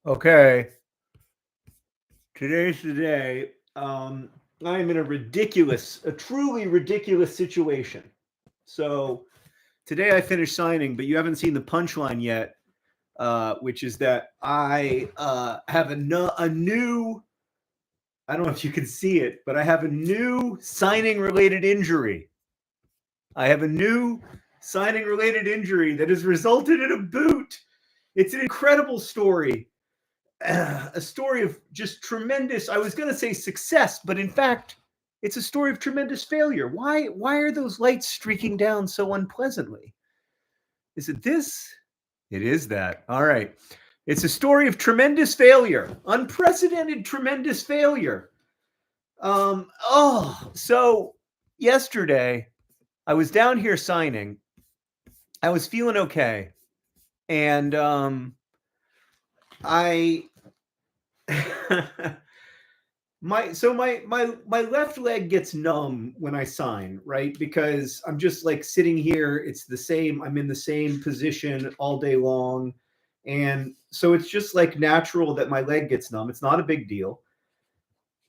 Okay, today's the day. I am in a truly ridiculous situation. So today I finished signing, but you haven't seen the punchline yet, which is that I have a new. I don't know if you can see it, but I have a new signing related injury. I have a new signing related injury that has resulted in a boot. It's an incredible story. A story of just tremendous, I was going to say success, but in fact it's a story of tremendous failure. Why are those lights streaking down so unpleasantly? Is it this? It is that. All right. It's a story of tremendous failure, unprecedented tremendous failure. So yesterday I was down here signing. I was feeling okay, and I my left leg gets numb when I sign, right? Because I'm just like sitting here, it's the same, I'm in the same position all day long. And so it's just like natural that my leg gets numb. It's not a big deal.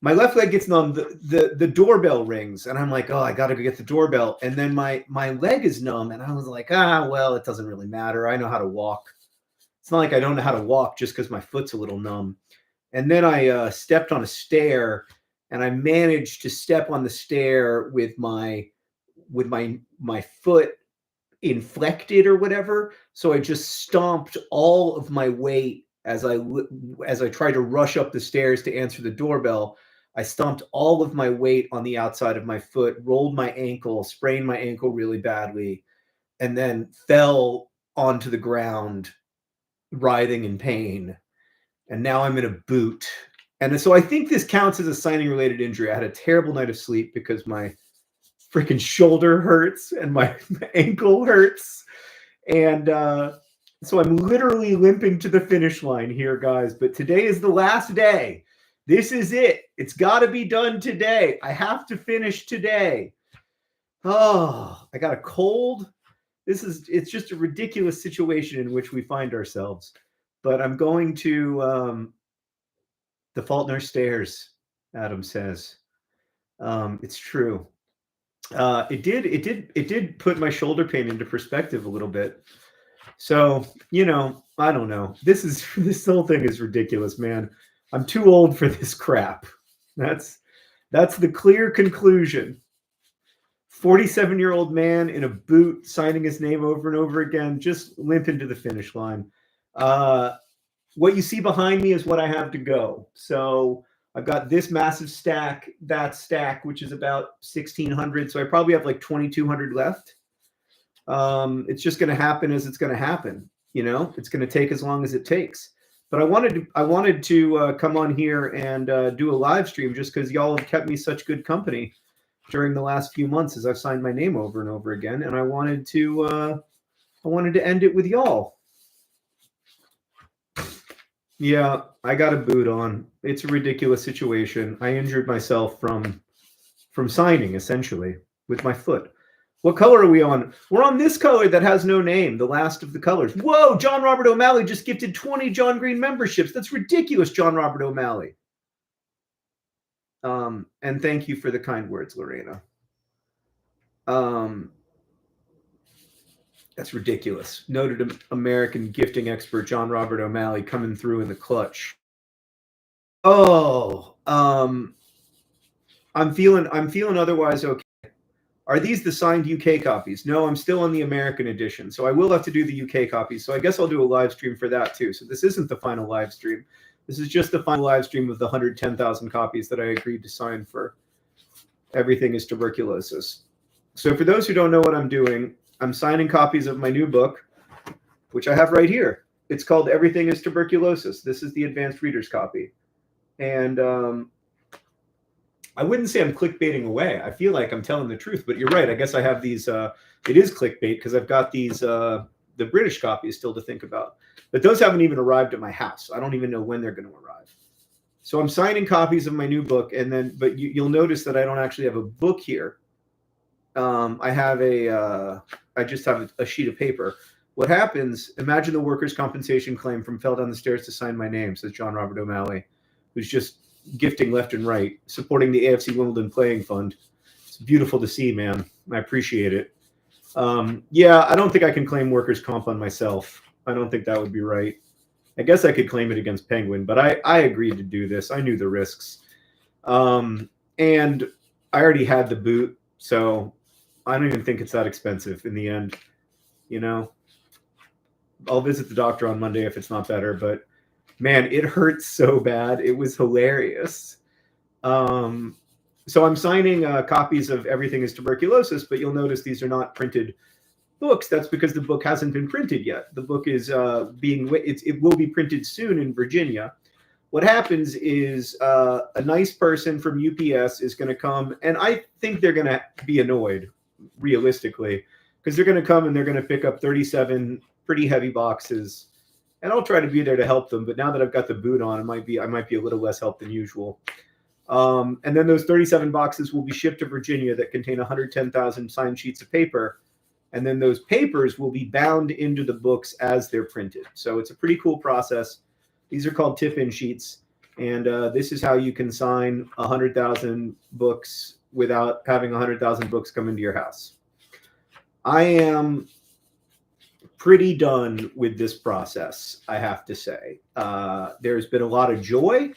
My left leg gets numb, the doorbell rings, and I'm like, oh, I gotta go get the doorbell. And then my leg is numb, and I was like, well, it doesn't really matter. I know how to walk. It's not like I don't know how to walk just because my foot's a little numb. And then I stepped on a stair, and I managed to step on the stair with my foot inflected or whatever. So I just stomped all of my weight as I tried to rush up the stairs to answer the doorbell. I stomped all of my weight on the outside of my foot, rolled my ankle, sprained my ankle really badly, and then fell onto the ground, writhing in pain. And now I'm in a boot. And so I think this counts as a signing related injury. I had a terrible night of sleep because my freaking shoulder hurts and my ankle hurts. And so I'm literally limping to the finish line here, guys. But today is the last day. This is it. It's got to be done today. I have to finish today. Oh, I got a cold. It's just a ridiculous situation in which we find ourselves. But I'm going to the Faulkner stairs, Adam says. It's true. It did put my shoulder pain into perspective a little bit. So, I don't know. This whole thing is ridiculous, man. I'm too old for this crap. That's the clear conclusion. 47-year-old man in a boot signing his name over and over again, just limping to the finish line. What you see behind me is what I have to go. So I've got this massive stack, that stack, which is about 1,600. So I probably have like 2,200 left. It's just going to happen as it's going to happen. It's going to take as long as it takes. But I wanted to come on here and do a live stream just because y'all have kept me such good company during the last few months as I've signed my name over and over again, and I wanted to end it with y'all. Yeah, I got a boot on. It's a ridiculous situation. I injured myself from signing essentially with my foot. What color are we on? We're on this color that has no name, the last of the colors. Whoa, John Robert O'Malley just gifted 20 John Green memberships. That's ridiculous, John Robert O'Malley. And thank you for the kind words, Lorena. That's ridiculous. Noted American gifting expert John Robert O'Malley coming through in the clutch. Oh, I'm feeling otherwise okay. Are these the signed UK copies? No, I'm still on the American edition, so I will have to do the UK copies. So I guess I'll do a live stream for that too. So this isn't the final live stream. This is just the final live stream of the 110,000 copies that I agreed to sign for Everything is Tuberculosis. So for those who don't know what I'm doing, I'm signing copies of my new book, which I have right here. It's called Everything is Tuberculosis. This is the advanced reader's copy. And I wouldn't say I'm clickbaiting away. I feel like I'm telling the truth, but you're right. I guess I have these, it is clickbait because I've got these, the British copies still to think about. But those haven't even arrived at my house. I don't even know when they're going to arrive. So I'm signing copies of my new book, but you'll notice that I don't actually have a book here. I just have a sheet of paper. What happens, imagine the workers' compensation claim from fell down the stairs to sign my name, says John Robert O'Malley, who's just gifting left and right, supporting the AFC Wimbledon Playing Fund. It's beautiful to see, man. I appreciate it. Yeah, I don't think I can claim workers' comp on myself. I don't think that would be right. I guess I could claim it against Penguin, but I agreed to do this. I knew the risks. And I already had the boot, so I don't even think it's that expensive in the end. You know, I'll visit the doctor on Monday if it's not better, but man, it hurts so bad. It was hilarious. So I'm signing copies of Everything is Tuberculosis, but you'll notice these are not printed books. That's because the book hasn't been printed yet. The book is it will be printed soon in Virginia. What happens is a nice person from UPS is going to come, and I think they're going to be annoyed, realistically, because they're going to come and they're going to pick up 37 pretty heavy boxes, and I'll try to be there to help them. But now that I've got the boot on, I might be a little less help than usual. And then those 37 boxes will be shipped to Virginia that contain 110,000 signed sheets of paper. And then those papers will be bound into the books as they're printed. So it's a pretty cool process. These are called tip-in sheets. And this is how you can sign 100,000 books without having 100,000 books come into your house. I am pretty done with this process, I have to say. There's been a lot of joy.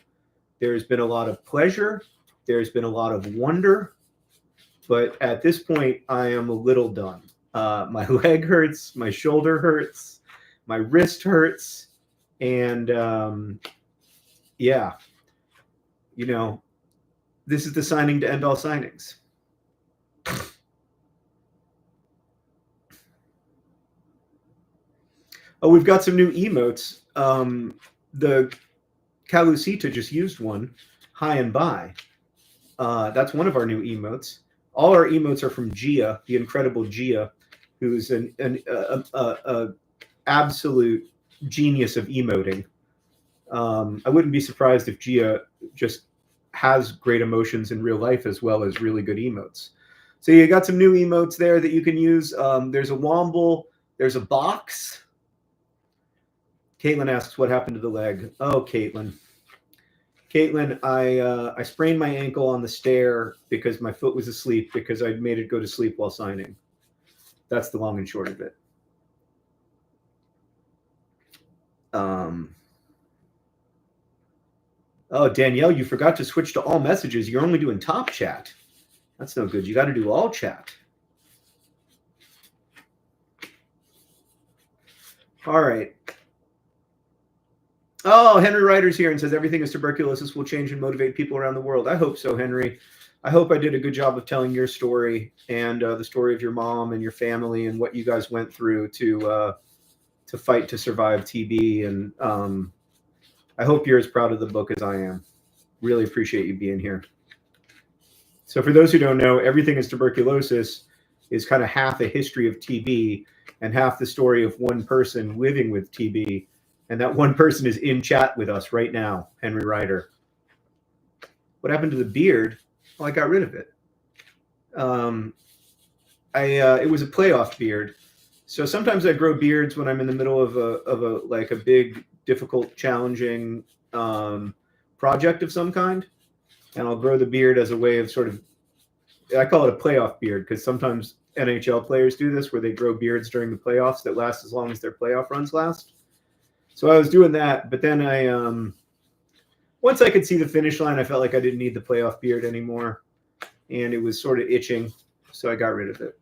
There's been a lot of pleasure. There's been a lot of wonder. But at this point, I am a little done. My leg hurts, my shoulder hurts, my wrist hurts. And yeah, you know, this is the signing to end all signings. Oh, we've got some new emotes. The Calucita just used one, High and By. That's one of our new emotes. All our emotes are from Gia, the incredible Gia, who's an absolute genius of emoting. I wouldn't be surprised if Gia just has great emotions in real life as well as really good emotes. So you got some new emotes there that you can use. There's a Womble. There's a box. Caitlin asks, what happened to the leg? Oh, Caitlin, I sprained my ankle on the stair because my foot was asleep because I'd made it go to sleep while signing. That's the long and short of it. Oh, Danielle, you forgot to switch to all messages. You're only doing top chat. That's no good. You got to do all chat. All right. Oh, Henry Ryder's here and says everything is tuberculosis will change and motivate people around the world. I hope so, Henry. I hope I did a good job of telling your story and the story of your mom and your family and what you guys went through to fight to survive TB. And I hope you're as proud of the book as I am. Really appreciate you being here. So for those who don't know, Everything is Tuberculosis is kind of half a history of TB and half the story of one person living with TB. And that one person is in chat with us right now, Henry Ryder. What happened to the beard? Well, I got rid of it. It was a playoff beard. So sometimes I grow beards when I'm in the middle of a big, difficult, challenging project of some kind. And I'll grow the beard as a way of sort of, I call it a playoff beard because sometimes NHL players do this where they grow beards during the playoffs that last as long as their playoff runs last. So I was doing that, but then once I could see the finish line, I felt like I didn't need the playoff beard anymore, and it was sort of itching, so I got rid of it.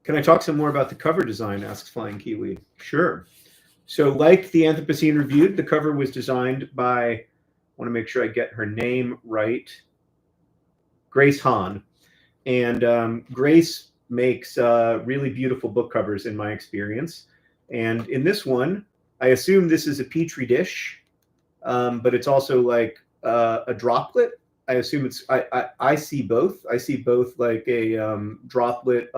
Can I talk some more about the cover design, asks Flying Kiwi. Sure. So like the Anthropocene Reviewed, the cover was designed by, I want to make sure I get her name right, Grace Hahn. And Grace makes really beautiful book covers in my experience. And in this one, I assume this is a Petri dish, but it's also like a droplet. I assume it's, I see both. I see both like a droplet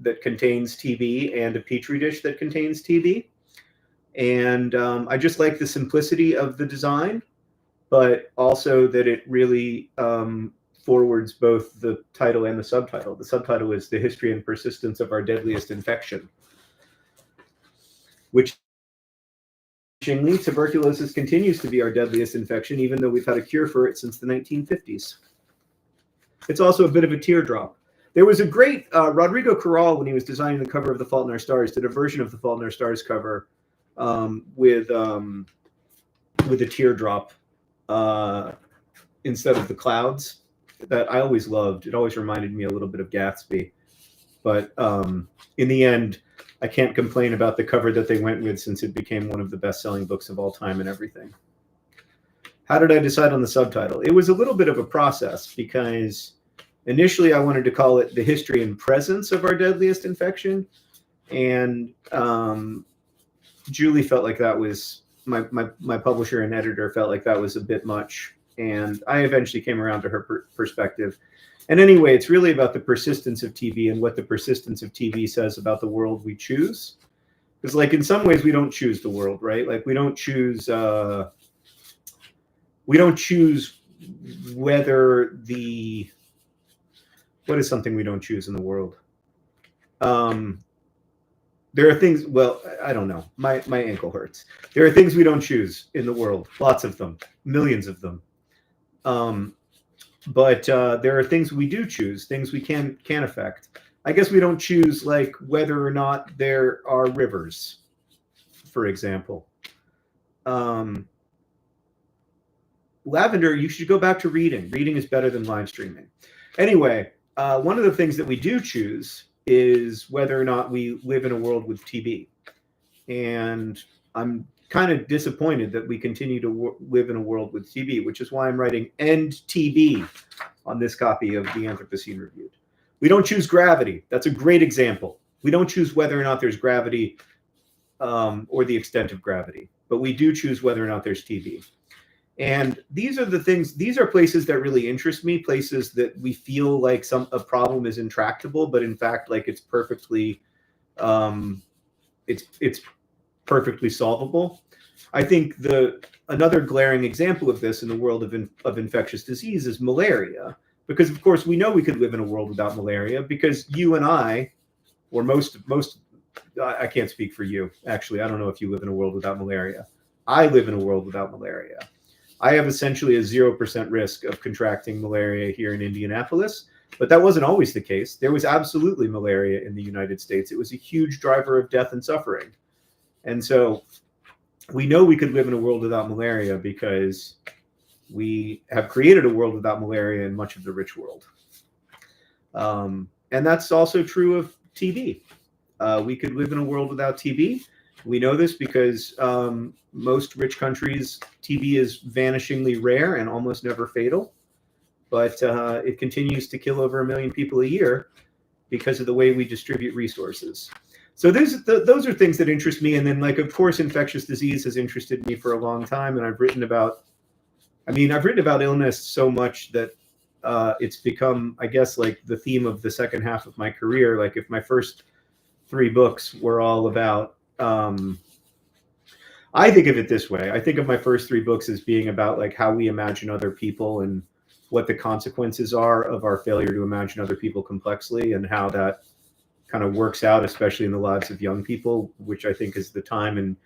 that contains TB and a Petri dish that contains TB. And I just like the simplicity of the design, but also that it really forwards both the title and the subtitle. The subtitle is The History and Persistence of Our Deadliest Infection, which tuberculosis continues to be our deadliest infection, even though we've had a cure for it since the 1950s. It's also a bit of a teardrop. There was a great Rodrigo Corral, when he was designing the cover of The Fault in Our Stars, did a version of The Fault in Our Stars cover with a teardrop instead of the clouds, that I always loved. It always reminded me a little bit of Gatsby. But in the end, I can't complain about the cover that they went with, since it became one of the best-selling books of all time and everything. How did I decide on the subtitle? It was a little bit of a process, because initially I wanted to call it The History and Presence of Our Deadliest Infection. And Julie felt like that was, my publisher and editor felt like that was a bit much. And I eventually came around to her perspective. And anyway, it's really about the persistence of TB and what the persistence of TB says about the world we choose. Because, like, in some ways we don't choose the world, right? Like, we don't choose whether the, what is something we don't choose in the world? There are things, well, I don't know. My ankle hurts. There are things we don't choose in the world. Lots of them. Millions of them. But there are things we do choose, things we can affect. I guess we don't choose, like, whether or not there are rivers, for example. Lavender, you should go back to reading. Reading is better than live streaming. Anyway, one of the things that we do choose is whether or not we live in a world with TB. And I'm kind of disappointed that we continue to live in a world with TB, which is why I'm writing End TB on this copy of the Anthropocene Reviewed. We don't choose gravity. That's a great example. We don't choose whether or not there's gravity or the extent of gravity, but we do choose whether or not there's TB. And these are the things, these are places that really interest me, places that we feel like a problem is intractable, but in fact, like, it's perfectly, it's perfectly solvable. I think another glaring example of this in the world of infectious disease is malaria, because of course we know we could live in a world without malaria, because you and I, or most, I can't speak for you, actually. I don't know if you live in a world without malaria. I live in a world without malaria. I have essentially a 0% risk of contracting malaria here in Indianapolis, but that wasn't always the case. There was absolutely malaria in the United States. It was a huge driver of death and suffering. And so we know we could live in a world without malaria because we have created a world without malaria in much of the rich world. And that's also true of TB. We could live in a world without TB. We know this because most rich countries, TB is vanishingly rare and almost never fatal, but it continues to kill over 1 million people a year because of the way we distribute resources. So those are things that interest me. And then, like, of course, infectious disease has interested me for a long time. And I've written about illness so much that it's become, I guess, like, the theme of the second half of my career. Like, if my first 3 books were all about, I think of it this way. I think of my first 3 books as being about, like, how we imagine other people and what the consequences are of our failure to imagine other people complexly, and how that kind of works out, especially in the lives of young people, which I think is the time in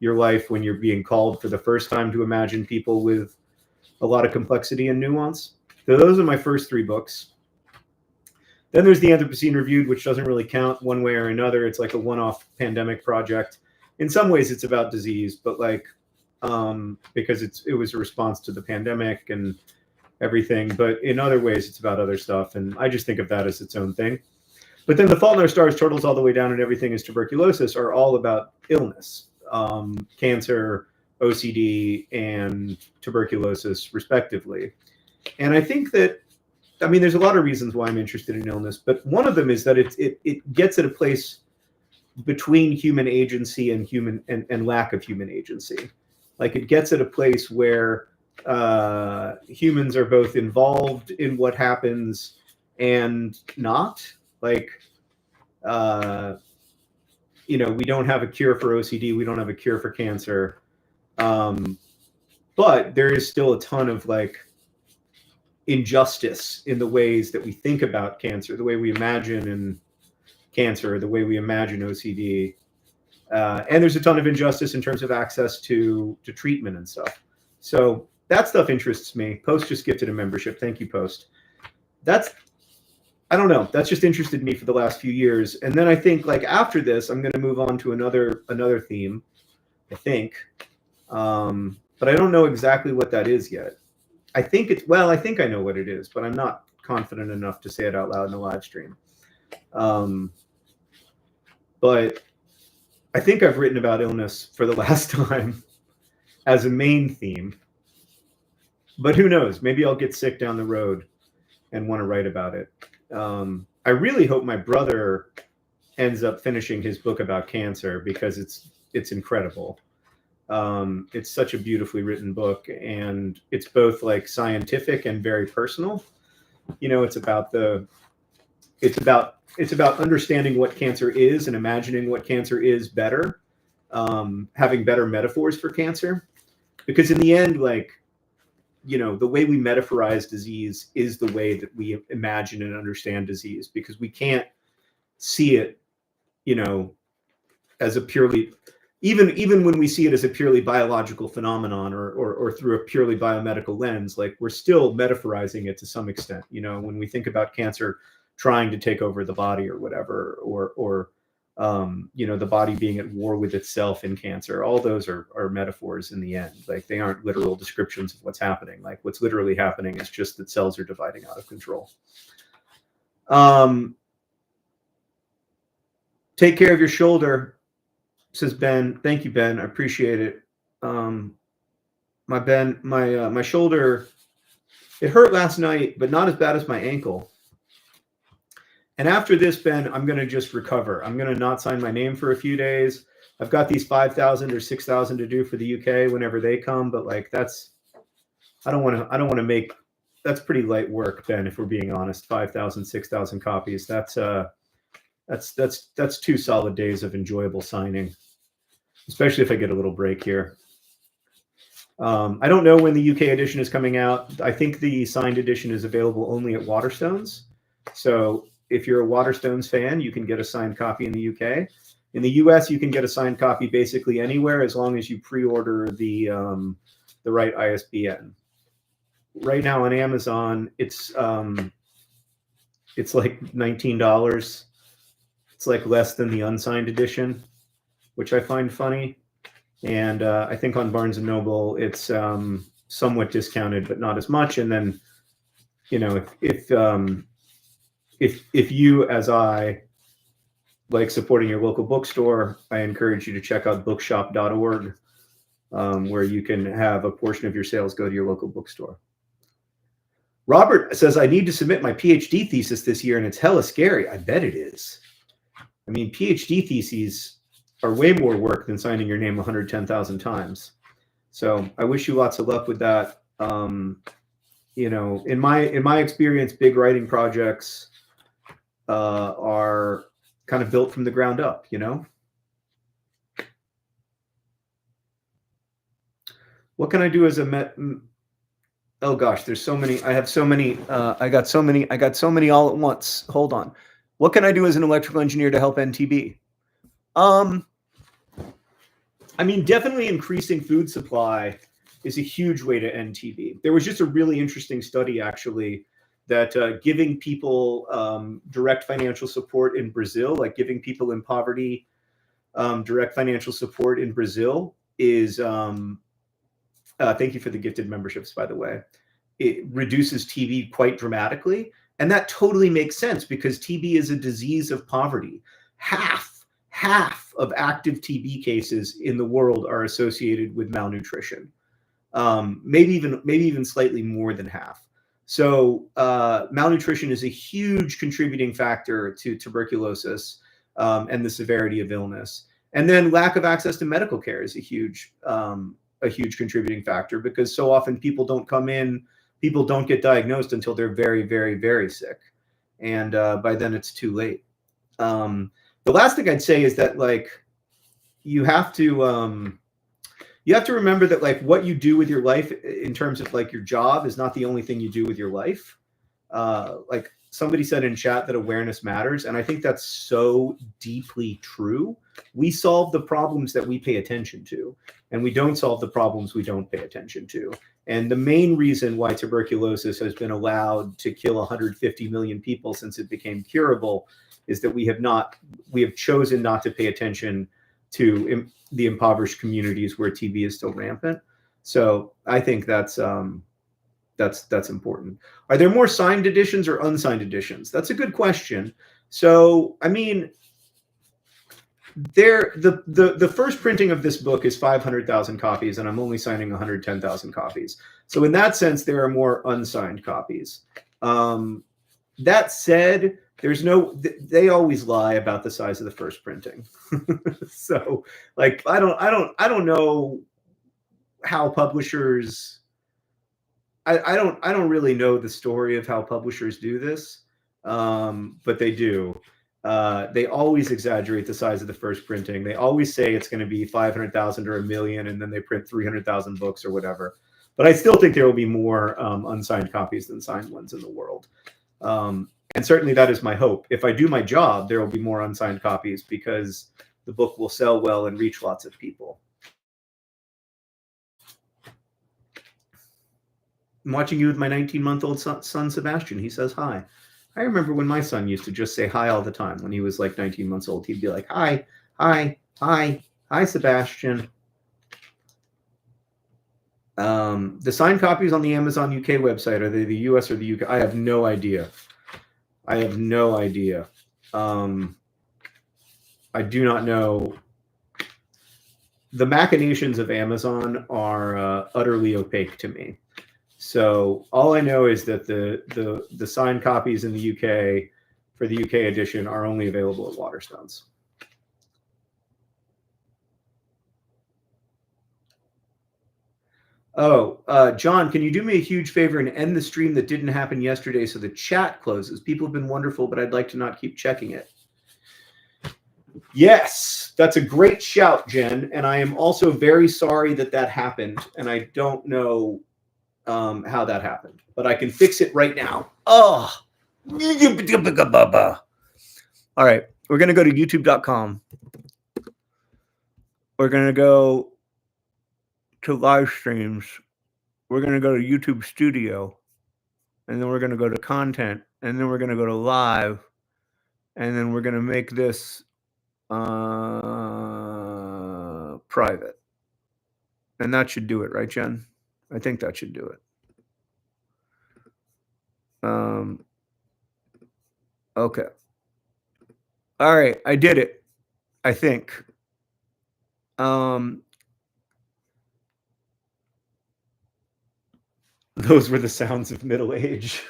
your life when you're being called for the first time to imagine people with a lot of complexity and nuance. So those are my first 3 books. Then there's the Anthropocene Reviewed, which doesn't really count one way or another. It's like a one-off pandemic project. In some ways, it's about disease, but, like, because it was a response to the pandemic and everything. But in other ways, it's about other stuff, and I just think of that as its own thing. But then The Fault in Our Stars, Turtles All the Way Down, and Everything is Tuberculosis are all about illness, cancer, OCD, and tuberculosis, respectively. And I think that, I mean, there's a lot of reasons why I'm interested in illness, but one of them is that it gets at a place between human agency and lack of human agency. Like, it gets at a place where humans are both involved in what happens and not. Like, we don't have a cure for OCD. We don't have a cure for cancer. But there is still a ton of like injustice in the ways that we think about cancer, the way we imagine in cancer, the way we imagine OCD. And there's a ton of injustice in terms of access to treatment and stuff. So that stuff interests me. Post just gifted a membership. Thank you, Post. I don't know. That's just interested me for the last few years. And then I think like after this, I'm going to move on to another theme, I think. But I don't know exactly what that is yet. I think I know what it is, but I'm not confident enough to say it out loud in a live stream. But I think I've written about illness for the last time as a main theme. But who knows? Maybe I'll get sick down the road and want to write about it. I really hope my brother ends up finishing his book about cancer because it's incredible. It's such a beautifully written book, and it's both like scientific and very personal. It's about understanding what cancer is and imagining what cancer is better, having better metaphors for cancer, because in the end, like, the way we metaphorize disease is the way that we imagine and understand disease, because we can't see it, as a purely, even when we see it as a purely biological phenomenon or through a purely biomedical lens, like we're still metaphorizing it to some extent. When we think about cancer trying to take over the body or whatever, or the body being at war with itself in cancer, all those are metaphors in the end. Like they aren't literal descriptions of what's happening. Like what's literally happening is just that cells are dividing out of control. Take care of your shoulder, says Ben. Thank you, Ben. I appreciate it. My shoulder, it hurt last night, but not as bad as my ankle. And after this, Ben, I'm going to just recover. I'm going to not sign my name for a few days. I've got these 5,000 or 6,000 to do for the UK whenever they come, but like I don't want to make, that's pretty light work, Ben, if we're being honest. 5,000, 6,000 copies. That's 2 solid days of enjoyable signing, especially if I get a little break here. I don't know when the UK edition is coming out. I think the signed edition is available only at Waterstones. So if you're a Waterstones fan, you can get a signed copy in the UK. In the US, you can get a signed copy basically anywhere as long as you pre-order the right ISBN. Right now on Amazon, it's like $19. It's like less than the unsigned edition, which I find funny. And I think on Barnes & Noble, it's somewhat discounted, but not as much. And then, if you, as I, like supporting your local bookstore, I encourage you to check out bookshop.org, where you can have a portion of your sales go to your local bookstore. Robert says, I need to submit my PhD thesis this year, and it's hella scary. I bet it is. I mean, PhD theses are way more work than signing your name 110,000 times. So I wish you lots of luck with that. In my experience, big writing projects are kind of built from the ground up, What can I do as a oh gosh, there's so many. I have so many. I got so many all at once. Hold on. What can I do as an electrical engineer to help NTB? I mean, definitely increasing food supply is a huge way to end TB. There was just a really interesting study, actually, that giving people direct financial support in Brazil, like giving people in poverty direct financial support in Brazil is, thank you for the gifted memberships, by the way, it reduces TB quite dramatically. And that totally makes sense because TB is a disease of poverty. Half of active TB cases in the world are associated with malnutrition. Maybe even slightly more than half. So malnutrition is a huge contributing factor to tuberculosis and the severity of illness. And then lack of access to medical care is a huge contributing factor because so often people don't come in, people don't get diagnosed until they're very, very, very sick. And by then it's too late. The last thing I'd say is that like you have to remember that like what you do with your life in terms of like your job is not the only thing you do with your life. Like somebody said in chat that awareness matters, and I think that's so deeply true. We solve the problems that we pay attention to, and we don't solve the problems we don't pay attention to. And the main reason why tuberculosis has been allowed to kill 150 million people since it became curable is that we have chosen not to pay attention to the impoverished communities where TB is still rampant. So I think that's important. Are there more signed editions or unsigned editions? That's a good question. So, I mean, the first printing of this book is 500,000 copies, and I'm only signing 110,000 copies. So in that sense, there are more unsigned copies. That said, they always lie about the size of the first printing. So like, I don't know how publishers, I don't really know the story of how publishers do this, but they do. They always exaggerate the size of the first printing. They always say it's going to be 500,000 or 1 million, and then they print 300,000 books or whatever. But I still think there will be more unsigned copies than signed ones in the world. And certainly that is my hope. If I do my job, there will be more unsigned copies because the book will sell well and reach lots of people. I'm watching you with my 19-month-old son, Sebastian. He says hi. I remember when my son used to just say hi all the time when he was like 19 months old. He'd be like, hi, hi, hi, hi, Sebastian. The signed copies on the Amazon UK website, are they the US or the UK? I have no idea. I have no idea. I do not know. The machinations of Amazon are utterly opaque to me. So all I know is that the signed copies in the UK for the UK edition are only available at Waterstones. Oh, John, can you do me a huge favor and end the stream that didn't happen yesterday so the chat closes? People have been wonderful, but I'd like to not keep checking it. Yes, that's a great shout, Jen. And I am also very sorry that that happened. And I don't know how that happened, but I can fix it right now. Oh, all right. We're going to go to youtube.com. We're going to go to live streams. We're going to go to YouTube Studio, and then we're going to go to content, and then we're going to go to live, and then we're going to make this private. And that should do it, right, Jen? I think that should do it. Okay. All right, I did it, I think. Those were the sounds of middle age.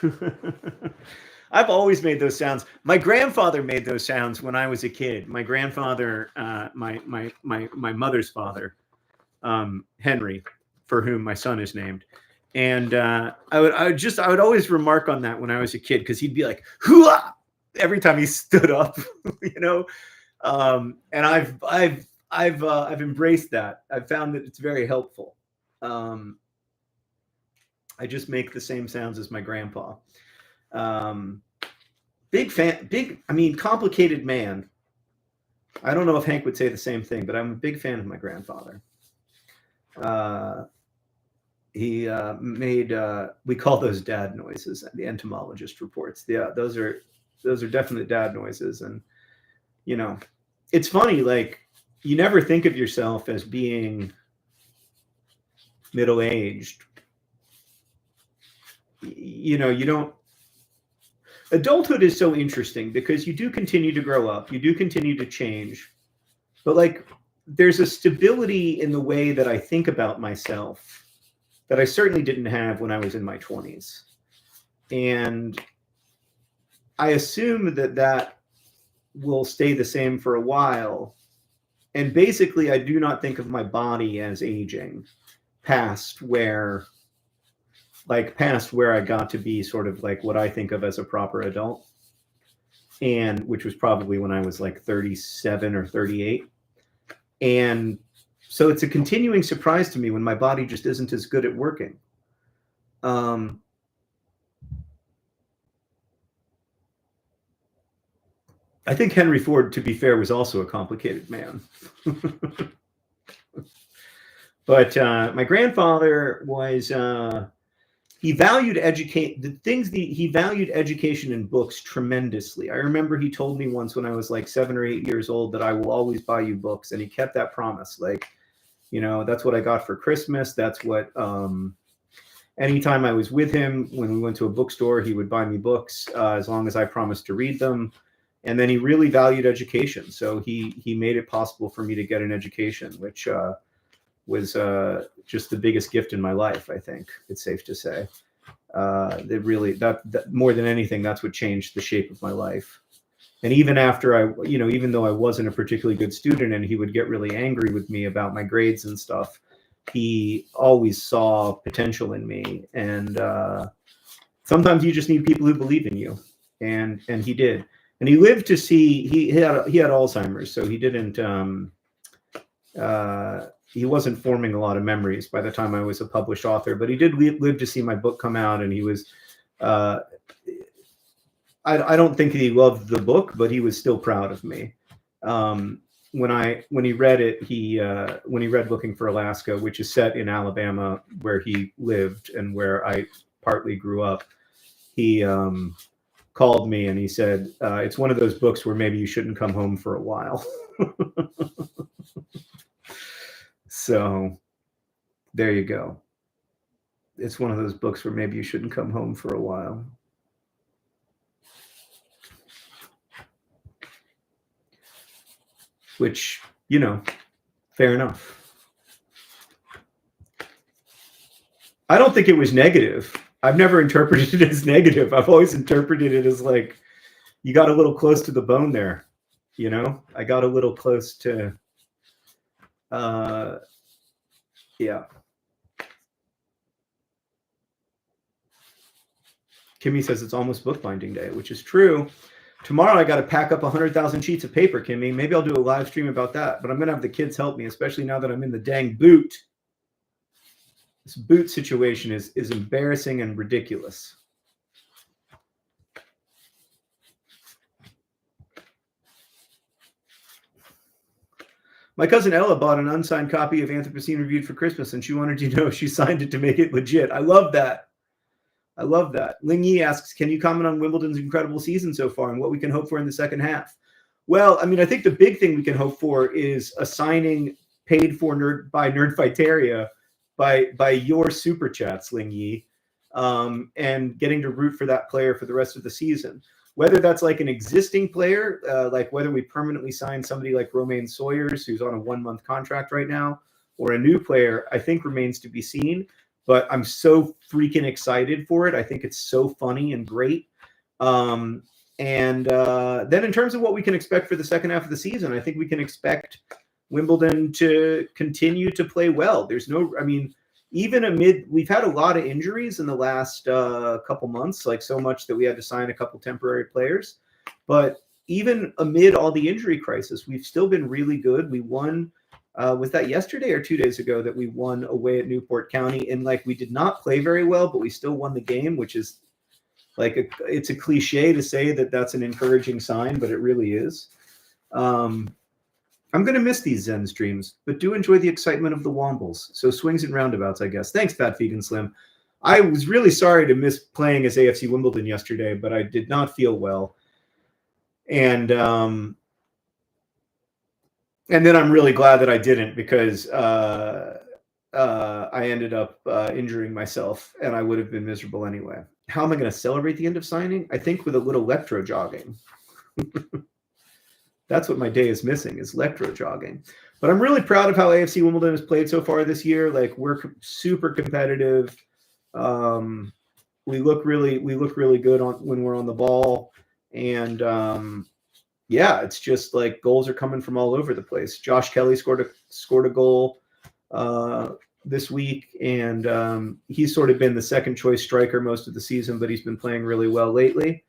I've always made those sounds. My grandfather made those sounds when I was a kid. My grandfather, my mother's father, Henry, for whom my son is named. And I would always remark on that when I was a kid, because he'd be like, "Hoo-ah!" every time he stood up, you know. And I've embraced that. I've found that it's very helpful. I just make the same sounds as my grandpa. Complicated man. I don't know if Hank would say the same thing, but I'm a big fan of my grandfather. He made, we call those dad noises, the entomologist reports. Yeah, those are definite dad noises. And, you know, it's funny, like, you never think of yourself as being middle-aged. You know, you don't. Adulthood is so interesting because you do continue to grow up, you do continue to change, but like there's a stability in the way that I think about myself that I certainly didn't have when I was in my 20s. And I assume that that will stay the same for a while. And basically, I do not think of my body as aging past where I got to be sort of like what I think of as a proper adult. and which was probably when I was like 37 or 38. And so it's a continuing surprise to me when my body just isn't as good at working. I think Henry Ford, to be fair, was also a complicated man. But my grandfather was, he valued he valued education and books tremendously. I remember he told me once when I was like 7 or 8 years old that I will always buy you books. And he kept that promise. Like, you know, that's what I got for Christmas. That's what, anytime I was with him, when we went to a bookstore, he would buy me books as long as I promised to read them. And then he really valued education. So he made it possible for me to get an education, which was just the biggest gift in my life, I think it's safe to say. It really, that more than anything, that's what changed the shape of my life. And even after even though I wasn't a particularly good student and he would get really angry with me about my grades and stuff, he always saw potential in me. And sometimes you just need people who believe in you. And he did. And he lived to see, he had Alzheimer's, so he didn't, he wasn't forming a lot of memories by the time I was a published author, but he did live to see my book come out. And he was, I don't think he loved the book, but he was still proud of me. When he read it, when he read Looking for Alaska, which is set in Alabama, where he lived and where I partly grew up, he called me and he said, it's one of those books where maybe you shouldn't come home for a while. So there you go. It's one of those books where maybe you shouldn't come home for a while. Which, you know, fair enough. I don't think it was negative. I've never interpreted it as negative. I've always interpreted it as like, you got a little close to the bone there. You know, I got a little close to, yeah. Kimmy says it's almost bookbinding day, which is true. Tomorrow I got to pack up 100,000 sheets of paper, Kimmy. Maybe I'll do a live stream about that, but I'm going to have the kids help me, especially now that I'm in the dang boot. This boot situation is embarrassing and ridiculous. My cousin Ella bought an unsigned copy of Anthropocene Reviewed for Christmas, and she wanted to know she signed it to make it legit. I love that. I love that. Ling Yi asks, can you comment on Wimbledon's incredible season so far and what we can hope for in the second half? Well, I mean, I think the big thing we can hope for is a signing paid for by Nerdfighteria by your super chats, Ling Yi, and getting to root for that player for the rest of the season. Whether that's like an existing player, like whether we permanently sign somebody like Romain Sawyers, who's on a 1-month contract right now, or a new player, I think remains to be seen. But I'm so freaking excited for it. I think it's so funny and great. And then in terms of what we can expect for the second half of the season, I think we can expect Wimbledon to continue to play well. There's no, I mean, even amid, we've had a lot of injuries in the last couple months, like so much that we had to sign a couple temporary players. But even amid all the injury crisis, we've still been really good. We won, was that yesterday or 2 days ago that we won away at Newport County? And like, we did not play very well, but we still won the game, which is like, it's a cliche to say that that's an encouraging sign, but it really is. I'm going to miss these Zen streams, but do enjoy the excitement of the Wombles. So swings and roundabouts, I guess. Thanks, Fat Vegan Slim. I was really sorry to miss playing as AFC Wimbledon yesterday, but I did not feel well. And then I'm really glad that I didn't, because I ended up injuring myself, and I would have been miserable anyway. How am I going to celebrate the end of signing? I think with a little electro jogging. That's what my day is missing, is electro jogging. But I'm really proud of how AFC Wimbledon has played so far this year. Like, we're super competitive. We look really good when we're on the ball. And yeah, it's just like goals are coming from all over the place. Josh Kelly scored a goal this week, and he's sort of been the second choice striker most of the season, but he's been playing really well lately.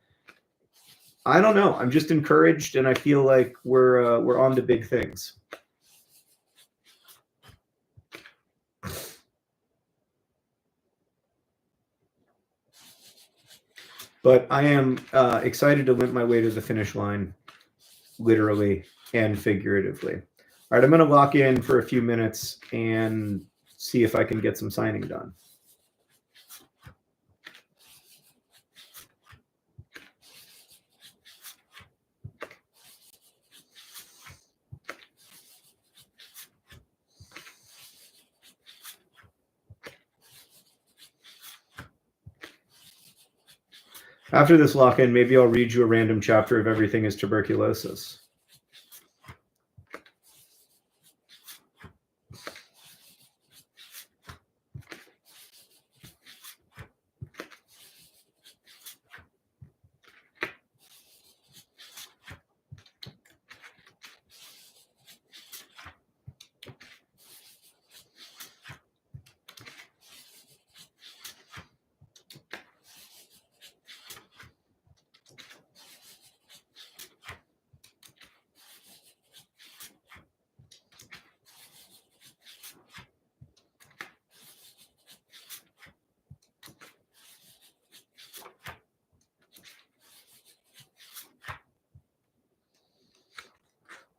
I don't know. I'm just encouraged, and I feel like we're on to big things. But I am excited to limp my way to the finish line, literally and figuratively. All right, I'm going to lock in for a few minutes and see if I can get some signing done. After this lock-in, maybe I'll read you a random chapter of Everything is Tuberculosis.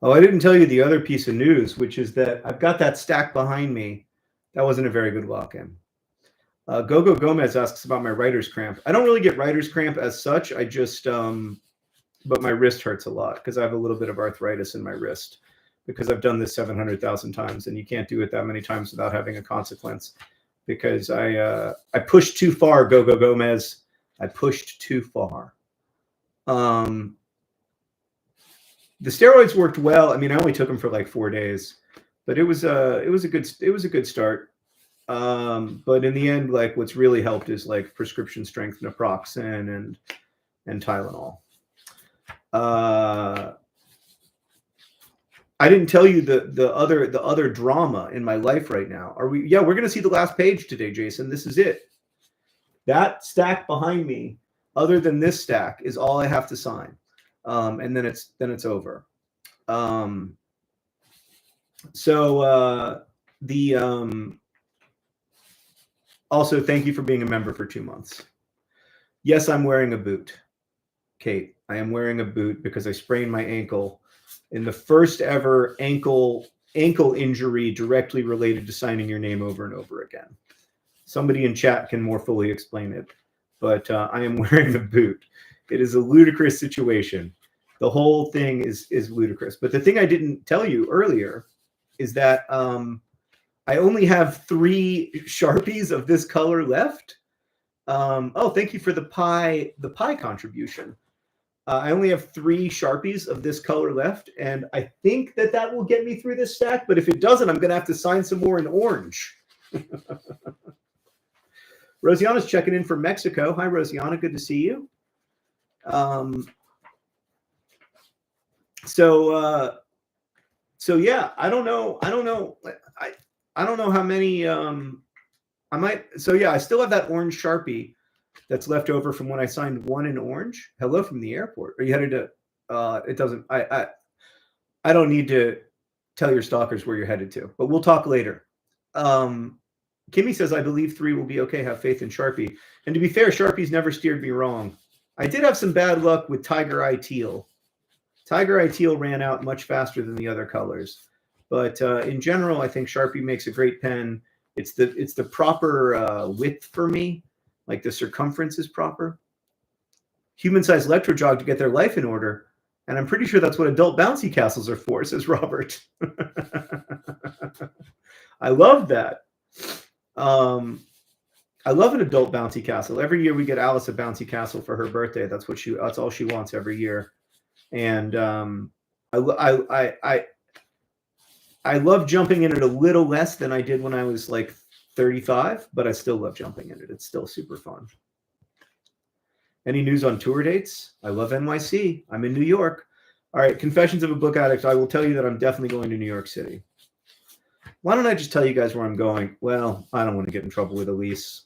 Oh, I didn't tell you the other piece of news, which is that I've got that stack behind me. That wasn't a very good lock-in. Gogo Gomez asks about my writer's cramp. I don't really get writer's cramp as such. I just, but my wrist hurts a lot because I have a little bit of arthritis in my wrist because I've done this 700,000 times, and you can't do it that many times without having a consequence. Because I pushed too far, Gogo Gomez. I pushed too far. The steroids worked well. I mean, I only took them for like 4 days, but it was a good start. But in the end, like what's really helped is like prescription strength naproxen and Tylenol. I didn't tell you the other drama in my life right now. Are we? Yeah, we're gonna see the last page today, Jason. This is it. That stack behind me, other than this stack, is all I have to sign. And then it's over. Also, thank you for being a member for 2 months. Yes, I'm wearing a boot, Kate. I am wearing a boot because I sprained my ankle in the first ever ankle injury directly related to signing your name over and over again. Somebody in chat can more fully explain it, but I am wearing a boot. It is a ludicrous situation. The whole thing is ludicrous. But the thing I didn't tell you earlier is that I only have 3 Sharpies of this color left. Oh, thank you for the pie contribution. I only have 3 Sharpies of this color left, and I think that will get me through this stack. But if it doesn't, I'm going to have to sign some more in orange. Rosiana's checking in from Mexico. Hi, Rosiana. Good to see you. So yeah, I don't know how many, I might, so yeah, I still have that orange Sharpie that's left over from when I signed 1 in orange. Hello from the airport. Are you headed to, it doesn't, I don't need to tell your stalkers where you're headed to, but we'll talk later. Kimmy says, I believe 3 will be okay. Have faith in Sharpie. And to be fair, Sharpie's never steered me wrong. I did have some bad luck with Tiger Eye Teal. Tiger Eye Teal ran out much faster than the other colors. But in general, I think Sharpie makes a great pen. It's the proper width for me. Like the circumference is proper. Human-sized electrojog to get their life in order. And I'm pretty sure that's what adult bouncy castles are for, says Robert. I love that. I love an adult bouncy castle. Every year we get Alice a bouncy castle for her birthday. That's all she wants every year. And I love jumping in it a little less than I did when I was like 35, but I still love jumping in it. It's still super fun. Any news on tour dates? I love NYC. I'm in New York. All right, Confessions of a Book Addict. I will tell you that I'm definitely going to New York City. Why don't I just tell you guys where I'm going? Well, I don't want to get in trouble with Elise.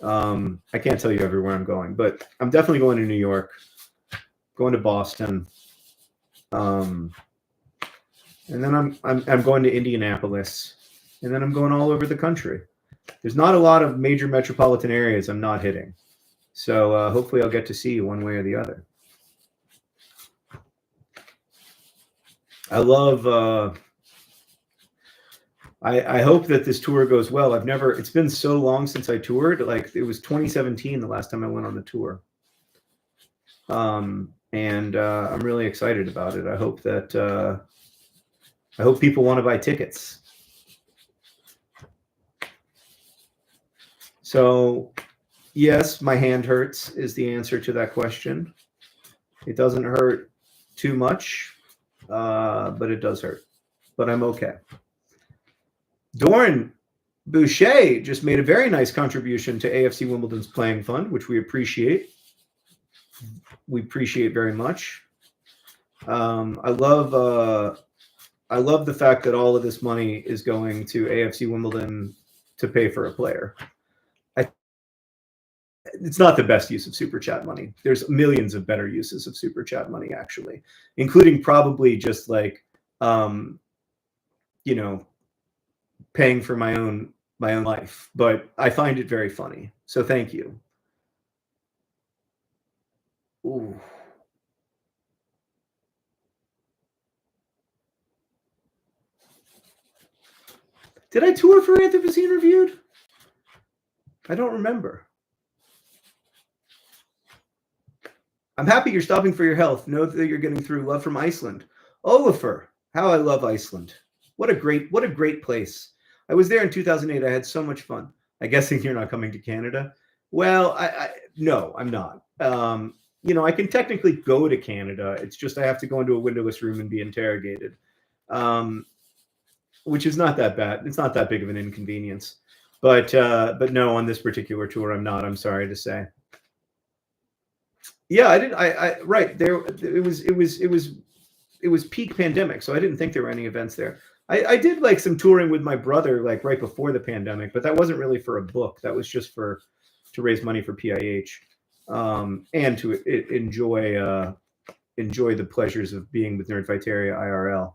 I can't tell you everywhere I'm going, but I'm definitely going to New York, going to Boston, and then I'm going to Indianapolis, and then I'm going all over the country. There's not a lot of major metropolitan areas I'm not hitting, so hopefully I'll get to see you one way or the other. I love. I hope that this tour goes well. It's been so long since I toured. Like it was 2017 the last time I went on the tour. And I'm really excited about it. I hope people want to buy tickets. So yes, my hand hurts is the answer to that question. It doesn't hurt too much, but it does hurt. But I'm okay. Doran Boucher just made a very nice contribution to AFC Wimbledon's playing fund, which we appreciate. We appreciate very much. I love the fact that all of this money is going to AFC Wimbledon to pay for a player. It's not the best use of Super Chat money. There's millions of better uses of Super Chat money, actually, including probably just like, paying for my own life. But I find it very funny. So thank you. Ooh. Did I tour for Anthropocene Reviewed? I don't remember. I'm happy you're stopping for your health. Know that you're getting through. Love from Iceland. Olafur, how I love Iceland. What a great place. I was there in 2008. I had so much fun. I'm guessing you're not coming to Canada. Well, no, I'm not. I can technically go to Canada. It's just I have to go into a windowless room and be interrogated, which is not that bad. It's not that big of an inconvenience. But no, on this particular tour, I'm not. I'm sorry to say. Yeah, I did. Right there. It was peak pandemic, so I didn't think there were any events there. I did like some touring with my brother, like right before the pandemic, but that wasn't really for a book. That was just to raise money for PIH, and to enjoy the pleasures of being with Nerdfighteria IRL.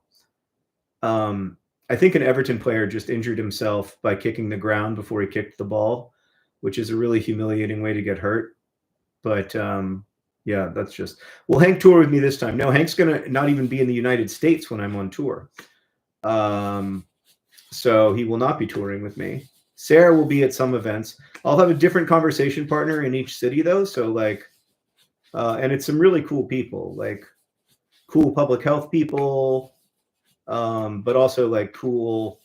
I think an Everton player just injured himself by kicking the ground before he kicked the ball, which is a really humiliating way to get hurt. But yeah, that's just. Will Hank tour with me this time? No, Hank's gonna not even be in the United States when I'm on tour. So he will not be touring with me. Sarah will be at some events. I'll have a different conversation partner in each city though. So like, and it's some really cool people, like cool public health people, but also like cool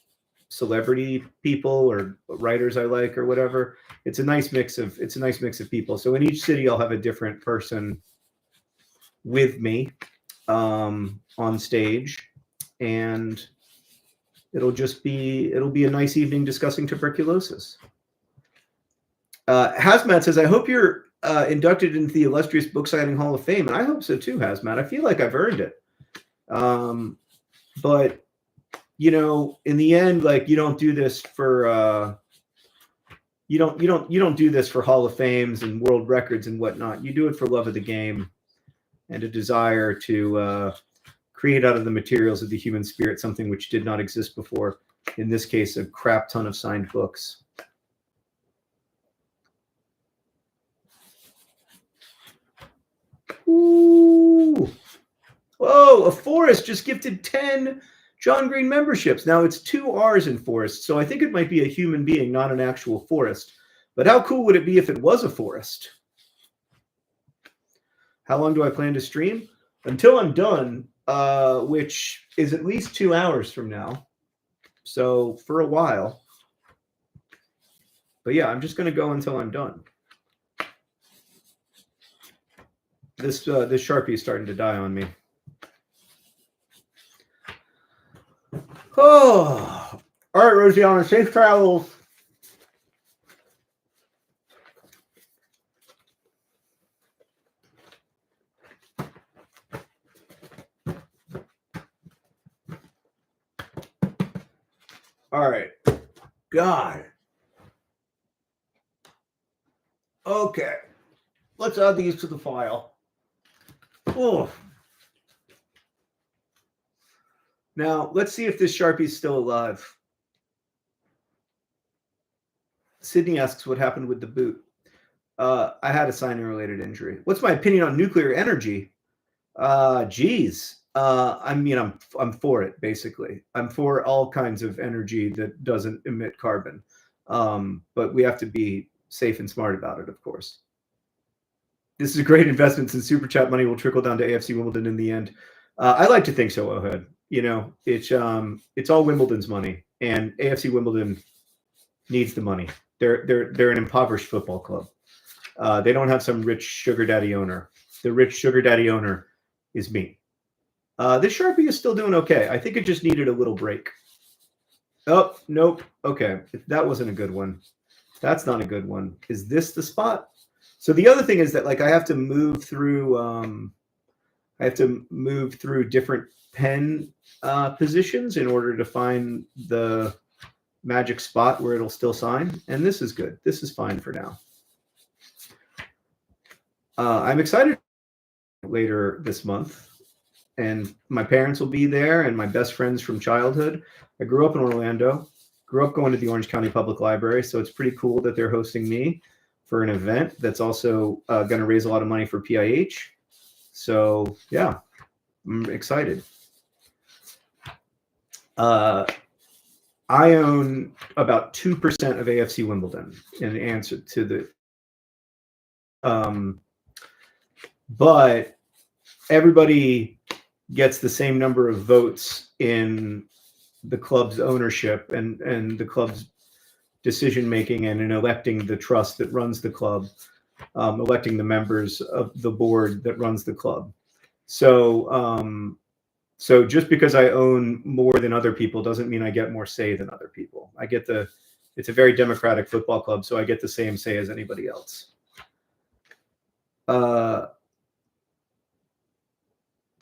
celebrity people or writers I like or whatever. It's a nice mix of people. So in each city, I'll have a different person with me on stage, and it'll be a nice evening discussing tuberculosis. Hazmat says, I hope you're inducted into the illustrious book signing Hall of Fame. And I hope so too, Hazmat. I feel like I've earned it. But in the end, like you don't do this for you don't do this for Hall of Fames and world records and whatnot. You do it for love of the game and a desire to create out of the materials of the human spirit something which did not exist before. In this case, a crap ton of signed books. Ooh. Whoa, a Forest just gifted 10 John Green memberships. Now it's 2 R's in Forest, so I think it might be a human being, not an actual forest. But how cool would it be if it was a forest? How long do I plan to stream? Until I'm done, which is at least 2 hours from now. So for a while. But yeah, I'm just going to go until I'm done. This Sharpie is starting to die on me. Oh, all right, Rosianna, safe travels. All right. God. Okay, let's add these to the file. Oh. Now, let's see if this Sharpie's still alive. Sydney asks what happened with the boot. I had a signing-related injury. What's my opinion on nuclear energy? Geez. I mean, I'm for it, basically. I'm for all kinds of energy that doesn't emit carbon. But we have to be safe and smart about it, of course. This is a great investment since Super Chat money will trickle down to AFC Wimbledon in the end. I like to think so, Ohad. You know, it's all Wimbledon's money, and AFC Wimbledon needs the money. They're an impoverished football club. They don't have some rich sugar daddy owner. The rich sugar daddy owner is me. This Sharpie is still doing okay. I think it just needed a little break. Oh, nope. Okay. That wasn't a good one. That's not a good one. Is this the spot? So the other thing is that, like, I have to move through different pen positions in order to find the magic spot where it'll still sign. And this is good. This is fine for now. I'm excited later this month, and my parents will be there, and my best friends from childhood. I grew up in Orlando, grew up going to the Orange County Public Library, so it's pretty cool that they're hosting me for an event that's also going to raise a lot of money for PIH. So yeah, I'm excited. I own about 2% of AFC Wimbledon in answer to the but everybody gets the same number of votes in the club's ownership and the club's decision making, and in electing the trust that runs the club, electing the members of the board that runs the club. So so just because I own more than other people doesn't mean I get more say than other people. It's a very democratic football club, so I get the same say as anybody else.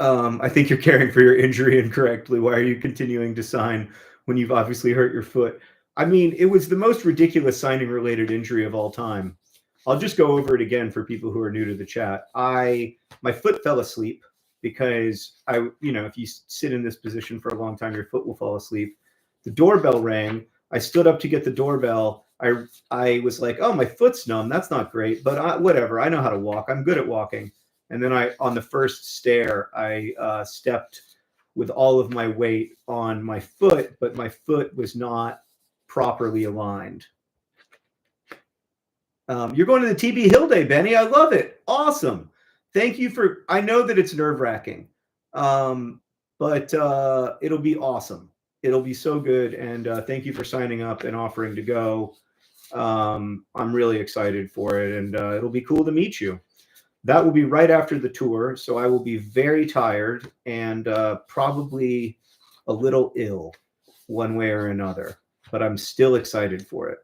I think you're caring for your injury incorrectly. Why are you continuing to sign when you've obviously hurt your foot? I mean, it was the most ridiculous signing-related injury of all time. I'll just go over it again for people who are new to the chat. My foot fell asleep because if you sit in this position for a long time, your foot will fall asleep. The doorbell rang. I stood up to get the doorbell. I was like, oh, my foot's numb. That's not great, but whatever. I know how to walk. I'm good at walking. And then on the first stair, I stepped with all of my weight on my foot, but my foot was not properly aligned. You're going to the TB Hill Day, Benny. I love it. Awesome. Thank you I know that it's nerve-wracking, but it'll be awesome. It'll be so good. And thank you for signing up and offering to go. I'm really excited for it, and it'll be cool to meet you. That will be right after the tour, so I will be very tired and probably a little ill one way or another, but I'm still excited for it.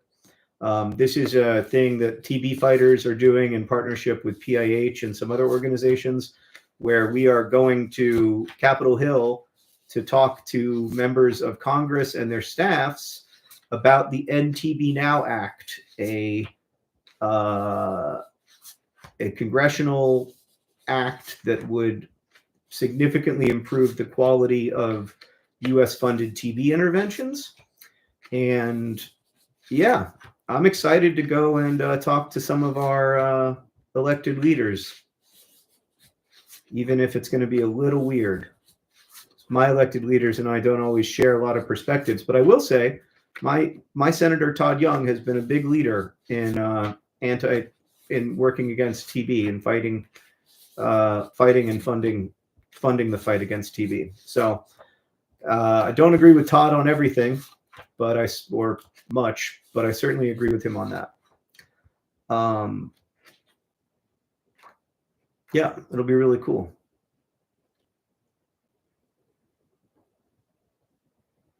This is a thing that TB fighters are doing in partnership with PIH and some other organizations, where we are going to Capitol Hill to talk to members of Congress and their staffs about the End TB Now Act, a congressional act that would significantly improve the quality of U.S.-funded TB interventions. And yeah, I'm excited to go and talk to some of our elected leaders, even if it's going to be a little weird. My elected leaders and I don't always share a lot of perspectives, but I will say my Senator Todd Young has been a big leader in working against TB and fighting and funding the fight against TB. So I don't agree with Todd on everything, but I certainly agree with him on that. Yeah, it'll be really cool.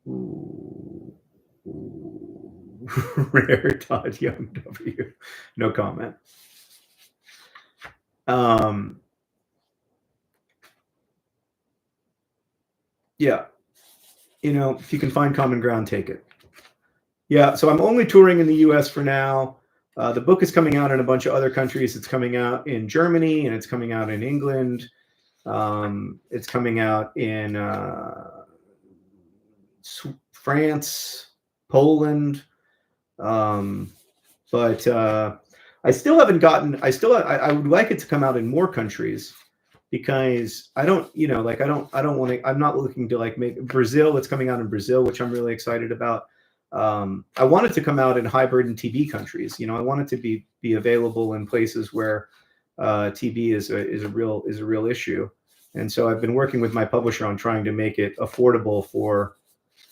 Ooh. Rare Todd Young W. No comment. Yeah, if you can find common ground, take it. Yeah, so I'm only touring in the US for now. The book is coming out in a bunch of other countries. It's coming out in Germany, and it's coming out in England. It's coming out in France, Poland. But I still haven't gotten. I would like it to come out in more countries, because I don't, like I don't want to. I'm not looking to like make Brazil. It's coming out in Brazil, which I'm really excited about. I want it to come out in high burden TB countries. I want it to be available in places where TB is a real issue. And so I've been working with my publisher on trying to make it affordable for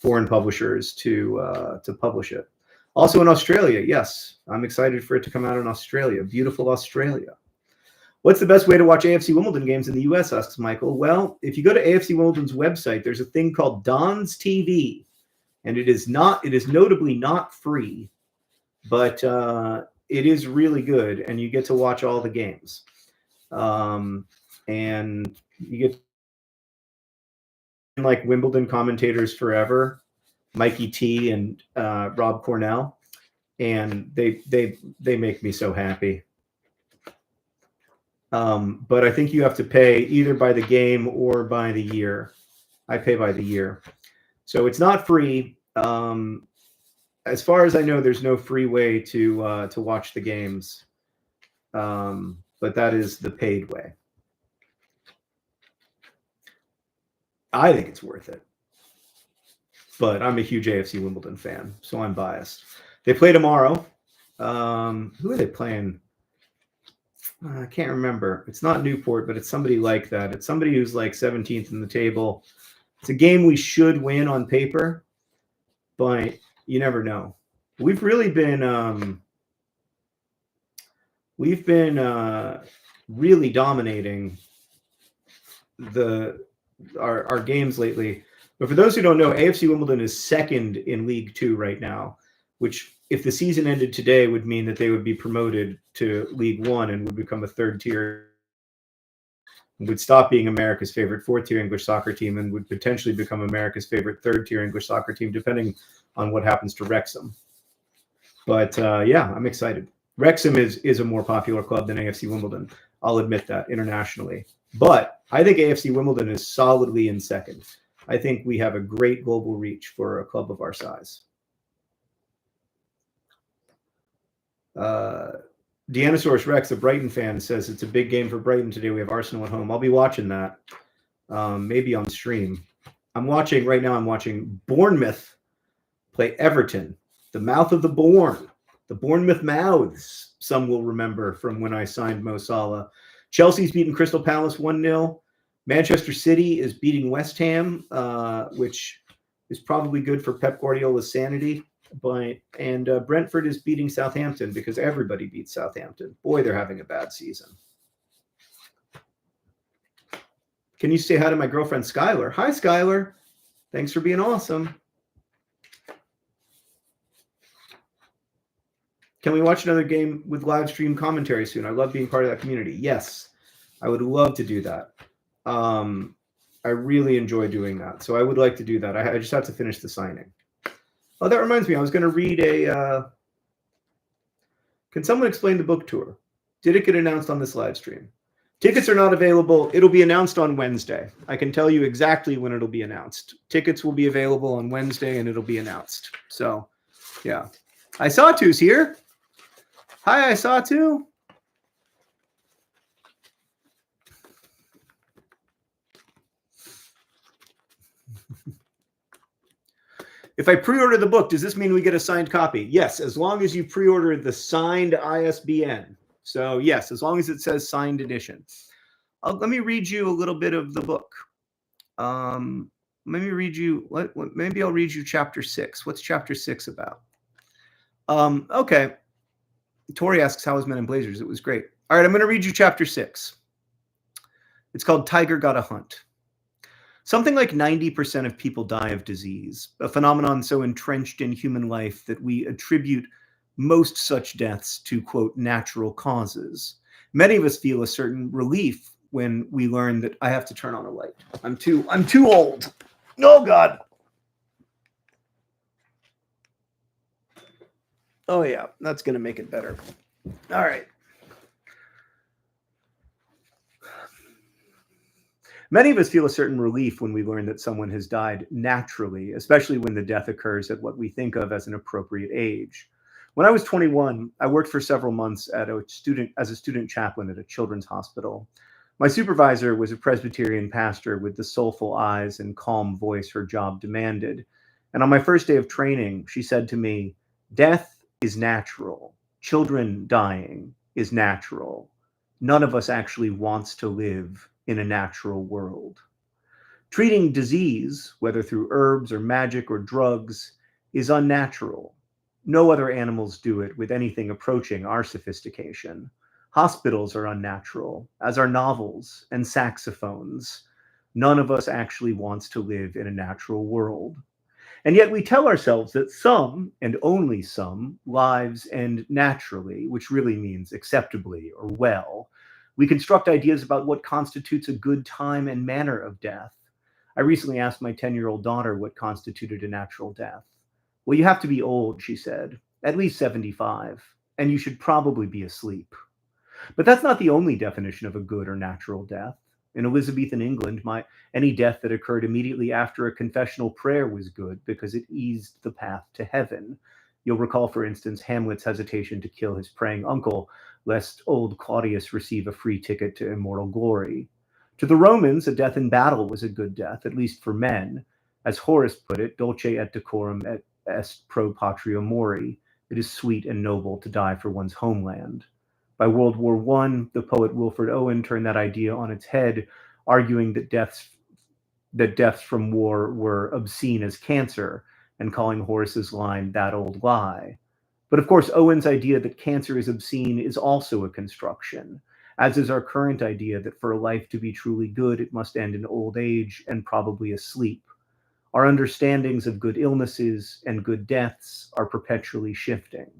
foreign publishers to publish it. Also in Australia, yes, I'm excited for it to come out in Australia. Beautiful Australia. What's the best way to watch AFC Wimbledon games in the US, asks Michael. Well, if you go to AFC Wimbledon's website, there's a thing called Don's TV, and it is notably not free, but it is really good, and you get to watch all the games. And you get like Wimbledon commentators forever, Mikey T and Rob Cornell, and they make me so happy. But I think you have to pay either by the game or by the year. I pay by the year, so it's not free. As far as I know, there's no free way to watch the games, but that is the paid way. I think it's worth it, but I'm a huge AFC Wimbledon fan, so I'm biased. They play tomorrow. Who are they playing? I can't remember. It's not Newport, but it's somebody like that. It's somebody who's like 17th in the table. It's a game we should win on paper, but you never know. We've really been really dominating our games lately. But for those who don't know, AFC Wimbledon is second in League Two right now, which if the season ended today would mean that they would be promoted to League One and would become a third tier, would stop being America's favorite fourth tier English soccer team and would potentially become America's favorite third tier English soccer team, depending on what happens to Wrexham. But yeah, I'm excited. Wrexham is a more popular club than AFC Wimbledon. I'll admit that internationally. But I think AFC Wimbledon is solidly in second. I think we have a great global reach for a club of our size. Deanosaurus Rex, a Brighton fan, says it's a big game for Brighton today. We have Arsenal at home. I'll be watching that, maybe on stream. I'm watching Bournemouth play Everton, the mouth of the Bourne, the Bournemouth mouths. Some will remember from when I signed Mo Salah. Chelsea's beating Crystal Palace 1-0. Manchester City is beating West Ham, which is probably good for Pep Guardiola's sanity. And Brentford is beating Southampton because everybody beats Southampton. Boy, they're having a bad season. Can you say hi to my girlfriend, Skylar? Hi, Skylar. Thanks for being awesome. Can we watch another game with live stream commentary soon? I love being part of that community. Yes, I would love to do that. I really enjoy doing that. So I would like to do that. I just have to finish the signing. Oh, that reminds me. I was going to read can someone explain the book tour? Did it get announced on this live stream? Tickets are not available. It'll be announced on Wednesday. I can tell you exactly when it'll be announced. Tickets will be available on Wednesday, and it'll be announced. So, yeah. Isatu's here. Hi, Isatu. If I pre-order the book, does this mean we get a signed copy? Yes, as long as you pre-order the signed ISBN. So yes, as long as it says signed edition. Let me read you a little bit of the book. Let me read you, maybe I'll read you chapter 6. What's chapter 6 about? Okay. Tori asks, how was Men in Blazers? It was great. All right, I'm going to read you chapter 6. It's called Tiger Gotta Hunt. Something like 90% of people die of disease, a phenomenon so entrenched in human life that we attribute most such deaths to, quote, natural causes. Many of us feel a certain relief when we learn that I have to turn on a light. I'm too old. Oh, God. Oh yeah, that's going to make it better. All right. Many of us feel a certain relief when we learn that someone has died naturally, especially when the death occurs at what we think of as an appropriate age. When I was 21, I worked for several months as a student chaplain at a children's hospital. My supervisor was a Presbyterian pastor with the soulful eyes and calm voice her job demanded. And on my first day of training, she said to me, "Death is natural. Children dying is natural. None of us actually wants to live in a natural world. Treating disease, whether through herbs or magic or drugs, is unnatural. No other animals do it with anything approaching our sophistication. Hospitals are unnatural, as are novels and saxophones. None of us actually wants to live in a natural world. And yet we tell ourselves that some, and only some, lives end naturally, which really means acceptably or well. We construct ideas about what constitutes a good time and manner of death. I recently asked my 10-year-old daughter what constituted a natural death. "Well, you have to be old," she said, "at least 75, and you should probably be asleep." But that's not the only definition of a good or natural death. In Elizabethan England, any death that occurred immediately after a confessional prayer was good because it eased the path to heaven. You'll recall, for instance, Hamlet's hesitation to kill his praying uncle, lest old Claudius receive a free ticket to immortal glory. To the Romans, a death in battle was a good death, at least for men. As Horace put it, dulce et decorum est pro patria mori. It is sweet and noble to die for one's homeland. By World War I, the poet Wilfred Owen turned that idea on its head, arguing that deaths from war were obscene as cancer, and calling Horace's line "that old lie." But of course, Owen's idea that cancer is obscene is also a construction, as is our current idea that for a life to be truly good, it must end in old age and probably asleep. Our understandings of good illnesses and good deaths are perpetually shifting.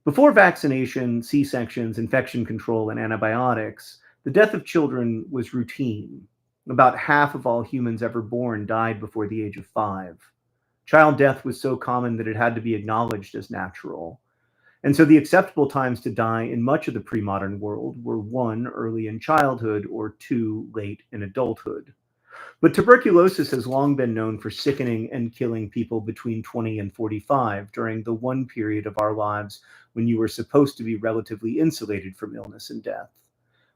Before vaccination, C-sections, infection control, and antibiotics, the death of children was routine. About half of all humans ever born died before the age of 5. Child death was so common that it had to be acknowledged as natural. And so the acceptable times to die in much of the pre-modern world were 1, early in childhood, or 2, late in adulthood. But tuberculosis has long been known for sickening and killing people between 20 and 45 during the one period of our lives when you were supposed to be relatively insulated from illness and death.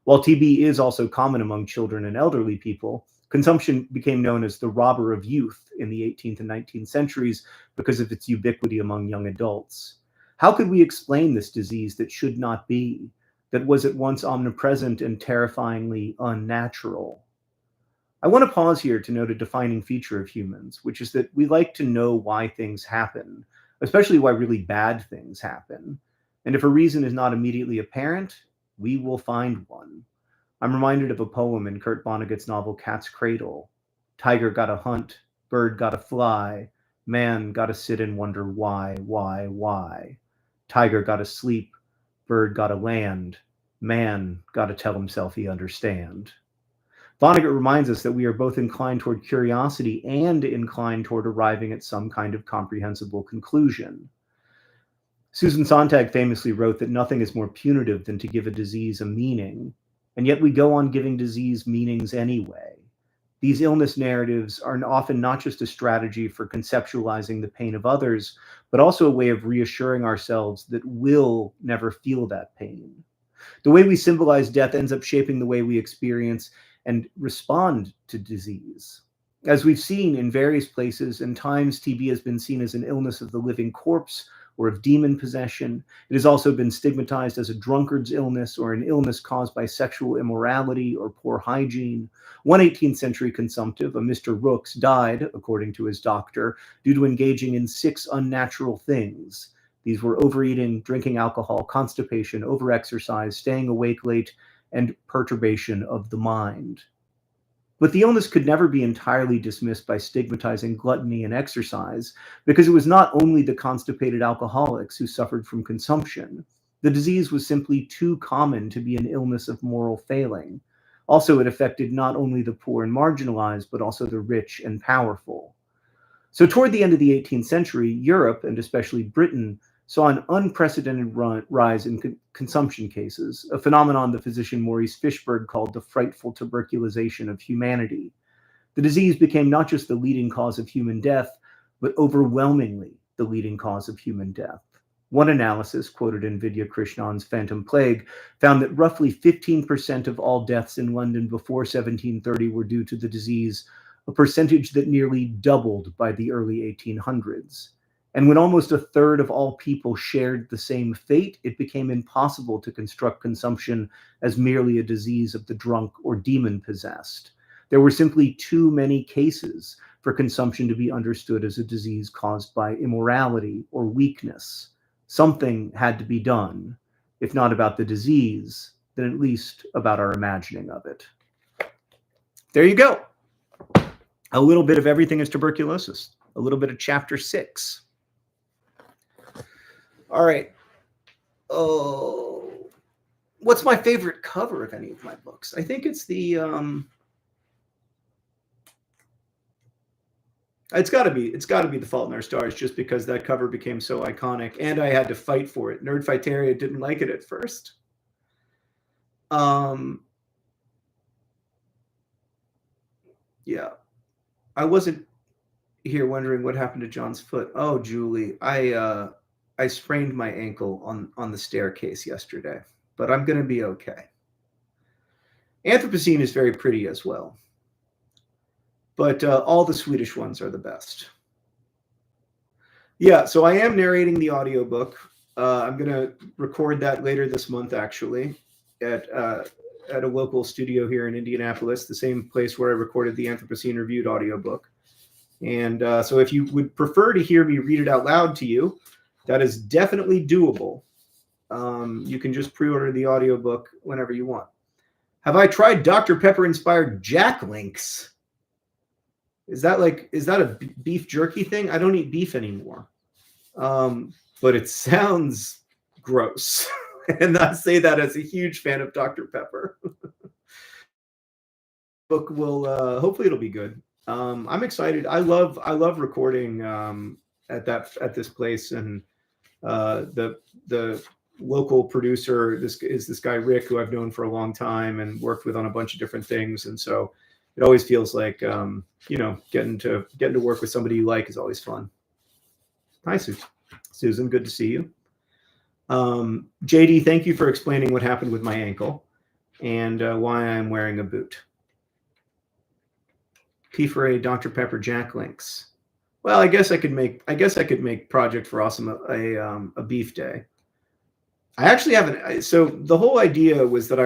While TB is also common among children and elderly people, consumption became known as the robber of youth in the 18th and 19th centuries because of its ubiquity among young adults. How could we explain this disease that should not be, that was at once omnipresent and terrifyingly unnatural? I want to pause here to note a defining feature of humans, which is that we like to know why things happen, especially why really bad things happen. And if a reason is not immediately apparent, we will find one. I'm reminded of a poem in Kurt Vonnegut's novel Cat's Cradle. Tiger gotta hunt, bird gotta fly, man gotta sit and wonder why. Tiger gotta sleep, bird gotta land, man gotta tell himself he understand. Vonnegut reminds us that we are both inclined toward curiosity and inclined toward arriving at some kind of comprehensible conclusion. Susan Sontag famously wrote that nothing is more punitive than to give a disease a meaning, and yet we go on giving disease meanings anyway. These illness narratives are often not just a strategy for conceptualizing the pain of others, but also a way of reassuring ourselves that we'll never feel that pain. The way we symbolize death ends up shaping the way we experience and respond to disease. As we've seen in various places and times, TB has been seen as an illness of the living corpse or of demon possession. It has also been stigmatized as a drunkard's illness or an illness caused by sexual immorality or poor hygiene. One 18th century consumptive, a Mr. Rooks, died, according to his doctor, due to engaging in 6 unnatural things. These were overeating, drinking alcohol, constipation, overexercise, staying awake late, and perturbation of the mind. But the illness could never be entirely dismissed by stigmatizing gluttony and exercise, because it was not only the constipated alcoholics who suffered from consumption. The disease was simply too common to be an illness of moral failing. Also, it affected not only the poor and marginalized, but also the rich and powerful. So toward the end of the 18th century, Europe, and especially Britain, saw an unprecedented rise in consumption cases, a phenomenon the physician Maurice Fishberg called the frightful tuberculization of humanity. The disease became not just the leading cause of human death, but overwhelmingly the leading cause of human death. One analysis, quoted in Vidya Krishnan's Phantom Plague, found that roughly 15% of all deaths in London before 1730 were due to the disease, a percentage that nearly doubled by the early 1800s. And when almost a third of all people shared the same fate, it became impossible to construct consumption as merely a disease of the drunk or demon-possessed. There were simply too many cases for consumption to be understood as a disease caused by immorality or weakness. Something had to be done, if not about the disease, then at least about our imagining of it. There you go. A little bit of Everything is Tuberculosis, a little bit of chapter 6. All right. Oh, what's my favorite cover of any of my books? I think it's the it's got to be The Fault in Our Stars, just because that cover became so iconic, and I had to fight for it. Nerdfighteria didn't like it at first. Yeah, I wasn't here wondering what happened to John's foot. Oh, Julie, I sprained my ankle on the staircase yesterday, but I'm going to be okay. Anthropocene is very pretty as well, but all the Swedish ones are the best. Yeah, so I am narrating the audiobook. I'm going to record that later this month, actually, at a local studio here in Indianapolis, the same place where I recorded the Anthropocene Reviewed audiobook. And so if you would prefer to hear me read it out loud to you, that is definitely doable. You can just pre-order the audiobook whenever you want. Have I tried Dr. Pepper inspired Jack Links? Is that a beef jerky thing? I don't eat beef anymore. But it sounds gross. And I say that as a huge fan of Dr. Pepper. Book will hopefully it'll be good. I'm excited. I love recording at this place, and the local producer, this guy Rick, who I've known for a long time and worked with on a bunch of different things, and so it always feels like getting to work with somebody you like is always fun. Hi, Susan, good to see you. JD, thank you for explaining what happened with my ankle and why I'm wearing a boot. P for A, Dr. Pepper, Jack Links. Well, I guess I could make Project for Awesome a beef day. I actually haven't. So the whole idea was that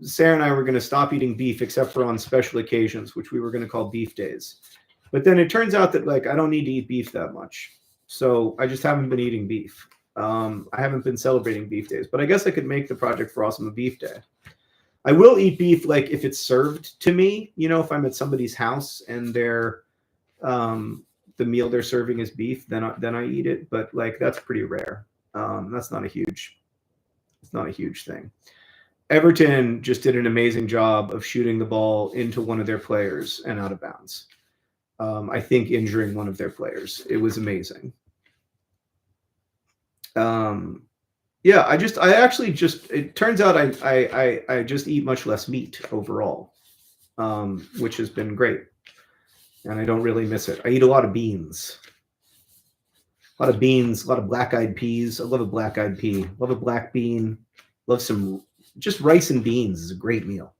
Sarah and I were gonna stop eating beef except for on special occasions, which we were gonna call beef days. But then it turns out that I don't need to eat beef that much, so I just haven't been eating beef. I haven't been celebrating beef days, but I guess I could make the Project for Awesome a beef day. I will eat beef if it's served to me. If I'm at somebody's house and they're the meal they're serving is beef, then I eat it. But that's pretty rare. That's not a huge thing. Everton just did an amazing job of shooting the ball into one of their players and out of bounds. I think injuring one of their players. It was amazing. Yeah, it turns out I just eat much less meat overall, which has been great. And I don't really miss it. I eat a lot of beans. A lot of black-eyed peas. I love a black-eyed pea. Love a black bean. Love some just rice and beans is a great meal.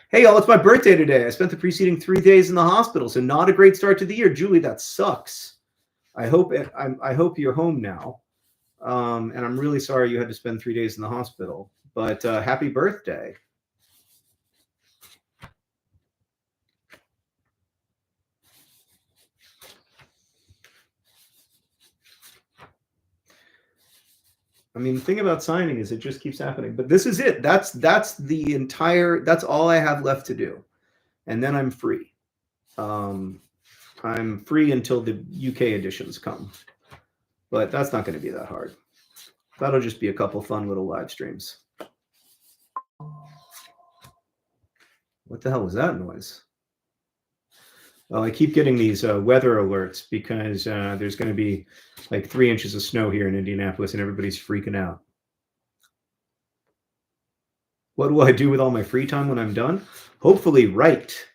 Hey, y'all, it's my birthday today. I spent the preceding 3 days in the hospital, so not a great start to the year. Julie, that sucks. I hope you're home now. And I'm really sorry you had to spend 3 days in the hospital, but happy birthday. I mean, the thing about signing is it just keeps happening, but this is it. That's all I have left to do. And then I'm free. I'm free until the UK editions come, but that's not going to be that hard. That'll just be a couple fun little live streams. What the hell was that noise? Well, I keep getting these weather alerts because there's going to be like 3 inches of snow here in Indianapolis, and everybody's freaking out. What will I do with all my free time when I'm done? Hopefully write.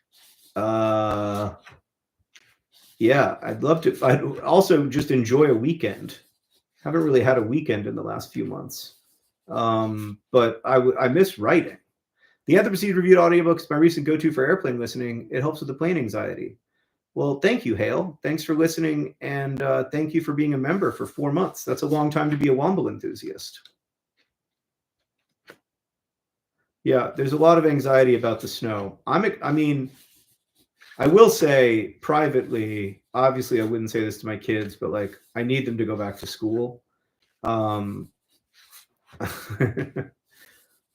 Yeah, I'd love to. I'd also just enjoy a weekend. Haven't really had a weekend in the last few months. But I miss writing. The Advocacy reviewed audiobooks is my recent go-to for airplane listening. It helps with the plane anxiety. Well, thank you, Hale. Thanks for listening, and thank you for being a member for 4 months. That's a long time to be a Womble enthusiast. Yeah, there's a lot of anxiety about the snow. I mean, I will say privately, obviously I wouldn't say this to my kids, but like I need them to go back to school.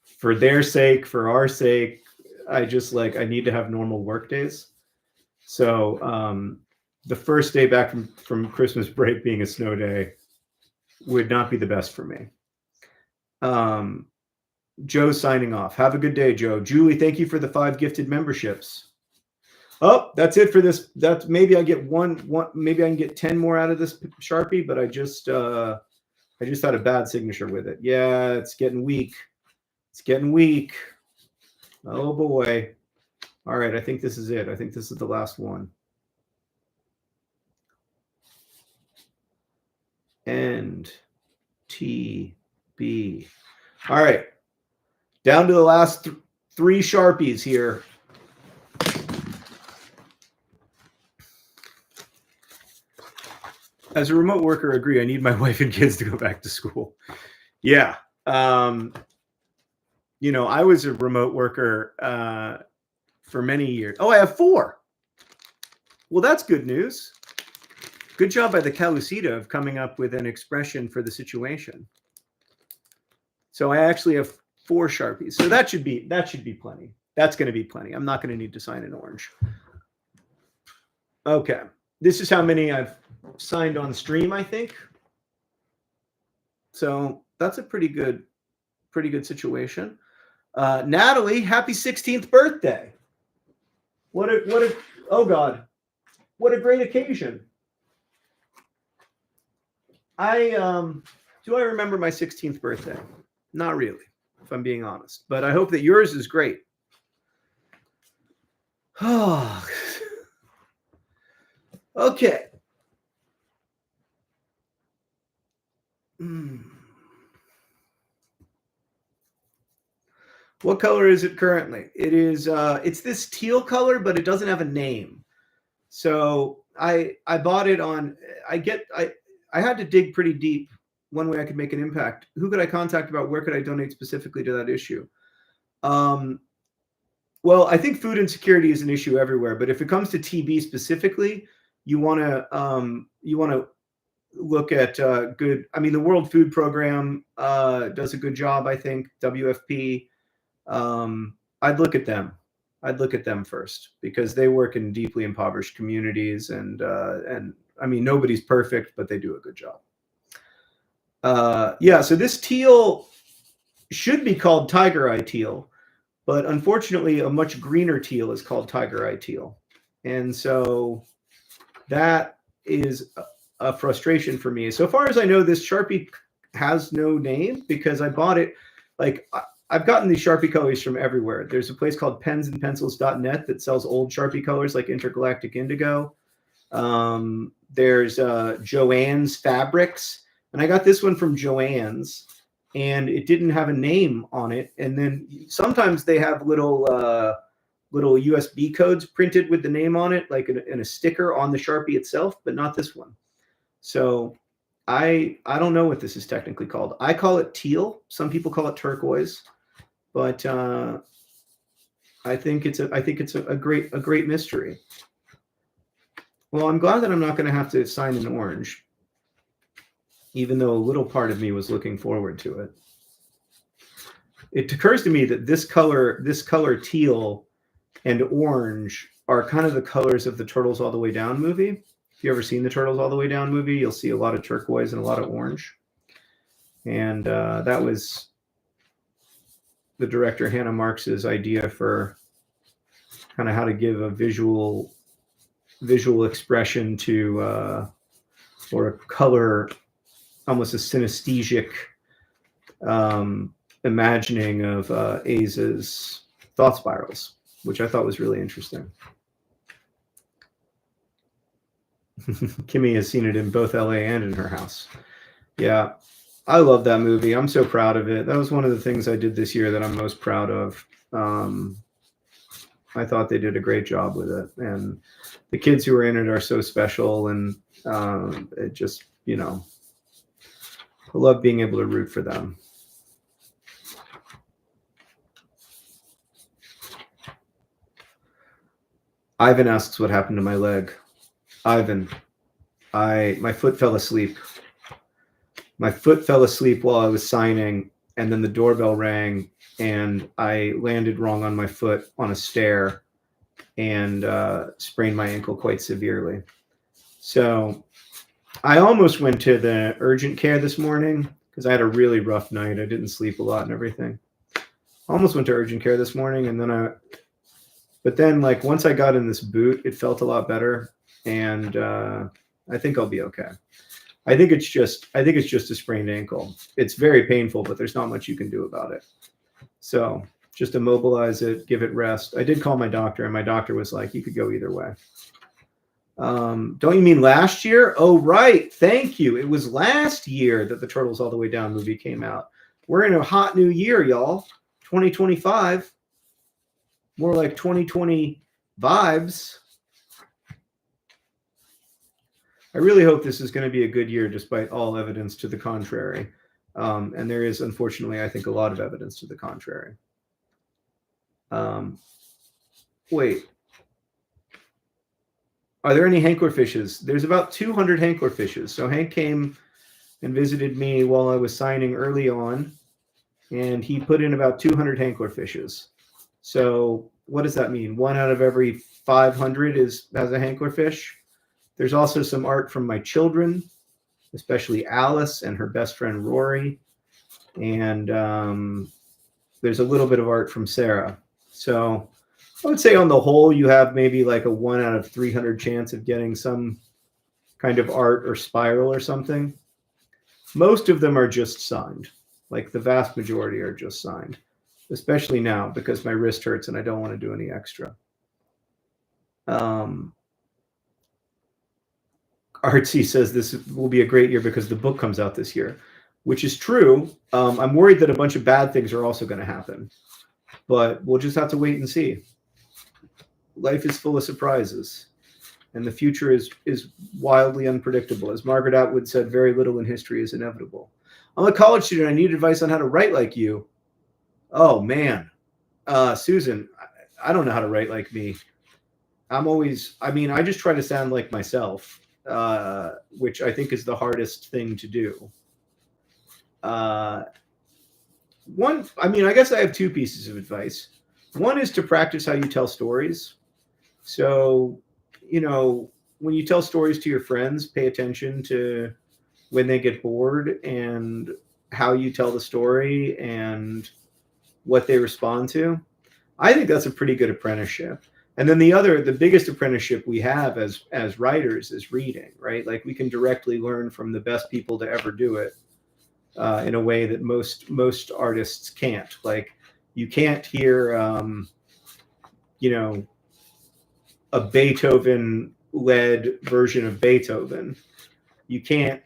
For their sake, for our sake, I need to have normal work days. So the first day back from Christmas break being a snow day would not be the best for me. Joe's signing off. Have a good day, Joe. Julie, thank you for the 5 gifted memberships. Oh, that's it for this. That's maybe I get one. Maybe I can get 10 more out of this Sharpie, but I just had a bad signature with it. Yeah, it's getting weak. It's getting weak. Oh boy. All right, I think this is it. I think this is the last one. And TB. All right. Down to the last 3 Sharpies here. As a remote worker, agree. I need my wife and kids to go back to school. Yeah. You know, I was a remote worker for many years. Oh, I have 4. Well, that's good news. Good job by the Calucida of coming up with an expression for the situation. So I actually have 4 Sharpies. So that should be plenty. That's going to be plenty. I'm not going to need to sign an orange. Okay. This is how many I've signed on stream, I think. So that's a pretty good situation. Natalie, happy 16th birthday. What a oh God. What a great occasion. Do I remember my 16th birthday? Not really, if I'm being honest, but I hope that yours is great. Oh. Okay. What color is it currently? It is it's this teal color, but it doesn't have a name. So I bought it on I had to dig pretty deep one way I could make an impact. Who could I contact about where could I donate specifically to that issue? Well, I think food insecurity is an issue everywhere, but if it comes to TB specifically, you want to look at good. I mean, the World Food Program does a good job, I think. WFP. I'd look at them. I'd look at them first because they work in deeply impoverished communities, and I mean, nobody's perfect, but they do a good job. Yeah, so this teal should be called tiger eye teal, but unfortunately, a much greener teal is called tiger eye teal, and so that is a frustration for me. So far as I know, this Sharpie has no name because I bought it like. I've gotten these Sharpie colors from everywhere. There's a place called pensandpencils.net that sells old Sharpie colors like Intergalactic Indigo. There's Joann's Fabrics. And I got this one from Joann's, and it didn't have a name on it. And then sometimes they have little USB codes printed with the name on it, like in a sticker on the Sharpie itself, but not this one. So I don't know what this is technically called. I call it teal. Some people call it turquoise. But I think it's a great mystery. Well, I'm glad that I'm not going to have to sign an orange, even though a little part of me was looking forward to it. It occurs to me that this color teal and orange are kind of the colors of the Turtles All the Way Down movie. If you ever seen the Turtles All the Way Down movie, you'll see a lot of turquoise and a lot of orange. And that was the director Hannah Marks's idea for kind of how to give a visual visual expression to, or a color, almost a synesthesic imagining of Aza's thought spirals, which I thought was really interesting. Kimmy has seen it in both LA and in her house. Yeah, I love that movie. I'm so proud of it. That was one of the things I did this year that I'm most proud of. I thought they did a great job with it, and the kids who are in it are so special, and it just, you know, I love being able to root for them. Ivan asks what happened to my leg. Ivan, my foot fell asleep. My foot fell asleep while I was signing, and then the doorbell rang, and I landed wrong on my foot on a stair and sprained my ankle quite severely. So I almost went to the urgent care this morning because I had a really rough night. I didn't sleep a lot and everything. Almost went to urgent care this morning, and then like once I got in this boot, it felt a lot better, and I think I'll be okay. I think it's just a sprained ankle. It's very painful, but there's not much you can do about it. So just immobilize it, give it rest. I did call my doctor, and my doctor was like, you could go either way. Don't you mean last year? Oh, right. Thank you. It was last year that the Turtles All the Way Down movie came out. We're in a hot new year, y'all. 2025. More like 2020 vibes. I really hope this is going to be a good year, despite all evidence to the contrary. And there is, unfortunately, I think, a lot of evidence to the contrary. Wait. Are there any hanklerfishes? There's about 200 hanklerfishes. So Hank came and visited me while I was signing early on, and he put in about 200 hanklerfishes. So what does that mean? 1 out of every 500 has a hanklerfish. There's also some art from my children, especially Alice and her best friend Rory. And there's a little bit of art from Sarah. So I would say on the whole, you have maybe like a 1 out of 300 chance of getting some kind of art or spiral or something. Most of them are just signed. Like the vast majority are just signed, especially now because my wrist hurts and I don't want to do any extra. Artsy says this will be a great year because the book comes out this year, which is true. I'm worried that a bunch of bad things are also going to happen, but we'll just have to wait and see. Life is full of surprises, and the future is wildly unpredictable. As Margaret Atwood said, very little in history is inevitable. I'm a college student. I need advice on how to write like you. Oh, man. Susan, I don't know how to write like me. I just try to sound like myself, which I think is the hardest thing to do. I guess I have 2 pieces of advice. One is to practice how you tell stories. So, when you tell stories to your friends, pay attention to when they get bored and how you tell the story and what they respond to. I think that's a pretty good apprenticeship. And then the biggest apprenticeship we have as writers is reading, right? Like we can directly learn from the best people to ever do it in a way that most artists can't. Like you can't hear, a Beethoven-led version of Beethoven. You can't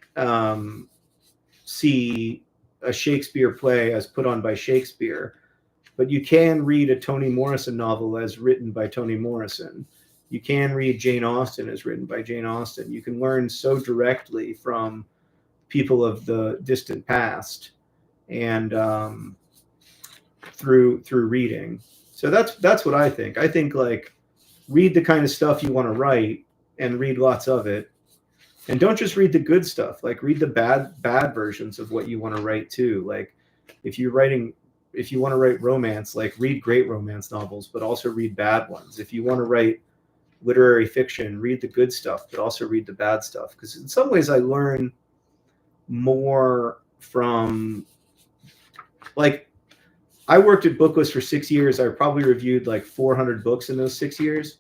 see a Shakespeare play as put on by Shakespeare, but you can read a Toni Morrison novel as written by Toni Morrison. You can read Jane Austen as written by Jane Austen. You can learn so directly from people of the distant past and through reading. So that's what I think. I think like read the kind of stuff you want to write and read lots of it. And don't just read the good stuff, like read the bad versions of what you want to write too. Like if you want to write romance, like read great romance novels, but also read bad ones. If you want to write literary fiction, read the good stuff, but also read the bad stuff. Because in some ways I learn more from, like, I worked at Booklist for 6 years. I probably reviewed like 400 books in those 6 years.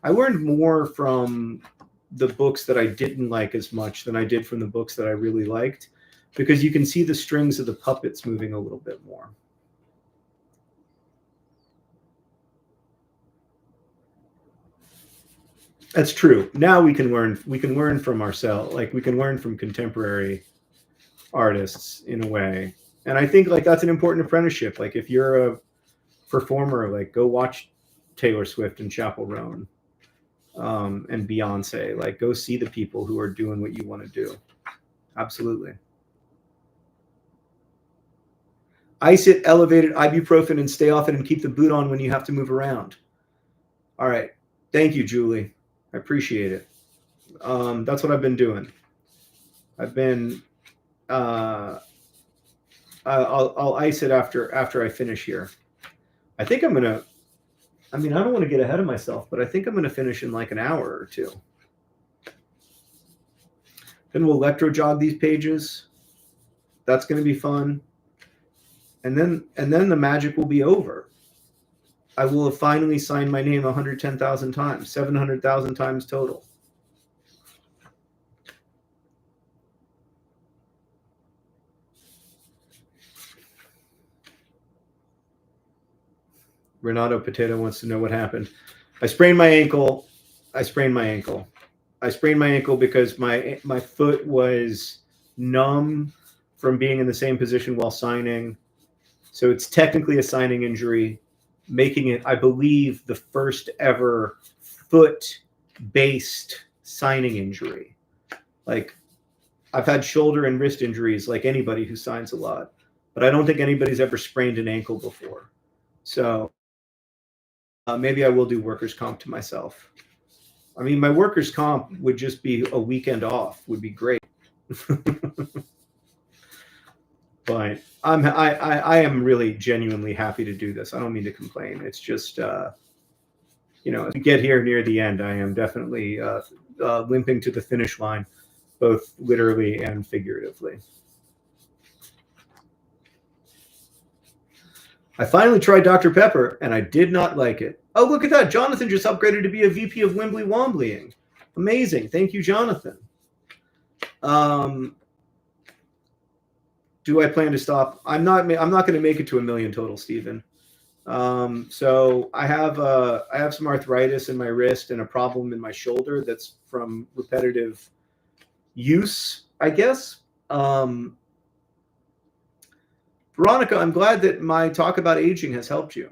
I learned more from the books that I didn't like as much than I did from the books that I really liked, because you can see the strings of the puppets moving a little bit more. That's true. Now we can learn from ourselves. Like, we can learn from contemporary artists in a way. And I think like that's an important apprenticeship. Like, if you're a performer, like, go watch Taylor Swift and Chappell Roan, and Beyonce. Like, go see the people who are doing what you want to do. Absolutely. Ice it, elevated ibuprofen, and stay off it, and keep the boot on when you have to move around. All right. Thank you, Julie. I appreciate it. That's what I've been doing. I've been. I'll ice it after I finish here. I think I'm gonna. I mean, I don't want to get ahead of myself, but I think I'm gonna finish in like an hour or two. Then we'll electro jog these pages. That's gonna be fun. And then the magic will be over. I will have finally signed my name 110,000 times, 700,000 times total. Renato Potato wants to know what happened. I sprained my ankle. I sprained my ankle because my foot was numb from being in the same position while signing. So it's technically a signing injury, making it, I believe, the first ever foot-based signing injury. Like, I've had shoulder and wrist injuries like anybody who signs a lot, but I don't think anybody's ever sprained an ankle before. So maybe I will do workers' comp to myself. I mean, my workers' comp would just be a weekend off, would be great. But I am really genuinely happy to do this. I don't mean to complain. It's just, as we get here near the end, I am definitely limping to the finish line, both literally and figuratively. I finally tried Dr. Pepper, and I did not like it. Oh, look at that. Jonathan just upgraded to be a VP of Wimbly Womblying. Amazing. Thank you, Jonathan. Do I plan to stop? I'm not going to make it to 1 million total, Stephen. So I have some arthritis in my wrist and a problem in my shoulder that's from repetitive use, I guess. Veronica, I'm glad that my talk about aging has helped you.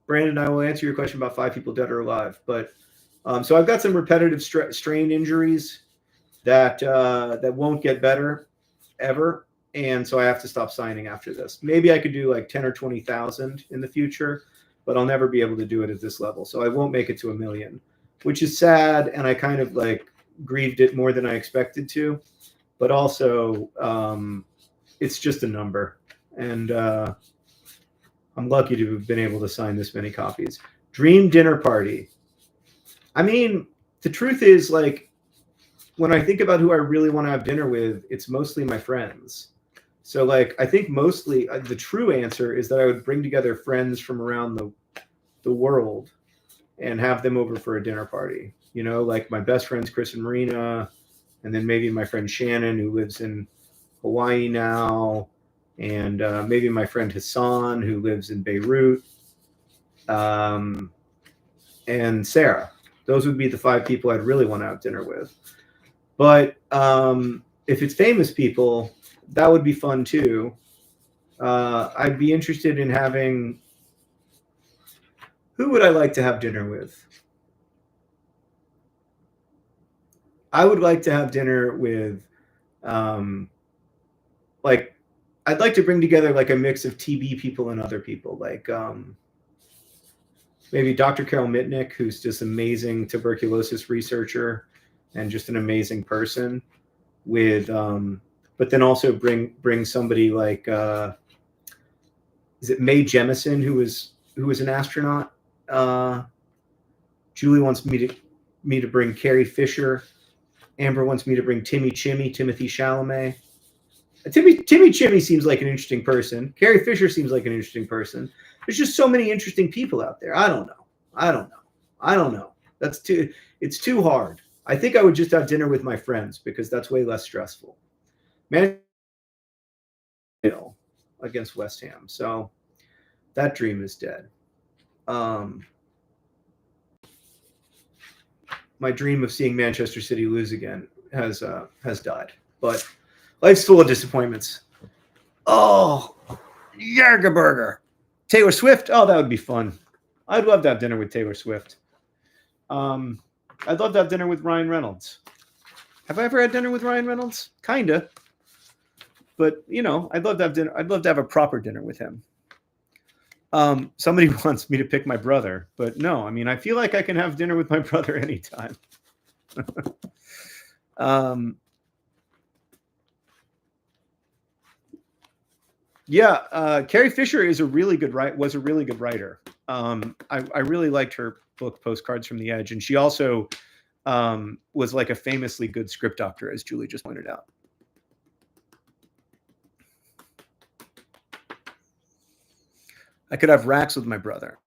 Brandon, I will answer your question about 5 people dead or alive. But so I've got some repetitive strain injuries that won't get better ever, and so I have to stop signing after this. Maybe I could do like 10 or 20,000 in the future, but I'll never be able to do it at this level. So I won't make it to 1 million, which is sad, and I kind of like grieved it more than I expected to. But also, it's just a number, and I'm lucky to have been able to sign this many copies. Dream dinner party. I mean, the truth is, like, when I think about who I really want to have dinner with, it's mostly my friends. So, like, I think mostly the true answer is that I would bring together friends from around the world and have them over for a dinner party. You know, like my best friends, Chris and Marina, and then maybe my friend Shannon, who lives in Hawaii now, and maybe my friend Hassan, who lives in Beirut, and Sarah. Those would be the 5 people I'd really want to have dinner with. But if it's famous people, that would be fun too. I'd be interested in having. Who would I like to have dinner with? I would like to have dinner with, like, I'd like to bring together like a mix of TB people and other people, like maybe Dr. Carol Mitnick, who's just amazing tuberculosis researcher and just an amazing person, with but then also bring somebody like is it Mae Jemison, who was an astronaut. Julie wants me to bring Carrie Fisher. Amber wants me to bring Timmy Chalamet. Timmy Chimmy seems like an interesting person. Carrie Fisher seems like an interesting person. There's just so many interesting people out there. I don't know. I don't know. It's too hard. I think I would just have dinner with my friends because that's way less stressful. Man against West Ham. So that dream is dead. My dream of seeing Manchester City lose again has died. But life's full of disappointments. Oh, Burger. Taylor Swift. Oh, that would be fun. I'd love to have dinner with Taylor Swift. I'd love to have dinner with Ryan Reynolds. Have I ever had dinner with Ryan Reynolds? Kinda. But I'd love to have dinner. I'd love to have a proper dinner with him. Somebody wants me to pick my brother, but no. I mean, I feel like I can have dinner with my brother anytime. Yeah, Carrie Fisher was a really good writer. I really liked her book Postcards from the Edge, and she also was like a famously good script doctor, as Julie just pointed out. I could have racks with my brother.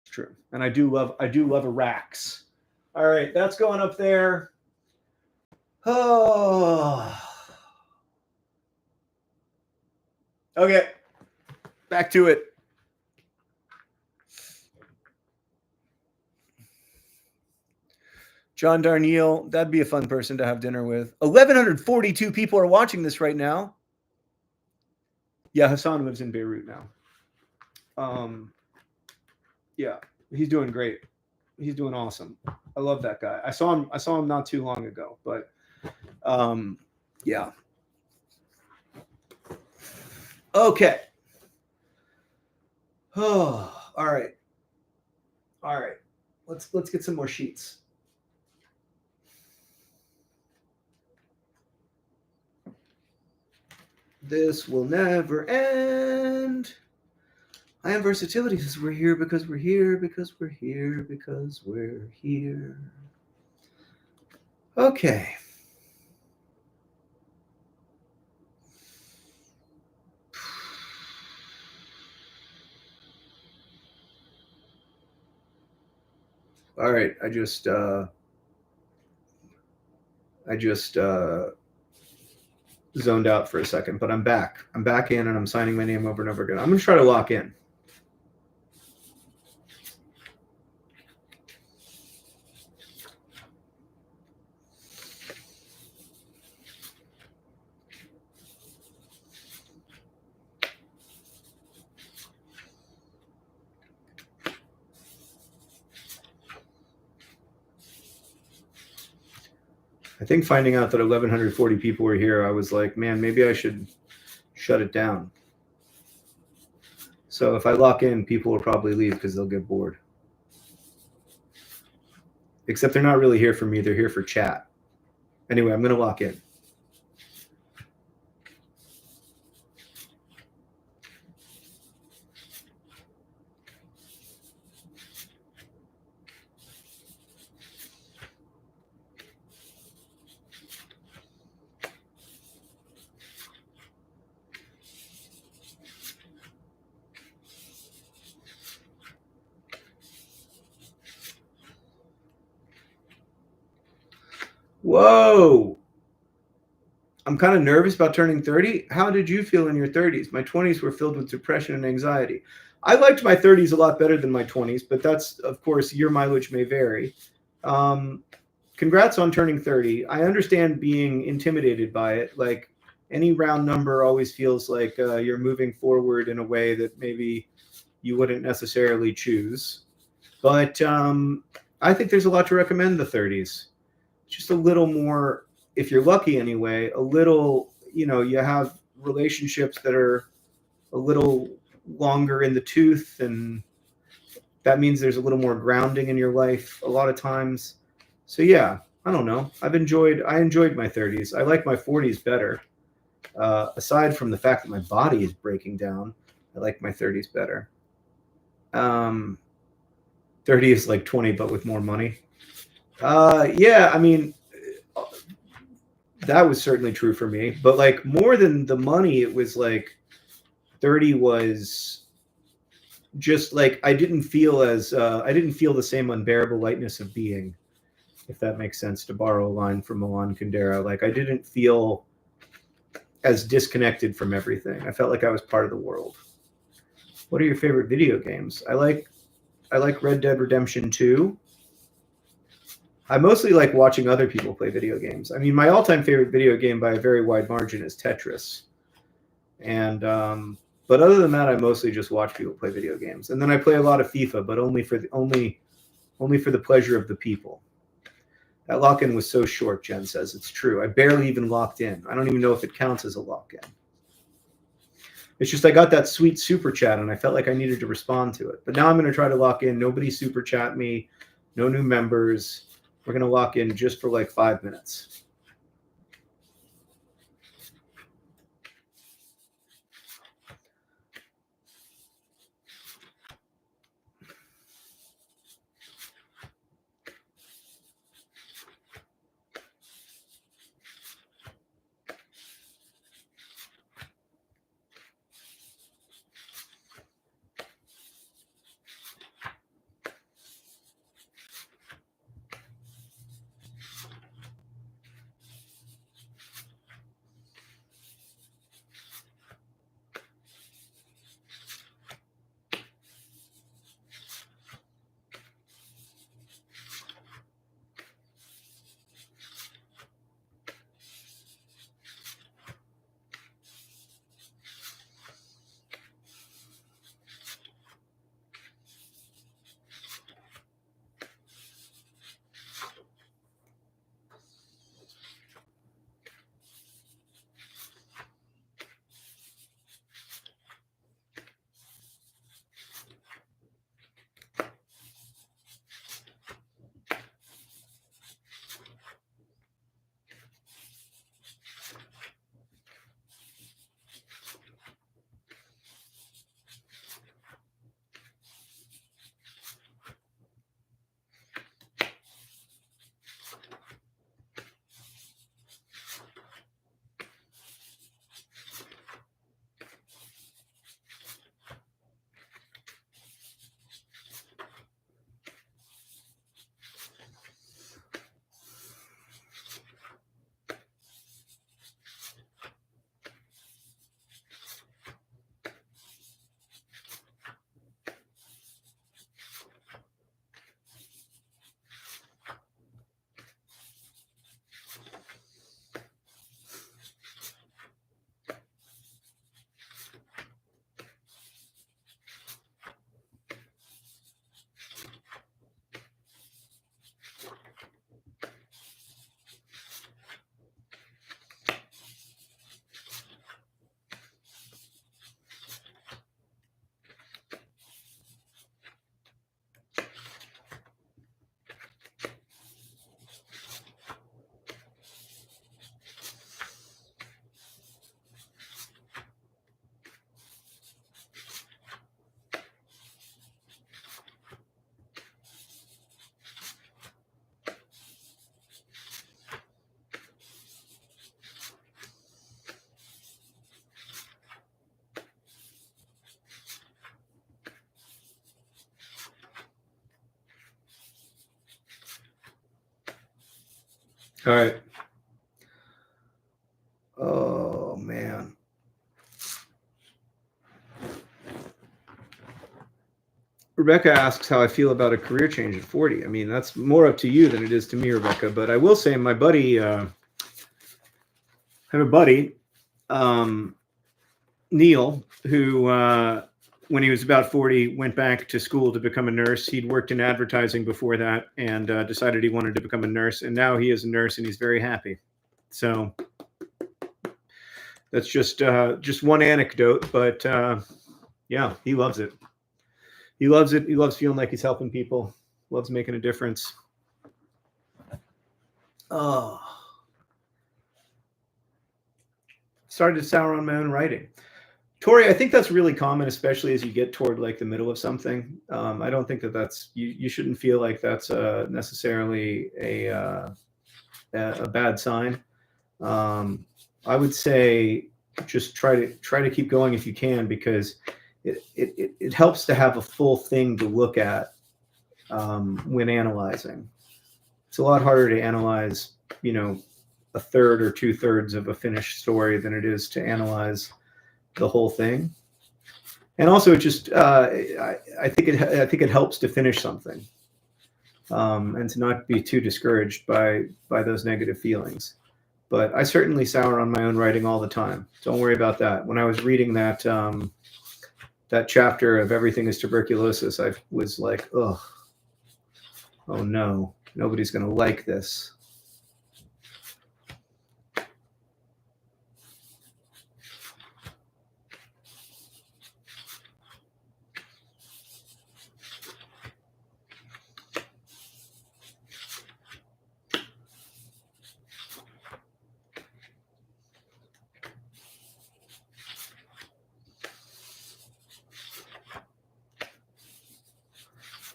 It's true, and I do love a racks. All right, that's going up there. Oh. Okay, back to it. John Darnielle, that'd be a fun person to have dinner with. 1,142 people are watching this right now. Yeah, Hassan lives in Beirut now. Yeah, he's doing great. He's doing awesome. I love that guy. I saw him not too long ago, but yeah. Okay. Oh, all right. Let's get some more sheets. This will never end. I am versatility because we're here because we're here because we're here because we're here. Okay. All right, I just zoned out for a second, but I'm back. I'm back in, and I'm signing my name over and over again. I'm going to try to lock in. I think finding out that 1,140 people were here, I was like, man, maybe I should shut it down. So if I lock in, people will probably leave because they'll get bored. Except they're not really here for me. They're here for chat. Anyway, I'm going to lock in. Whoa. I'm kind of nervous about turning 30. How did you feel in your 30s? My 20s were filled with depression and anxiety. I liked my 30s a lot better than my 20s, but that's, of course, your mileage may vary. Congrats on turning 30. I understand being intimidated by it. Like, any round number always feels like you're moving forward in a way that maybe you wouldn't necessarily choose. But I think there's a lot to recommend the 30s. Just a little more, if you're lucky anyway, a little, you have relationships that are a little longer in the tooth, and that means there's a little more grounding in your life a lot of times. So yeah, I don't know. I enjoyed my 30s. I like my 40s better. Aside from the fact that my body is breaking down, I like my 30s better. 30 is like 20, but with more money. Yeah, I mean, that was certainly true for me. But like more than the money, it was like 30 was just like I didn't feel the same unbearable lightness of being, if that makes sense, to borrow a line from Milan Kundera. Like I didn't feel as disconnected from everything. I felt like I was part of the world. What are your favorite video games? I like Red Dead Redemption 2. I mostly like watching other people play video games. I mean, my all-time favorite video game by a very wide margin is Tetris. And but other than that, I mostly just watch people play video games. And then I play a lot of FIFA, but only for the pleasure of the people. That lock-in was so short, Jen says. It's true. I barely even locked in. I don't even know if it counts as a lock-in. It's just I got that sweet super chat, and I felt like I needed to respond to it. But now I'm going to try to lock in. Nobody super chat me. No new members. We're going to lock in just for like 5 minutes. All right. Oh, man. Rebecca asks how I feel about a career change at 40. I mean, that's more up to you than it is to me, Rebecca. But I will say my buddy, I have a buddy, Neil, who, when he was about 40, went back to school to become a nurse. He'd worked in advertising before that and decided he wanted to become a nurse. And now he is a nurse and he's very happy. So that's just one anecdote, but yeah, he loves it. He loves it. He loves feeling like he's helping people. Loves making a difference. Oh, started to sour on my own writing. Tori, I think that's really common, especially as you get toward like the middle of something. I don't think that that's you shouldn't feel like that's necessarily a bad sign. I would say just try to keep going if you can, because it helps to have a full thing to look at when analyzing. It's a lot harder to analyze, a third or 2/3 of a finished story than it is to analyze the whole thing. And also, it just I think it helps to finish something, and to not be too discouraged by those negative feelings. But I certainly sour on my own writing all the time. Don't worry about that. When I was reading that that chapter of Everything is Tuberculosis, I was like, oh no, nobody's going to like this.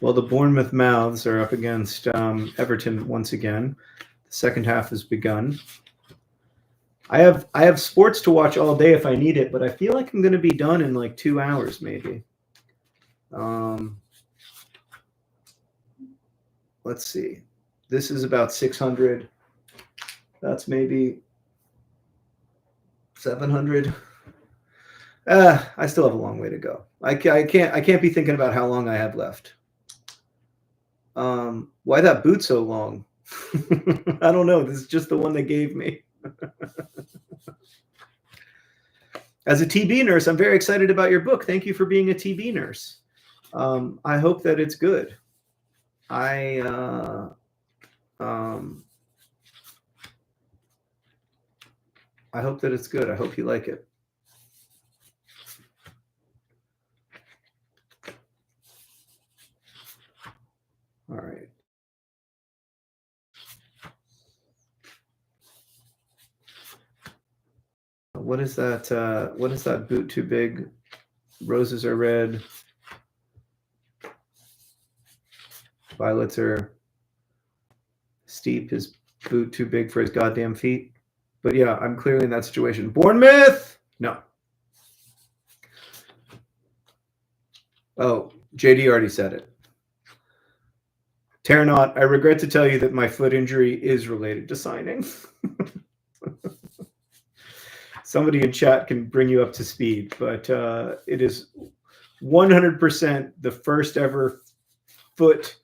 Well, the Bournemouth Mouths are up against Everton once again. The second half has begun. I have sports to watch all day if I need it, but I feel like I'm going to be done in like 2 hours maybe. Let's see. This is about 600. That's maybe 700. I still have a long way to go. I can't be thinking about how long I have left. Why that boot so long? I don't know. This is just the one they gave me. As a TB nurse, I'm very excited about your book. Thank you for being a TB nurse. I hope that it's good. I hope that it's good. I hope you like it. All right. What is that? What is that boot too big? Roses are red. Violets are steep. His boot too big for his goddamn feet. But yeah, I'm clearly in that situation. Bournemouth? No. Oh, JD already said it. Terranot, I regret to tell you that my foot injury is related to signing. Somebody in chat can bring you up to speed, but it is 100% the first ever foot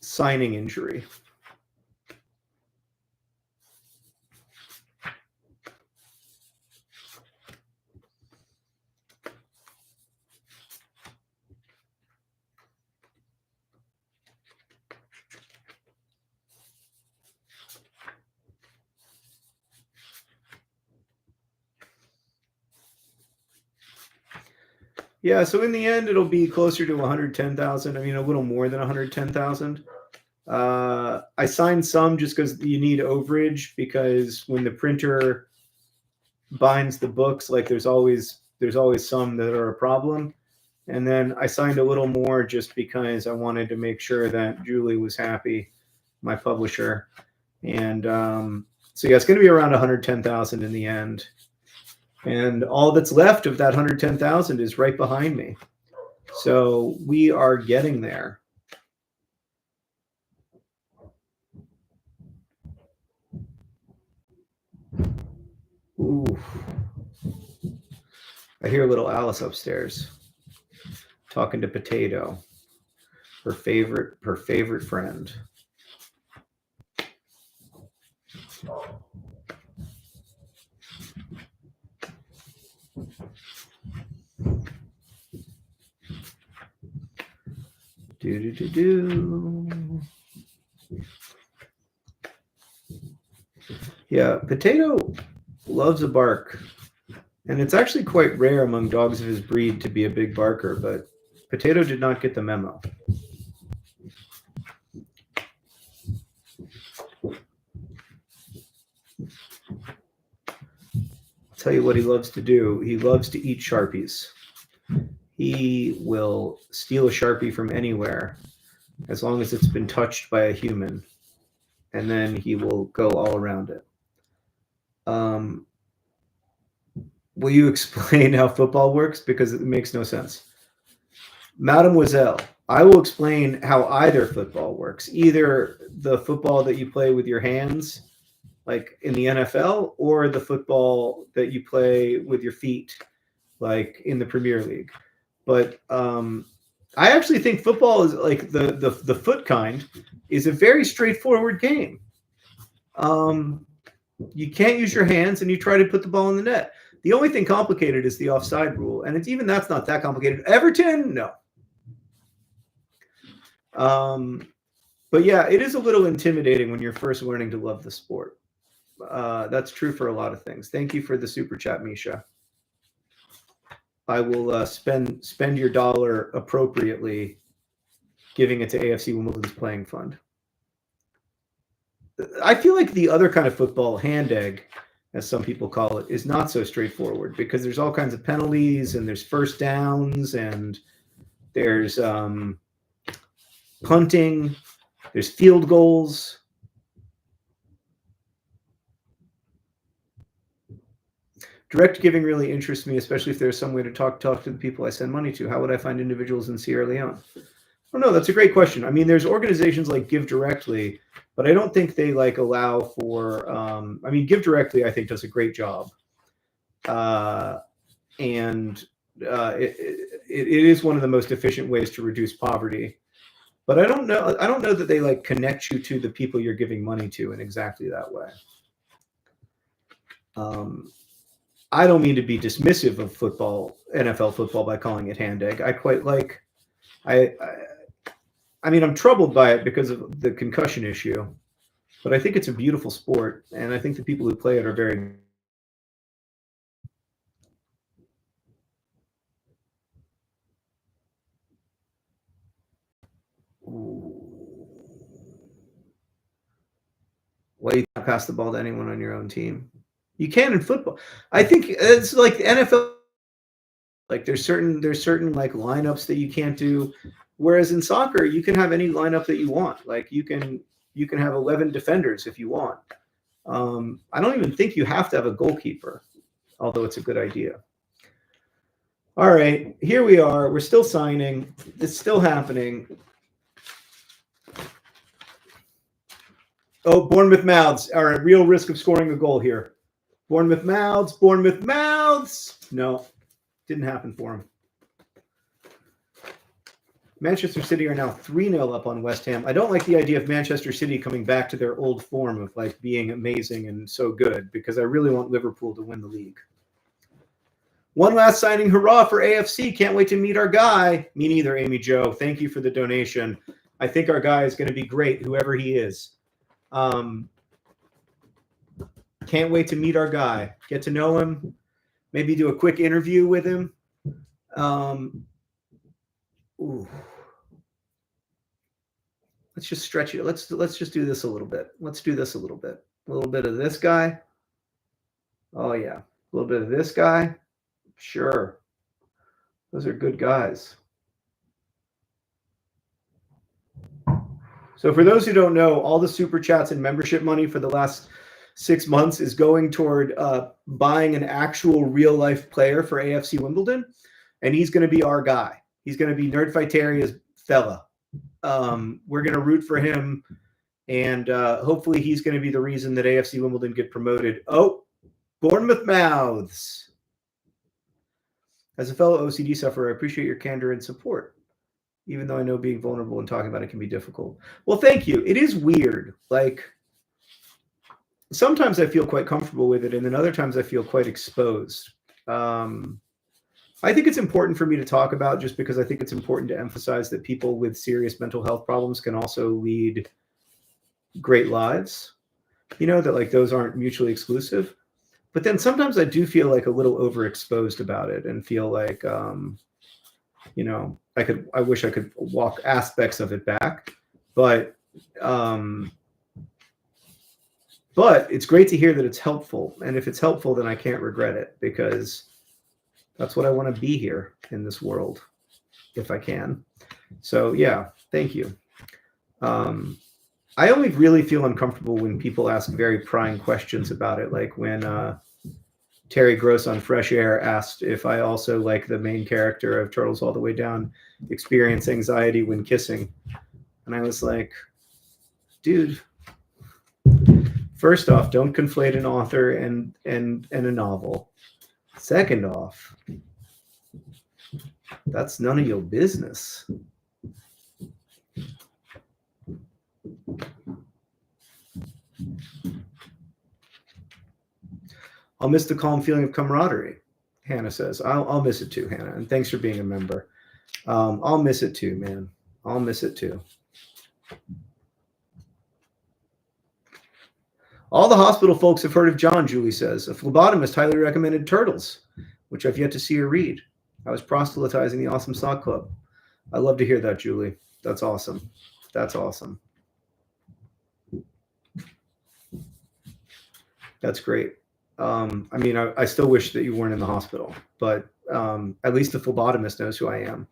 signing injury. Yeah, so in the end, it'll be closer to 110,000. I mean, a little more than 110,000. I signed some just because you need overage, because when the printer binds the books, like there's always some that are a problem. And then I signed a little more just because I wanted to make sure that Julie was happy, my publisher. And so yeah, it's going to be around 110,000 in the end. And all that's left of that 110,000 is right behind me. So we are getting there. Ooh. I hear little Alice upstairs talking to Potato, her favorite friend. Do. Yeah, Potato loves a bark. And it's actually quite rare among dogs of his breed to be a big barker, but Potato did not get the memo. I'll tell you what he loves to do. He loves to eat Sharpies. He will steal a Sharpie from anywhere as long as it's been touched by a human, and then he will go all around it. Will you explain how football works? Because it makes no sense. Mademoiselle, I will explain how either football works. Either the football that you play with your hands, like in the NFL, or the football that you play with your feet, like in the Premier League. But I actually think football is like the foot kind is a very straightforward game. You can't use your hands, and you try to put the ball in the net. The only thing complicated is the offside rule, and even that's not that complicated. Everton, no. But yeah, it is a little intimidating when you're first learning to love the sport. That's true for a lot of things. Thank you for the super chat, Misha. I will spend your dollar appropriately, giving it to AFC Wimbledon's playing fund. I feel like the other kind of football, hand egg, as some people call it, is not so straightforward because there's all kinds of penalties and there's first downs and there's punting, there's field goals. Direct giving really interests me, especially if there's some way to talk to the people I send money to. How would I find individuals in Sierra Leone? Oh no, that's a great question. I mean, there's organizations like Give Directly, but I don't think they like allow for. I mean, Give Directly, I think, does a great job, and it is one of the most efficient ways to reduce poverty. But I don't know that they like connect you to the people you're giving money to in exactly that way. I don't mean to be dismissive of football, NFL football, by calling it hand egg. I quite like. I mean, I'm troubled by it because of the concussion issue, but I think it's a beautiful sport, and I think the people who play it are very. Why you can't pass the ball to anyone on your own team? You can in football. I think it's like the NFL. Like there's certain like lineups that you can't do, whereas in soccer you can have any lineup that you want. Like you can have 11 defenders if you want. I don't even think you have to have a goalkeeper, although it's a good idea. All right, here we are. We're still signing. It's still happening. Oh, Bournemouth Mouths are at real risk of scoring a goal here. Bournemouth Mouths. No, didn't happen for him. Manchester City are now 3-0 up on West Ham. I don't like the idea of Manchester City coming back to their old form of like being amazing and so good, because I really want Liverpool to win the league. One last signing, hurrah for AFC. Can't wait to meet our guy. Me neither, Amy Jo. Thank you for the donation. I think our guy is going to be great, whoever he is. Can't wait to meet our guy. Get to know him. Maybe do a quick interview with him. Ooh. Let's just stretch it. Let's just do this a little bit. Let's do this a little bit. A little bit of this guy. Oh yeah. A little bit of this guy. Sure. Those are good guys. So for those who don't know, all the super chats and membership money for the last 6 months is going toward buying an actual real life player for AFC Wimbledon, and he's going to be our guy. He's going to be Nerdfighteria's fella. We're going to root for him, and hopefully he's going to be the reason that AFC Wimbledon get promoted. Oh, Bournemouth Mouths. As a fellow OCD sufferer, I appreciate your candor and support, even though I know being vulnerable and talking about it can be difficult. Well, thank you. It is weird. Like, sometimes I feel quite comfortable with it, and then other times I feel quite exposed. I think it's important for me to talk about, just because I think it's important to emphasize that people with serious mental health problems can also lead great lives. You know, that like those aren't mutually exclusive. But then sometimes I do feel like a little overexposed about it and feel like, you know, I wish I could walk aspects of it back, but it's great to hear that it's helpful. And if it's helpful, then I can't regret it, because that's what I want to be here in this world, if I can. So yeah, thank you. I only really feel uncomfortable when people ask very prying questions about it, like when Terry Gross on Fresh Air asked if I also, like the main character of Turtles All the Way Down, experience anxiety when kissing. And I was like, dude, first off, don't conflate an author and a novel. Second off, that's none of your business. I'll miss the calm feeling of camaraderie, Hannah says. I'll miss it too, Hannah. And thanks for being a member. I'll miss it too, man. I'll miss it too. All the hospital folks have heard of John, Julie says. A phlebotomist highly recommended Turtles, which I've yet to see or read. I was proselytizing the Awesome Sock Club. I love to hear that, Julie. That's awesome. That's awesome. That's great. I mean, I still wish that you weren't in the hospital, but at least the phlebotomist knows who I am.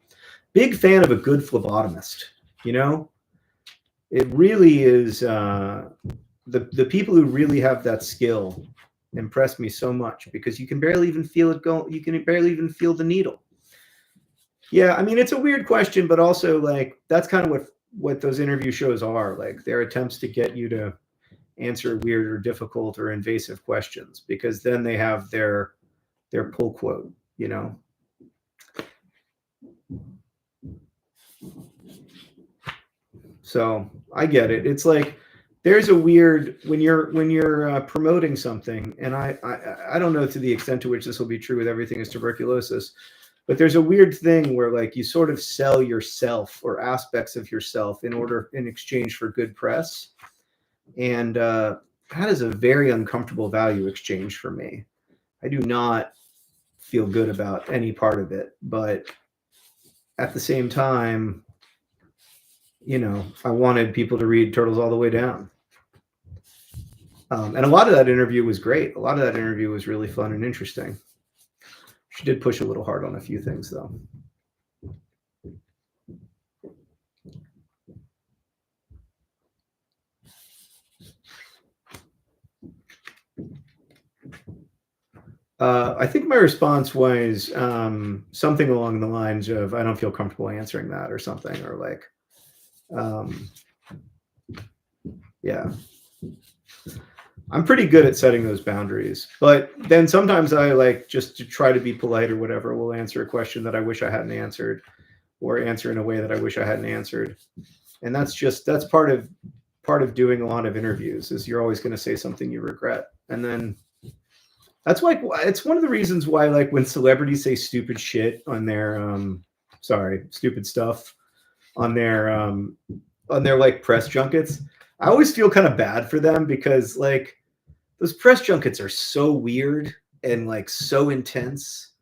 Big fan of a good phlebotomist, you know? It really is, the people who really have that skill impress me so much, because you can barely even feel it go. You can barely even feel the needle. Yeah, I mean, it's a weird question, but also, like, that's kind of what those interview shows are. Like, they're attempts to get you to answer weird or difficult or invasive questions, because then they have their pull quote, you know. So I get it. It's like there's a weird when you're promoting something, and I don't know to the extent to which this will be true with everything is tuberculosis, but there's a weird thing where, like, you sort of sell yourself or aspects of yourself in exchange for good press. And that is a very uncomfortable value exchange for me. I do not feel good about any part of it, but at the same time, you know, I wanted people to read Turtles All the Way Down. And a lot of that interview was great. A lot of that interview was really fun and interesting. She did push a little hard on a few things, though. I think my response was something along the lines of, I don't feel comfortable answering that, or something, or like, yeah. I'm pretty good at setting those boundaries, but then sometimes I, like, just to try to be polite or whatever, will answer a question that I wish I hadn't answered, or answer in a way that I wish I hadn't answered. And that's part of doing a lot of interviews, is you're always going to say something you regret. And then that's like, it's one of the reasons why, like, when celebrities say stupid shit on their stupid stuff on their like press junkets, I always feel kind of bad for them, because, like, those press junkets are so weird and, like, so intense.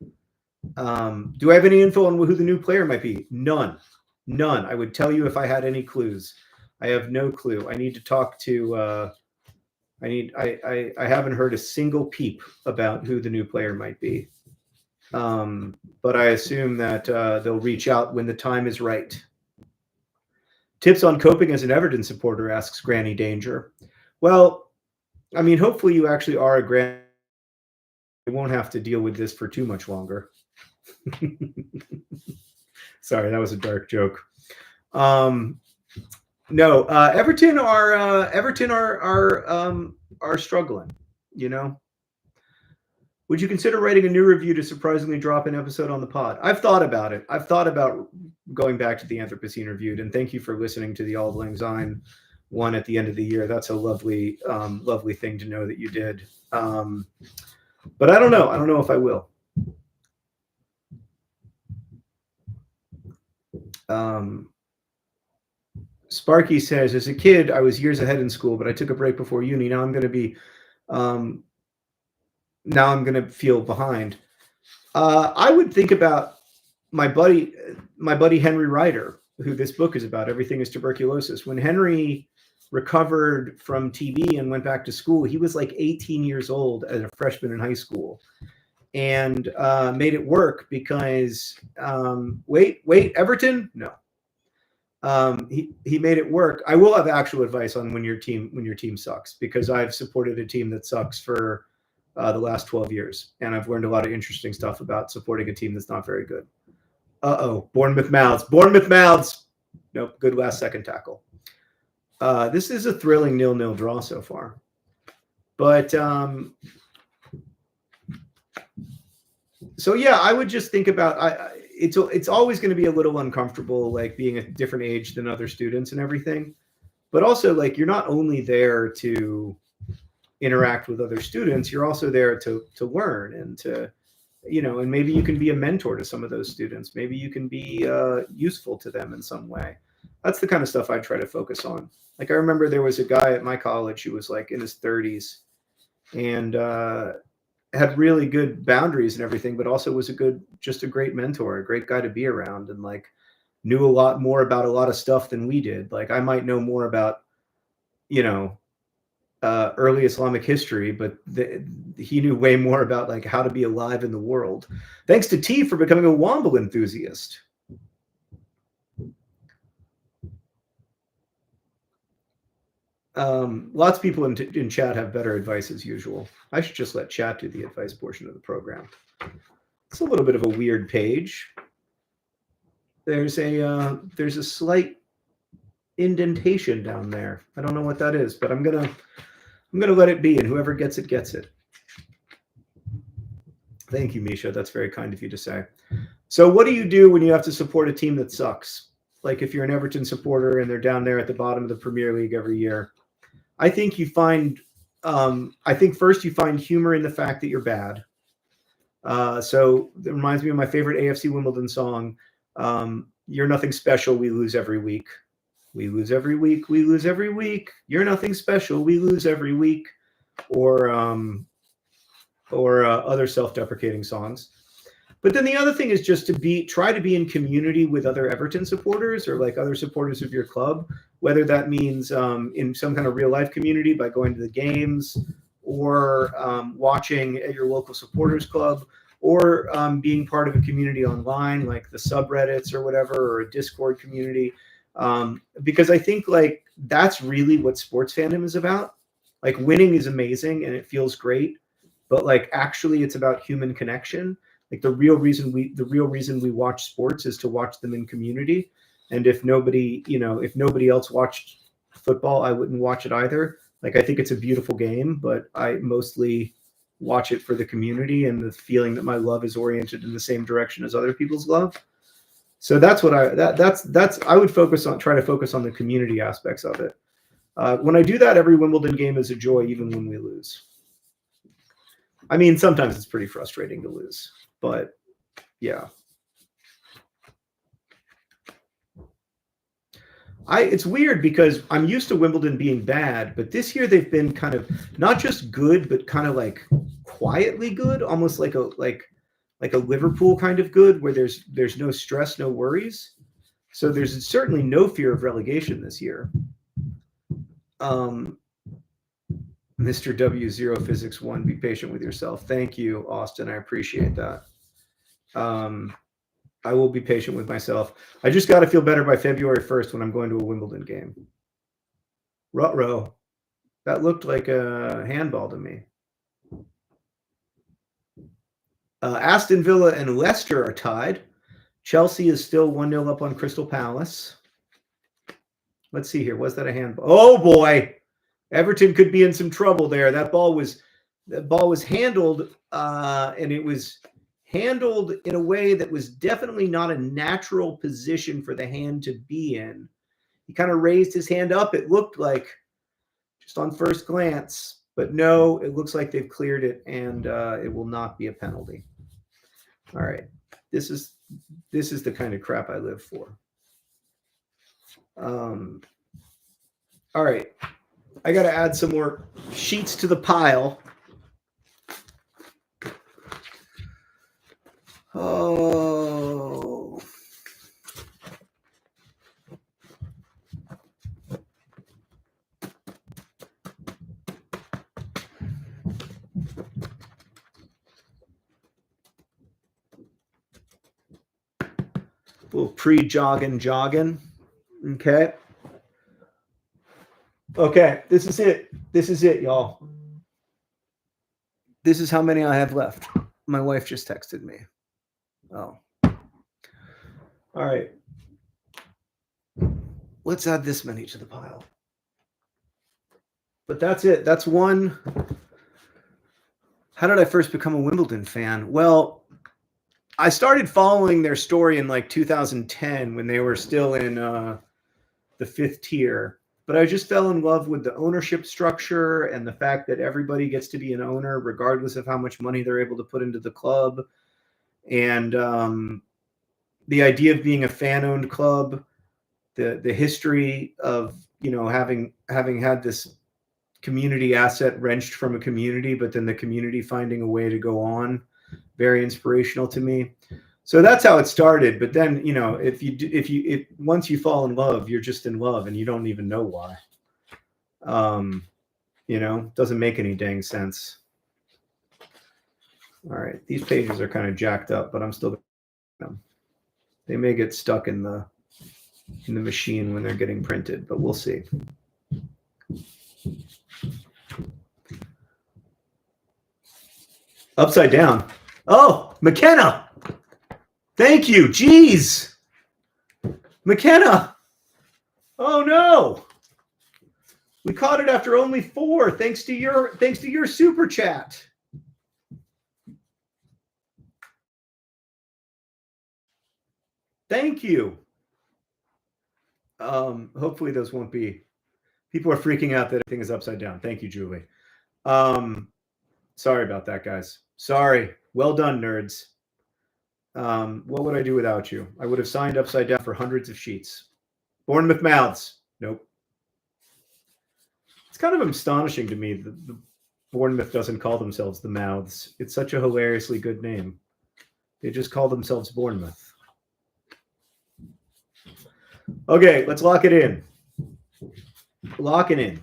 Do I have any info on who the new player might be? None. I would tell you if I had any clues. I have no clue. I need to talk to I haven't heard a single peep about who the new player might be. But I assume that they'll reach out when the time is right. Tips on coping as an Everton supporter, asks Granny Danger. Well, I mean, hopefully you actually are a granny. You won't have to deal with this for too much longer. Sorry, that was a dark joke. No, Everton are struggling, you know. Would you consider writing a new review to surprisingly drop an episode on the pod? I've thought about it. I've thought about going back to the Anthropocene Reviewed, and thank you for listening to the Auld Lang Syne one at the end of the year. That's a lovely, lovely thing to know that you did. But I don't know. I don't know if I will. Sparky says, as a kid, I was years ahead in school, but I took a break before uni. Now I'm going to be, now I'm going to feel behind. I would think about my buddy Henry Ryder, who this book is about. Everything is Tuberculosis. When Henry recovered from TB and went back to school, he was like 18 years old as a freshman in high school, and made it work because wait, Everton? No. He made it work. I will have actual advice on when your team sucks, because I've supported a team that sucks for the last 12 years. And I've learned a lot of interesting stuff about supporting a team that's not very good. Uh-oh, Bournemouth Mouths. Bournemouth Mouths. Nope, good last second tackle. This is a thrilling 0-0 draw so far. But so yeah, I would just think about it's always going to be a little uncomfortable, like being a different age than other students and everything. But also, like, you're not only there to interact with other students, you're also there to learn and to, you know, and maybe you can be a mentor to some of those students. Maybe you can be useful to them in some way. That's the kind of stuff I try to focus on. Like, I remember there was a guy at my college who was like in his 30s and had really good boundaries and everything, but also was just a great mentor, a great guy to be around, and like knew a lot more about a lot of stuff than we did. Like, I might know more about, you know, early Islamic history, but he knew way more about like how to be alive in the world. Thanks to T for becoming a Womble enthusiast. Lots of people in chat have better advice as usual. I should just let chat do the advice portion of the program. It's a little bit of a weird page. There's a slight indentation down there. I don't know what that is, but I'm gonna let it be, and whoever gets it gets it. Thank you, Misha. That's very kind of you to say. So what do you do when you have to support a team that sucks? Like if you're an Everton supporter and they're down there at the bottom of the Premier League every year, I think you find, I think first you find humor in the fact that you're bad. So it reminds me of my favorite AFC Wimbledon song. You're nothing special. We lose every week. We lose every week. We lose every week. You're nothing special. We lose every week. Or other self-deprecating songs. But then the other thing is just to try to be in community with other Everton supporters or like other supporters of your club, whether that means in some kind of real life community by going to the games or watching at your local supporters club or being part of a community online like the subreddits or whatever, or a Discord community. Because I think like that's really what sports fandom is about. Like winning is amazing and it feels great, but like actually it's about human connection. Like the real reason we watch sports is to watch them in community. And if nobody else watched football, I wouldn't watch it either. Like I think it's a beautiful game, but I mostly watch it for the community and the feeling that my love is oriented in the same direction as other people's love. So that's what I would try to focus on the community aspects of it. When I do that, every Wimbledon game is a joy, even when we lose. I mean, sometimes it's pretty frustrating to lose, but yeah. It's weird because I'm used to Wimbledon being bad, but this year they've been kind of not just good, but kind of like quietly good, almost like a Liverpool kind of good, where there's no stress, no worries. So there's certainly no fear of relegation this year. Mr. W Zero Physics 1, be patient with yourself. Thank you, Austin. I appreciate that. I will be patient with myself. I just got to feel better by February 1st when I'm going to a Wimbledon game. Ruh-roh. That looked like a handball to me. Aston Villa and Leicester are tied. Chelsea is still 1-0 up on Crystal Palace. Let's see here. Was that a handball? Oh, boy. Everton could be in some trouble there. That ball was handled, and it was handled in a way that was definitely not a natural position for the hand to be in. He kind of raised his hand up. It looked like just on first glance, but no, it looks like they've cleared it, and it will not be a penalty. All right, this is the kind of crap I live for. All right. I got to add some more sheets to the pile. Oh. A little jogging. Okay. Okay, this is it, y'all. This is how many I have left. My wife just texted me. Oh. All right. Let's add this many to the pile. But that's it. That's one. How did I first become a Wimbledon fan? Well, I started following their story in like 2010 when they were still in the 5th tier. But I just fell in love with the ownership structure and the fact that everybody gets to be an owner regardless of how much money they're able to put into the club. And the idea of being a fan-owned club, the history of, you know, having had this community asset wrenched from a community, but then the community finding a way to go on, very inspirational to me. So that's how it started. But then, you know, if once you fall in love, you're just in love and you don't even know why. You know, doesn't make any dang sense. All right, these pages are kind of jacked up, but I'm still. They may get stuck in the machine when they're getting printed, but we'll see. Upside down. Oh, McKenna. Thank you. Jeez. McKenna. Oh no. We caught it after only 4, thanks to your super chat. Thank you. Hopefully those won't be. People are freaking out that everything is upside down. Thank you, Julie. Sorry about that, guys. Sorry. Well done, nerds. What would I do without you? I would have signed upside down for hundreds of sheets. Bournemouth Mouths. Nope. It's kind of astonishing to me that the Bournemouth doesn't call themselves the Mouths. It's such a hilariously good name. They just call themselves Bournemouth. Okay, let's lock it in. Lock it in.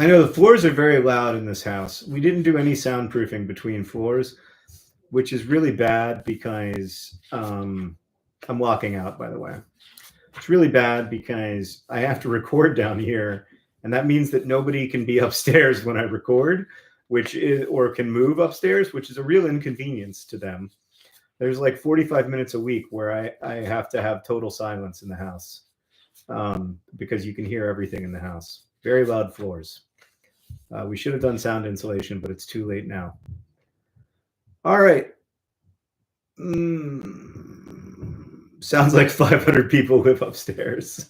I know the floors are very loud in this house. We didn't do any soundproofing between floors, which is really bad because I'm walking out, by the way. It's really bad because I have to record down here, and that means that nobody can be upstairs when I record, which is, or can move upstairs, which is a real inconvenience to them. There's like 45 minutes a week where I have to have total silence in the house because you can hear everything in the house. Very loud floors. We should have done sound insulation, but it's too late now. All right. Sounds like 500 people live upstairs.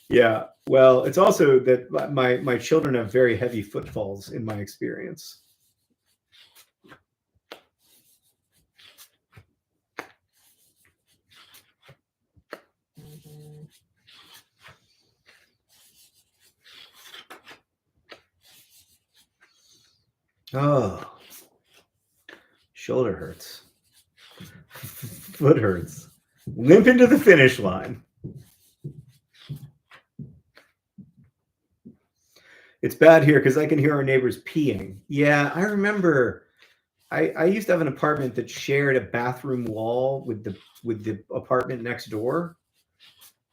Yeah. Well, it's also that my children have very heavy footfalls in my experience. Oh, shoulder hurts. Foot hurts. Limp into the finish line. It's bad here because I can hear our neighbors peeing. Yeah, I remember. I used to have an apartment that shared a bathroom wall with the apartment next door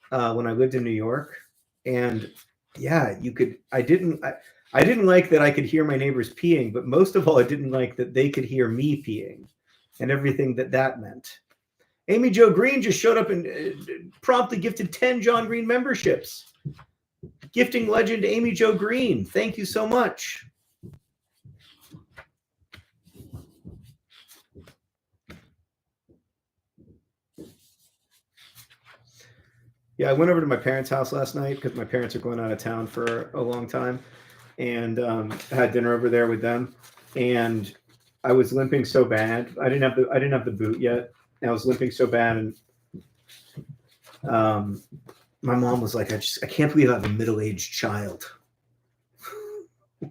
when I lived in New York, and yeah, you could. I didn't like that I could hear my neighbors peeing, but most of all, I didn't like that they could hear me peeing, and everything that meant. Amy Jo Green just showed up and promptly gifted 10 John Green memberships. Gifting legend Amy Jo Green, thank you so much. Yeah, I went over to my parents' house last night because my parents are going out of town for a long time, and had dinner over there with them. And I was limping so bad. I didn't have the boot yet. I was limping so bad, and my mom was like, I can't believe I have a middle-aged child,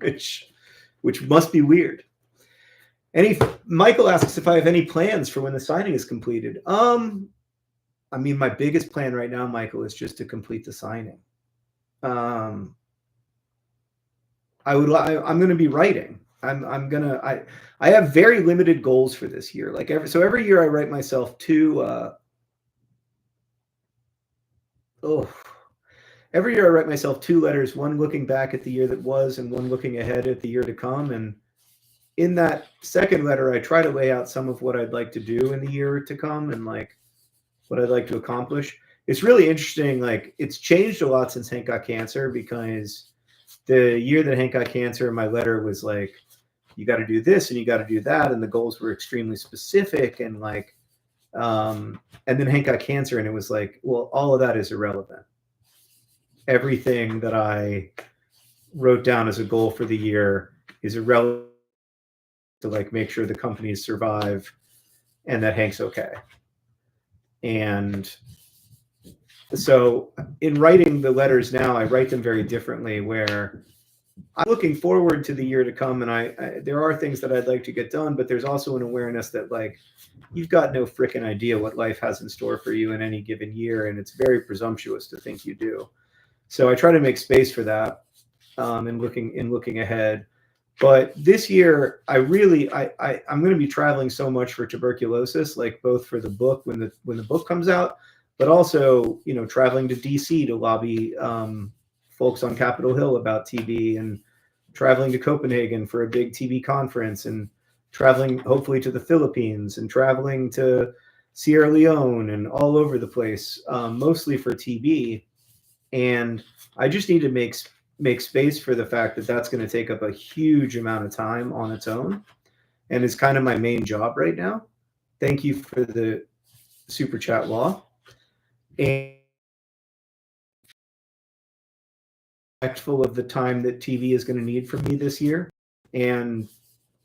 which must be weird. Michael asks if I have any plans for when the signing is completed. I mean, my biggest plan right now, Michael, is just to complete the signing. I'm going to be writing. I have very limited goals for this year. Like every year I write myself every year I write myself 2 letters, one looking back at the year that was and one looking ahead at the year to come. And in that second letter, I try to lay out some of what I'd like to do in the year to come and like what I'd like to accomplish. It's really interesting. Like it's changed a lot since Hank got cancer, because the year that Hank got cancer, my letter was like, you got to do this and you got to do that. And the goals were extremely specific. And like, and then Hank got cancer and it was like, well, all of that is irrelevant. Everything that I wrote down as a goal for the year is irrelevant to like make sure the companies survive and that Hank's okay. And so in writing the letters now, I write them very differently, where I'm looking forward to the year to come, and there are things that I'd like to get done, but there's also an awareness that like you've got no freaking idea what life has in store for you in any given year, and it's very presumptuous to think you do. So I try to make space for that in looking ahead. But this year, I'm going to be traveling so much for Tuberculosis, like both for the book when the book comes out, but also traveling to DC to lobby folks on Capitol Hill about TB, and traveling to Copenhagen for a big TB conference, and traveling hopefully to the Philippines, and traveling to Sierra Leone and all over the place, mostly for TB. And I just need to make space for the fact that that's going to take up a huge amount of time on its own, and it's kind of my main job right now. Thank you for the super chat, Law. And respectful of the time that TV is going to need from me this year, and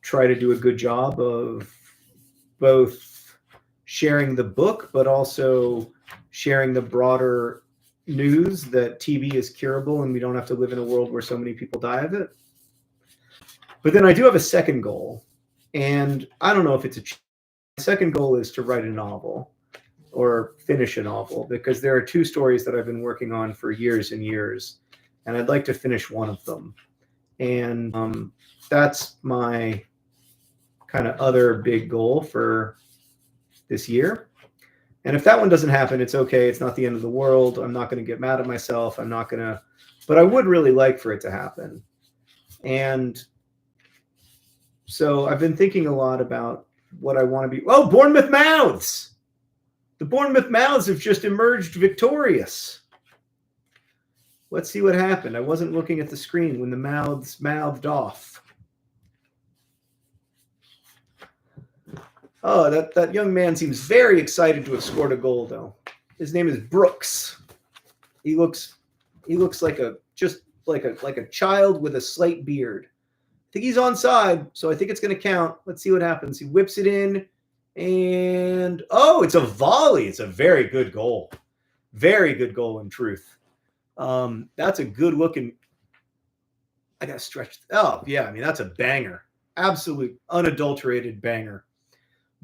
try to do a good job of both sharing the book, but also sharing the broader news that TB is curable and we don't have to live in a world where so many people die of it. But then I do have a second goal, and I don't know if it's the second goal is to write a novel or finish a novel, because there are 2 stories that I've been working on for years and years and I'd like to finish one of them. And that's my kind of other big goal for this year. And if that one doesn't happen, it's okay. It's not the end of the world. I'm not going to get mad at myself. I'm not going to, but I would really like for it to happen. And so I've been thinking a lot about what I want to be. Oh, Bournemouth Mouths. The Bournemouth Mouths have just emerged victorious. Let's see what happened. I wasn't looking at the screen when the Mouths mouthed off. Oh, that young man seems very excited to have scored a goal, though. His name is Brooks. He looks like a child with a slight beard. I think he's onside, so I think it's going to count. Let's see what happens. He whips it in, and oh, it's a volley. It's a very good goal. Very good goal, in truth. That's a good looking. I got to stretch. Oh, yeah. I mean, that's a banger. Absolute unadulterated banger.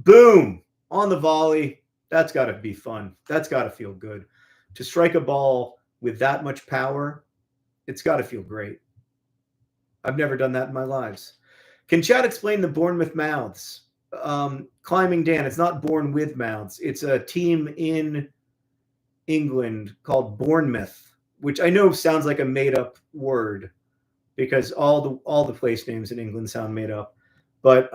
Boom! On the volley. That's got to be fun. That's got to feel good. To strike a ball with that much power, it's got to feel great. I've never done that in my lives. Can Chad explain the Bournemouth Mouths? Climbing Dan, it's not Born with Mouths. It's a team in England called Bournemouth, which I know sounds like a made-up word because all the place names in England sound made up. But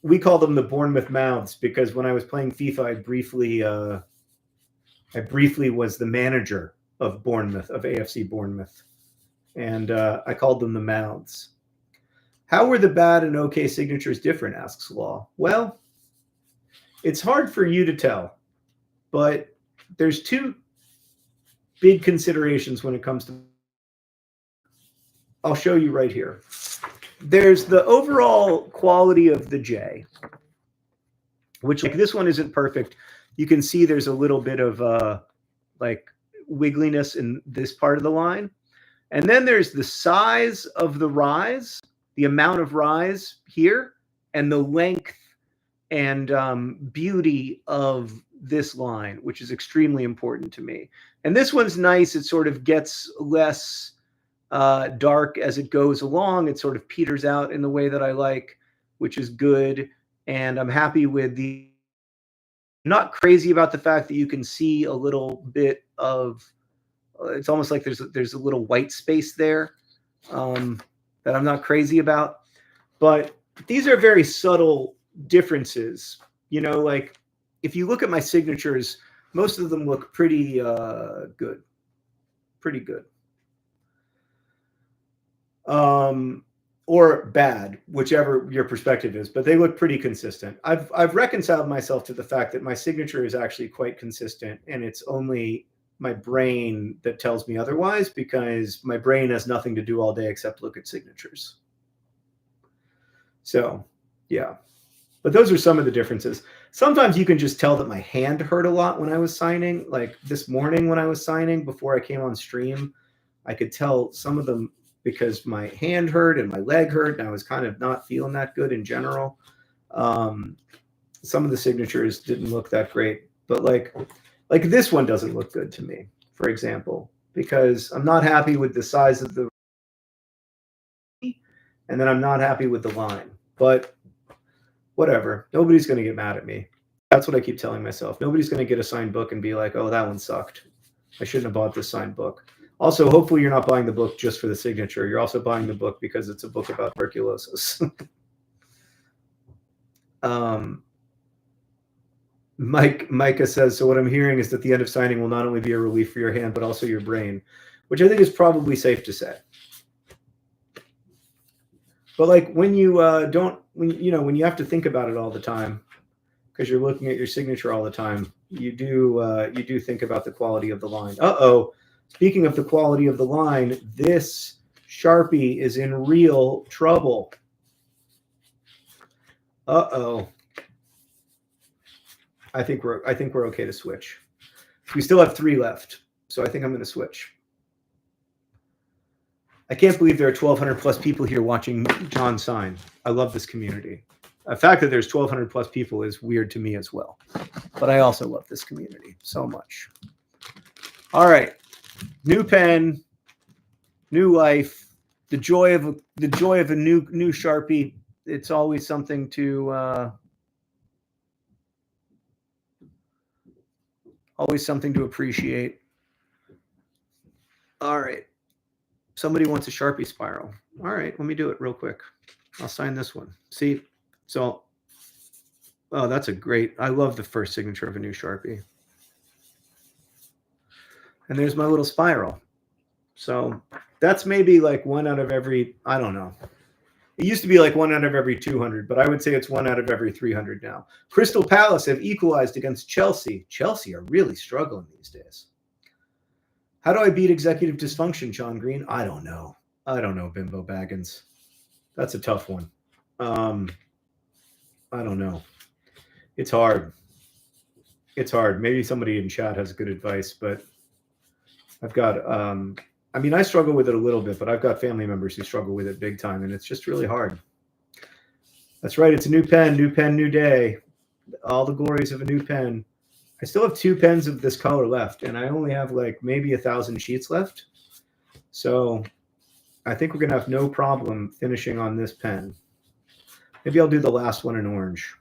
we call them the Bournemouth Mouths because when I was playing FIFA, I briefly was the manager of Bournemouth, of AFC Bournemouth. And I called them the Mouths. How were the bad and okay signatures different, asks Law. Well, it's hard for you to tell, but there's two big considerations when it comes to. I'll show you right here. There's the overall quality of the J, which like this one isn't perfect. You can see there's a little bit of like wiggliness in this part of the line. And then there's the size of the rise, the amount of rise here, and the length and beauty of this line, which is extremely important to me. And this one's nice. It sort of gets less dark as it goes along. It sort of peters out in the way that I like, which is good. And I'm happy with the, not crazy about the fact that you can see a little bit of, it's almost like there's a little white space there that I'm not crazy about. But these are very subtle differences. You know, like if you look at my signatures, most of them look pretty good. Pretty good. Or bad, whichever your perspective is, but they look pretty consistent. I've reconciled myself to the fact that my signature is actually quite consistent, and it's only my brain that tells me otherwise because my brain has nothing to do all day except look at signatures. So, yeah. But those are some of the differences. Sometimes you can just tell that my hand hurt a lot when I was signing. Like this morning when I was signing before I came on stream, I could tell some of them because my hand hurt and my leg hurt, and I was kind of not feeling that good in general. Some of the signatures didn't look that great, but like this one doesn't look good to me, for example, because I'm not happy with the size of the, and then I'm not happy with the line. But whatever, nobody's going to get mad at me. That's what I keep telling myself. Nobody's going to get a signed book and be like, oh, that one sucked. I shouldn't have bought this signed book. Also, hopefully you're not buying the book just for the signature. You're also buying the book because it's a book about tuberculosis. Micah says, so what I'm hearing is that the end of signing will not only be a relief for your hand, but also your brain, which I think is probably safe to say. But like when you when you have to think about it all the time, because you're looking at your signature all the time, you do think about the quality of the line. Uh-oh. Speaking of the quality of the line, this Sharpie is in real trouble. Uh-oh. I think we're okay to switch. We still have 3 left, so I think I'm going to switch. I can't believe there are 1,200 plus people here watching John sign. I love this community. The fact that there's 1,200 plus people is weird to me as well, but I also love this community so much. All right, new pen. new life, the joy of a new Sharpie. It's always something to appreciate. All right. Somebody wants a Sharpie spiral. All right, let me do it real quick. I'll sign this one. See, so, oh, that's a great, I love the first signature of a new Sharpie. And there's my little spiral. So that's maybe like one out of every, I don't know. It used to be like one out of every 200, but I would say it's one out of every 300 now. Crystal Palace have equalized against Chelsea. Chelsea are really struggling these days. How do I beat executive dysfunction, John Green? I don't know. I don't know, Bimbo Baggins. That's a tough one. I don't know. It's hard. It's hard. Maybe somebody in chat has good advice, but I've got, I mean, I struggle with it a little bit, but I've got family members who struggle with it big time, and it's just really hard. That's right. It's a new pen, new day. All the glories of a new pen. I still have 2 pens of this color left, and I only have like maybe 1,000 sheets left. So I think we're going to have no problem finishing on this pen. Maybe I'll do the last one in orange.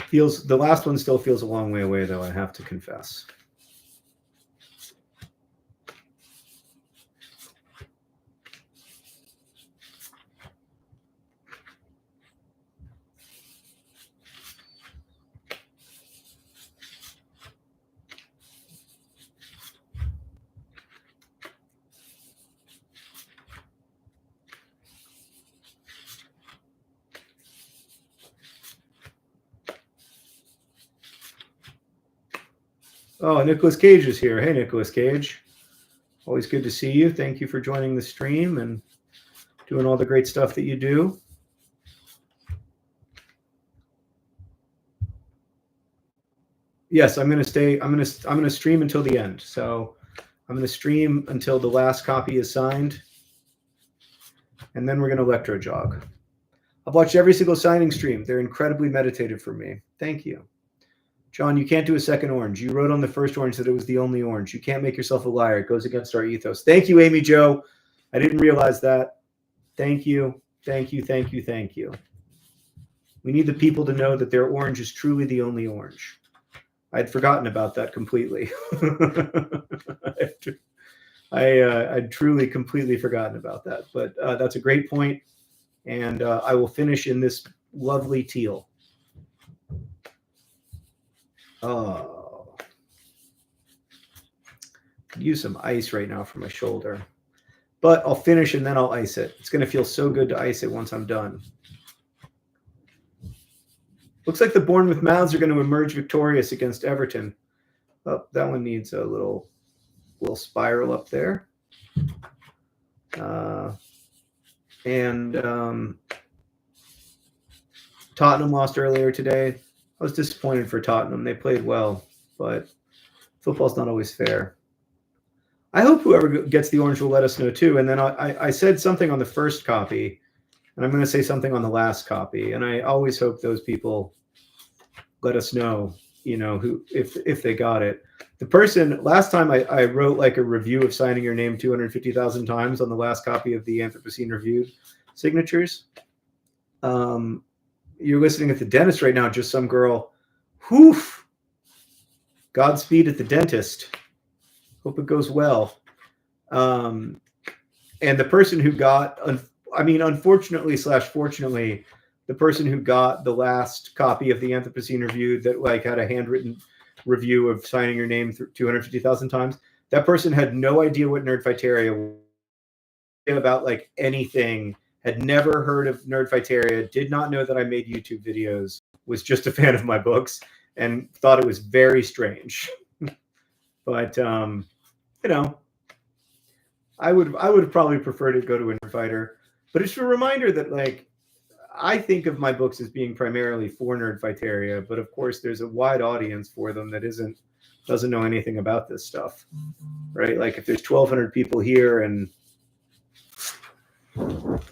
The last one still feels a long way away, though, I have to confess. Oh, Nicolas Cage is here. Hey, Nicolas Cage. Always good to see you. Thank you for joining the stream and doing all the great stuff that you do. Yes, I'm going to stay. I'm going to stream until the end. So I'm going to stream until the last copy is signed, and then we're going to electro jog. I've watched every single signing stream. They're incredibly meditative for me. Thank you. John, you can't do a second orange. You wrote on the first orange that it was the only orange. You can't make yourself a liar. It goes against our ethos. Thank you, Amy Jo. I didn't realize that. Thank you. Thank you. Thank you. Thank you. We need the people to know that their orange is truly the only orange. I'd forgotten about that completely. I'd truly completely forgotten about that. But that's a great point. And I will finish in this lovely teal. Oh, could use some ice right now for my shoulder, but I'll finish and then I'll ice it. It's going to feel so good to ice it once I'm done. Looks like the Bournemouth Mouths are going to emerge victorious against Everton. Oh, that one needs a little spiral up there. And Tottenham lost earlier today. I was disappointed for Tottenham. They played well, but football's not always fair. I hope whoever gets the orange will let us know too. And then I said something on the first copy, and I'm going to say something on the last copy. And I always hope those people let us know, you know, who if they got it. The person last time I wrote like a review of signing your name 250,000 times on the last copy of the Anthropocene Reviewed signatures. You're listening at the dentist right now, just some girl. Whoof. Godspeed at the dentist. Hope it goes well. And the person who got, unfortunately / fortunately, the person who got the last copy of the Anthropocene Review that like had a handwritten review of signing your name 250,000 times, that person had no idea what Nerdfighteria was about, like anything. Had never heard of Nerdfighteria, did not know that I made YouTube videos, was just a fan of my books, and thought it was very strange. But you know, I would have probably preferred to go to a Nerdfighter. But it's a reminder that like I think of my books as being primarily for Nerdfighteria, but of course there's a wide audience for them that doesn't know anything about this stuff, right? Like if there's 1,200 people here and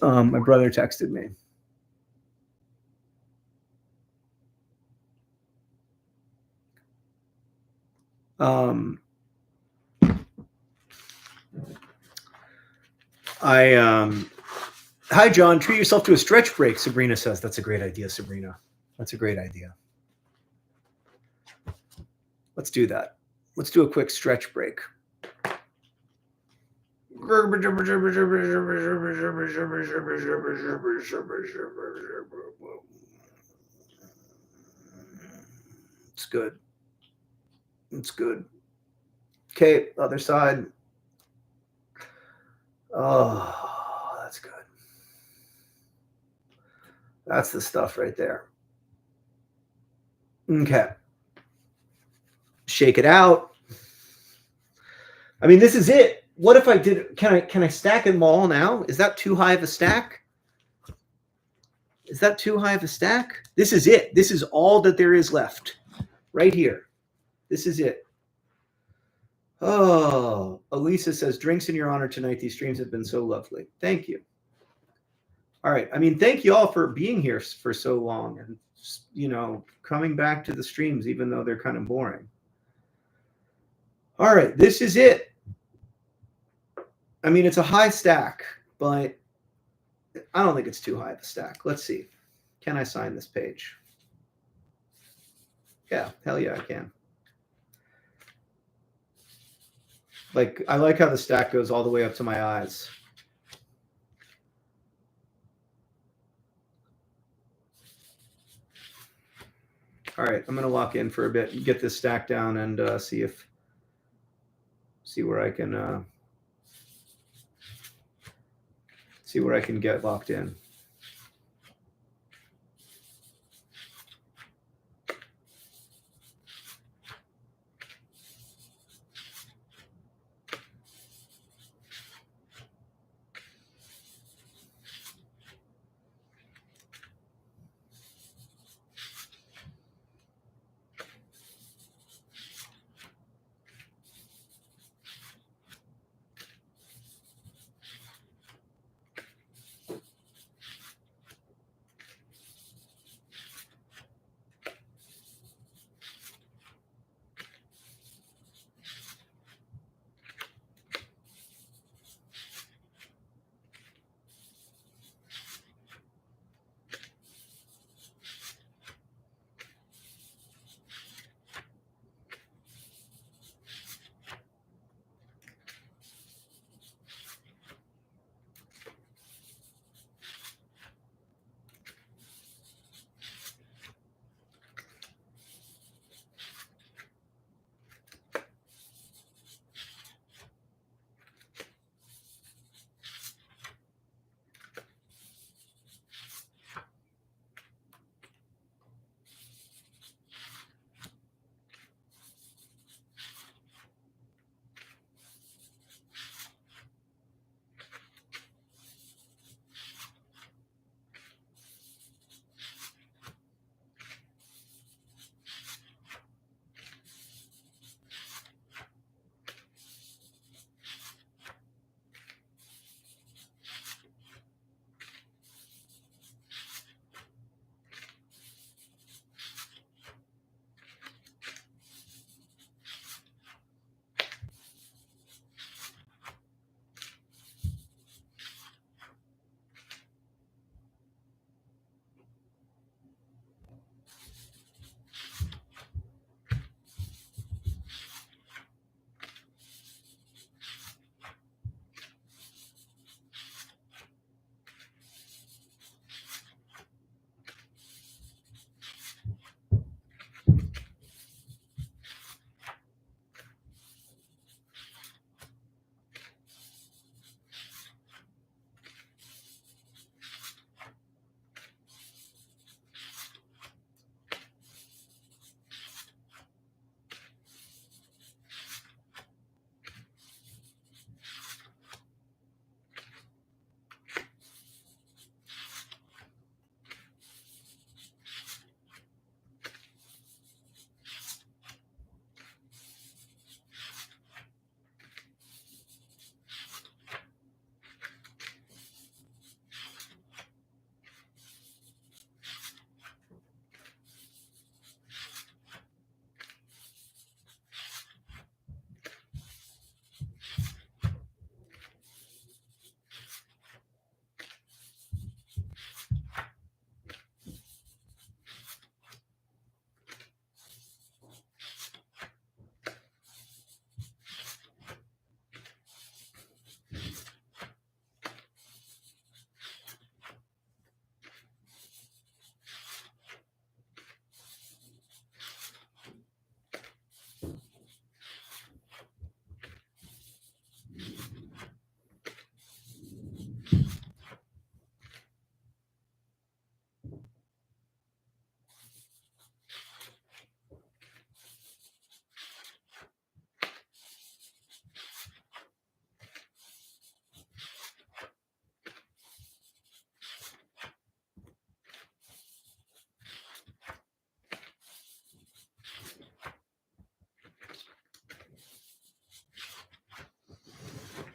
my brother texted me. Hi, John. Treat yourself to a stretch break, Sabrina says. That's a great idea, Sabrina. That's a great idea. Let's do that. Let's do a quick stretch break. It's good. It's good. Okay, other side. Oh, that's good. That's the stuff right there. Okay. Shake it out. I mean, this is it. What if I did? Can I stack them all now? Is that too high of a stack? Is that too high of a stack? This is it. This is all that there is left. Right here. This is it. Oh, Elisa says, drinks in your honor tonight. These streams have been so lovely. Thank you. All right. I mean, thank you all for being here for so long and, coming back to the streams, even though they're kind of boring. All right. This is it. I mean, it's a high stack, but I don't think it's too high of a stack. Let's see. Can I sign this page? Yeah, hell yeah, I can. Like, I like how the stack goes all the way up to my eyes. All right, I'm going to lock in for a bit and get this stack down and see where I can get locked in.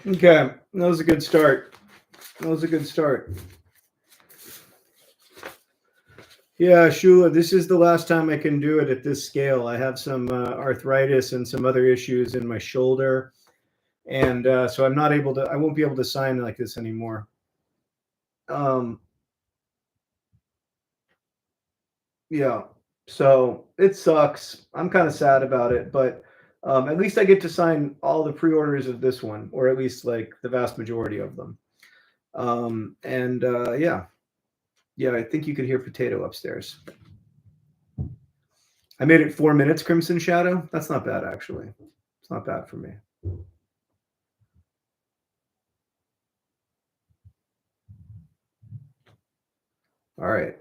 Okay, that was a good start. That was a good start. Yeah, Shula, this is the last time I can do it at this scale. I have some arthritis and some other issues in my shoulder, and so I'm not able to. I won't be able to sign like this anymore. Um, yeah, so it sucks. I'm kind of sad about it, but at least I get to sign all the pre-orders of this one, or at least like the vast majority of them. And yeah, yeah, I think you could hear Potato upstairs. I made it 4 minutes, Crimson Shadow. That's not bad, actually. It's not bad for me. All right.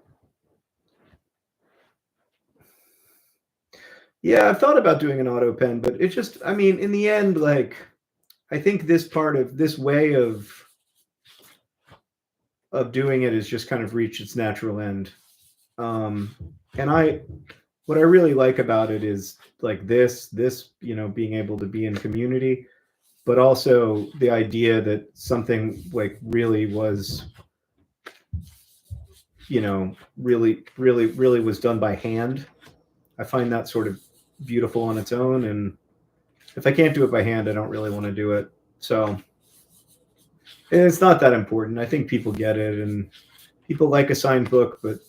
Yeah, I've thought about doing an auto pen, but it just, I mean, in the end, like, I think this part of this way of doing it has just kind of reached its natural end. Um, and what I really like about it is like this, being able to be in community, but also the idea that something like really was, really was done by hand. I find that sort of beautiful on its own. And if I can't do it by hand, I don't really want to do it. So it's not that important. I think people get it, and people like a signed book, but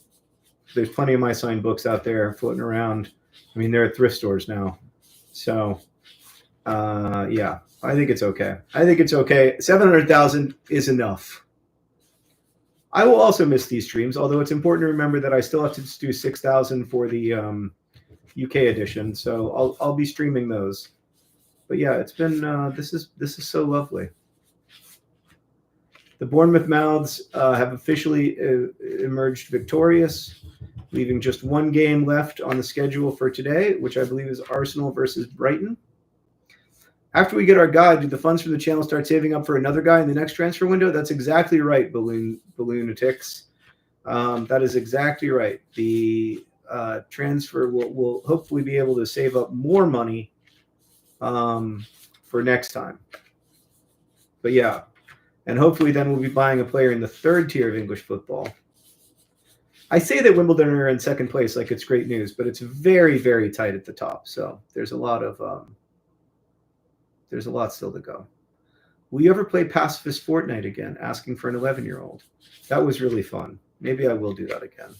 there's plenty of my signed books out there floating around. I mean, they're at thrift stores now. So yeah, I think it's okay. I think it's okay. 700,000 is enough. I will also miss these streams, although it's important to remember that I still have to do 6,000 for the UK edition. So I'll be streaming those. But yeah, it's been this is so lovely. The Bournemouth Mouths have officially emerged victorious, leaving just one game left on the schedule for today, which I believe is Arsenal versus Brighton. After we get our guide, do the funds from the channel start saving up for another guy in the next transfer window? That's exactly right, Balloonatics. That is exactly right. The transfer will hopefully be able to save up more money for next time. But yeah, and hopefully then we'll be buying a player in the third tier of English football. I say that Wimbledon are in second place like it's great news, but it's very, very tight at the top. So there's a lot still to go. Will you ever play Pacifist Fortnite again? Asking for an 11-year-old. That was really fun. Maybe I will do that again.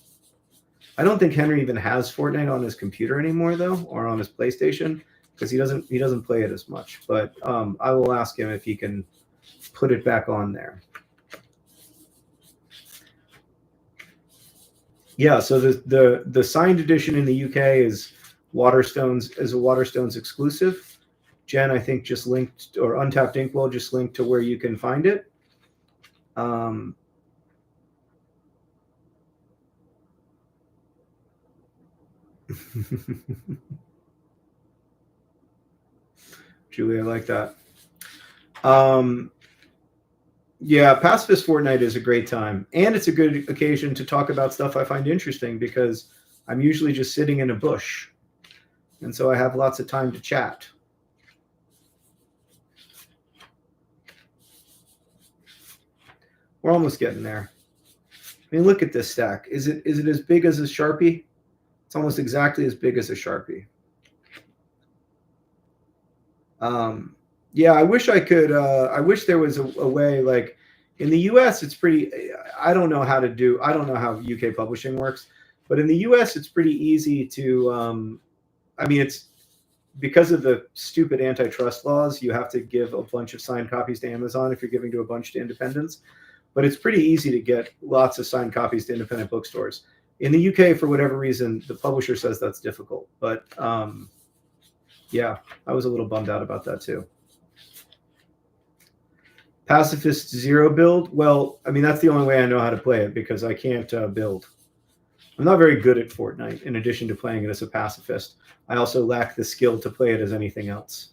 I don't think Henry even has Fortnite on his computer anymore, though, or on his PlayStation, because he doesn't play it as much. But I will ask him if he can put it back on there. Yeah, so the signed edition in the UK is a Waterstones exclusive. Jen, I think, just linked, or Untapped Inkwell just linked to where you can find it. Julie, I like that. Yeah, Pacifist Fortnite is a great time, and it's a good occasion to talk about stuff I find interesting, because I'm usually just sitting in a bush, and so I have lots of time to chat. We're almost getting there. I mean, look at this stack. Is it as big as a Sharpie? It's almost exactly as big as a Sharpie. Yeah, I wish I could. I wish there was a way. Like in the U.S., it's pretty. I don't know how how UK publishing works, but in the U.S., it's pretty easy to. I mean, it's because of the stupid antitrust laws. You have to give a bunch of signed copies to Amazon if you're giving to a bunch to independents. But it's pretty easy to get lots of signed copies to independent bookstores. In the UK, for whatever reason, the publisher says that's difficult. But yeah, I was a little bummed out about that too. Pacifist Zero build? Well, I mean, that's the only way I know how to play it, because I can't build. I'm not very good at Fortnite, in addition to playing it as a pacifist. I also lack the skill to play it as anything else.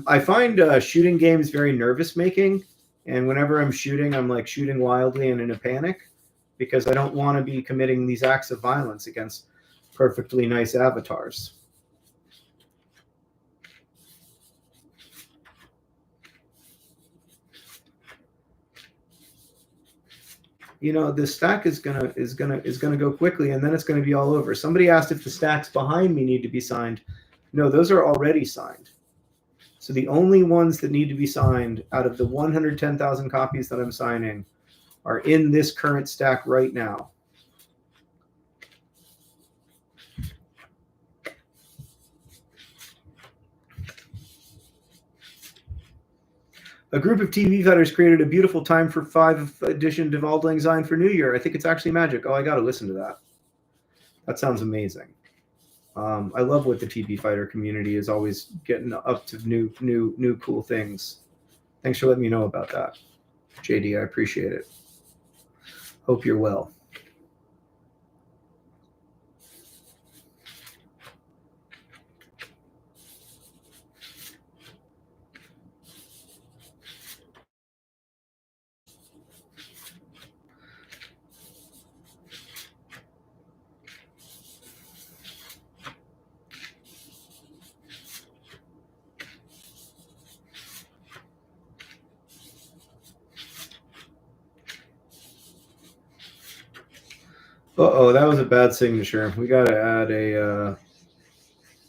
I find shooting games very nervous making, and whenever I'm shooting, I'm like shooting wildly and in a panic, because I don't want to be committing these acts of violence against perfectly nice avatars. this stack is gonna go quickly, and then it's gonna be all over. Somebody asked if the stacks behind me need to be signed. No, those are already signed. So the only ones that need to be signed out of the 110,000 copies that I'm signing are in this current stack right now. A group of TV veterans created a beautiful time for 5 edition de Auld Lang Syne for New Year. I think it's actually magic. Oh, I got to listen to that. That sounds amazing. I love what the TV fighter community is always getting up to new cool things. Thanks for letting me know about that, JD. I appreciate it. Hope you're well. Uh-oh, that was a bad signature. We got to add a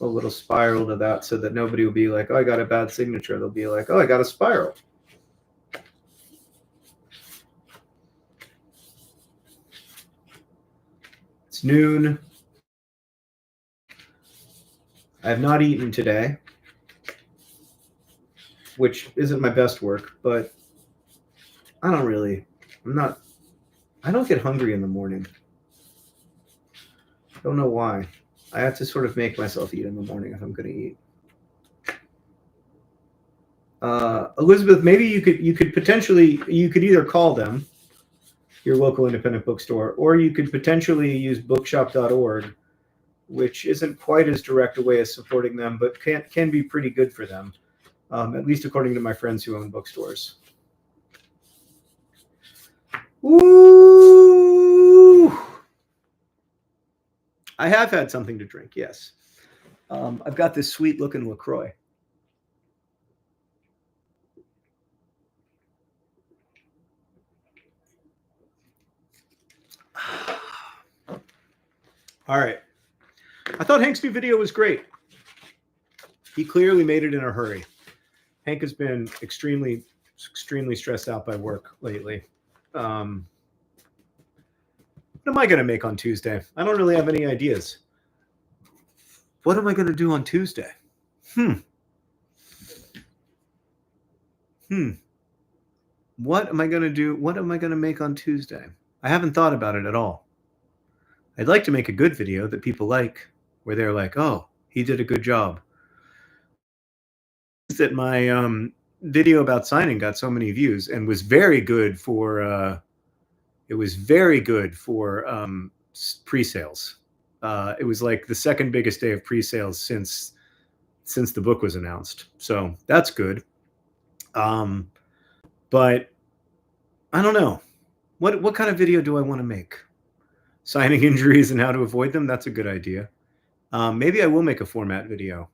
little spiral to that so that nobody will be like, oh, I got a bad signature. They'll be like, oh, I got a spiral. It's noon. I have not eaten today, which isn't my best work, but I don't get hungry in the morning. Don't know why. I have to sort of make myself eat in the morning if I'm going to eat. Elizabeth, maybe you could potentially, you could either call them, your local independent bookstore, or you could potentially use bookshop.org, which isn't quite as direct a way as supporting them, but can be pretty good for them, at least according to my friends who own bookstores. Ooh! I have had something to drink, yes. I've got this sweet-looking LaCroix. All right. I thought Hank's new video was great. He clearly made it in a hurry. Hank has been extremely stressed out by work lately. What am I going to make on Tuesday? I don't really have any ideas. What am I going to do on Tuesday? What am I going to do? What am I going to make on Tuesday? I haven't thought about it at all. I'd like to make a good video that people like, where they're like, oh, he did a good job. That my video about signing got so many views and was very good for pre-sales. It was like the second biggest day of pre-sales since the book was announced. So that's good. But I don't know. What kind of video do I want to make? Signing injuries and how to avoid them? That's a good idea. Maybe I will make a format video.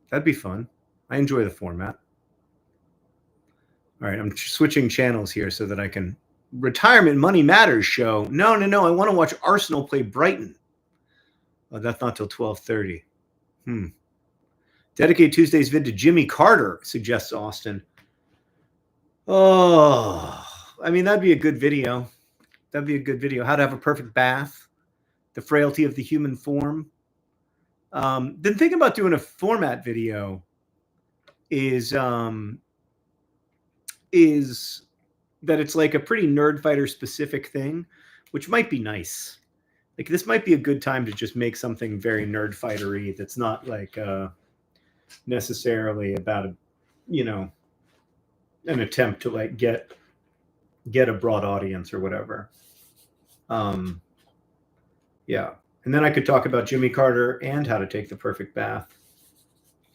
That'd be fun. I enjoy the format. All right, I'm switching channels here so that I can... Retirement Money Matters show. No. I want to watch Arsenal play Brighton. Oh, that's not till 12:30. Dedicate Tuesday's vid to Jimmy Carter, suggests Austin. Oh, I mean, that'd be a good video. That'd be a good video. How to have a perfect bath. The frailty of the human form. The thing about doing a format video is that it's like a pretty nerd fighter specific thing, which might be nice. Like this might be a good time to just make something very nerd fightery that's not like necessarily about an attempt to like get a broad audience or whatever. Yeah. And then I could talk about Jimmy Carter and how to take the perfect bath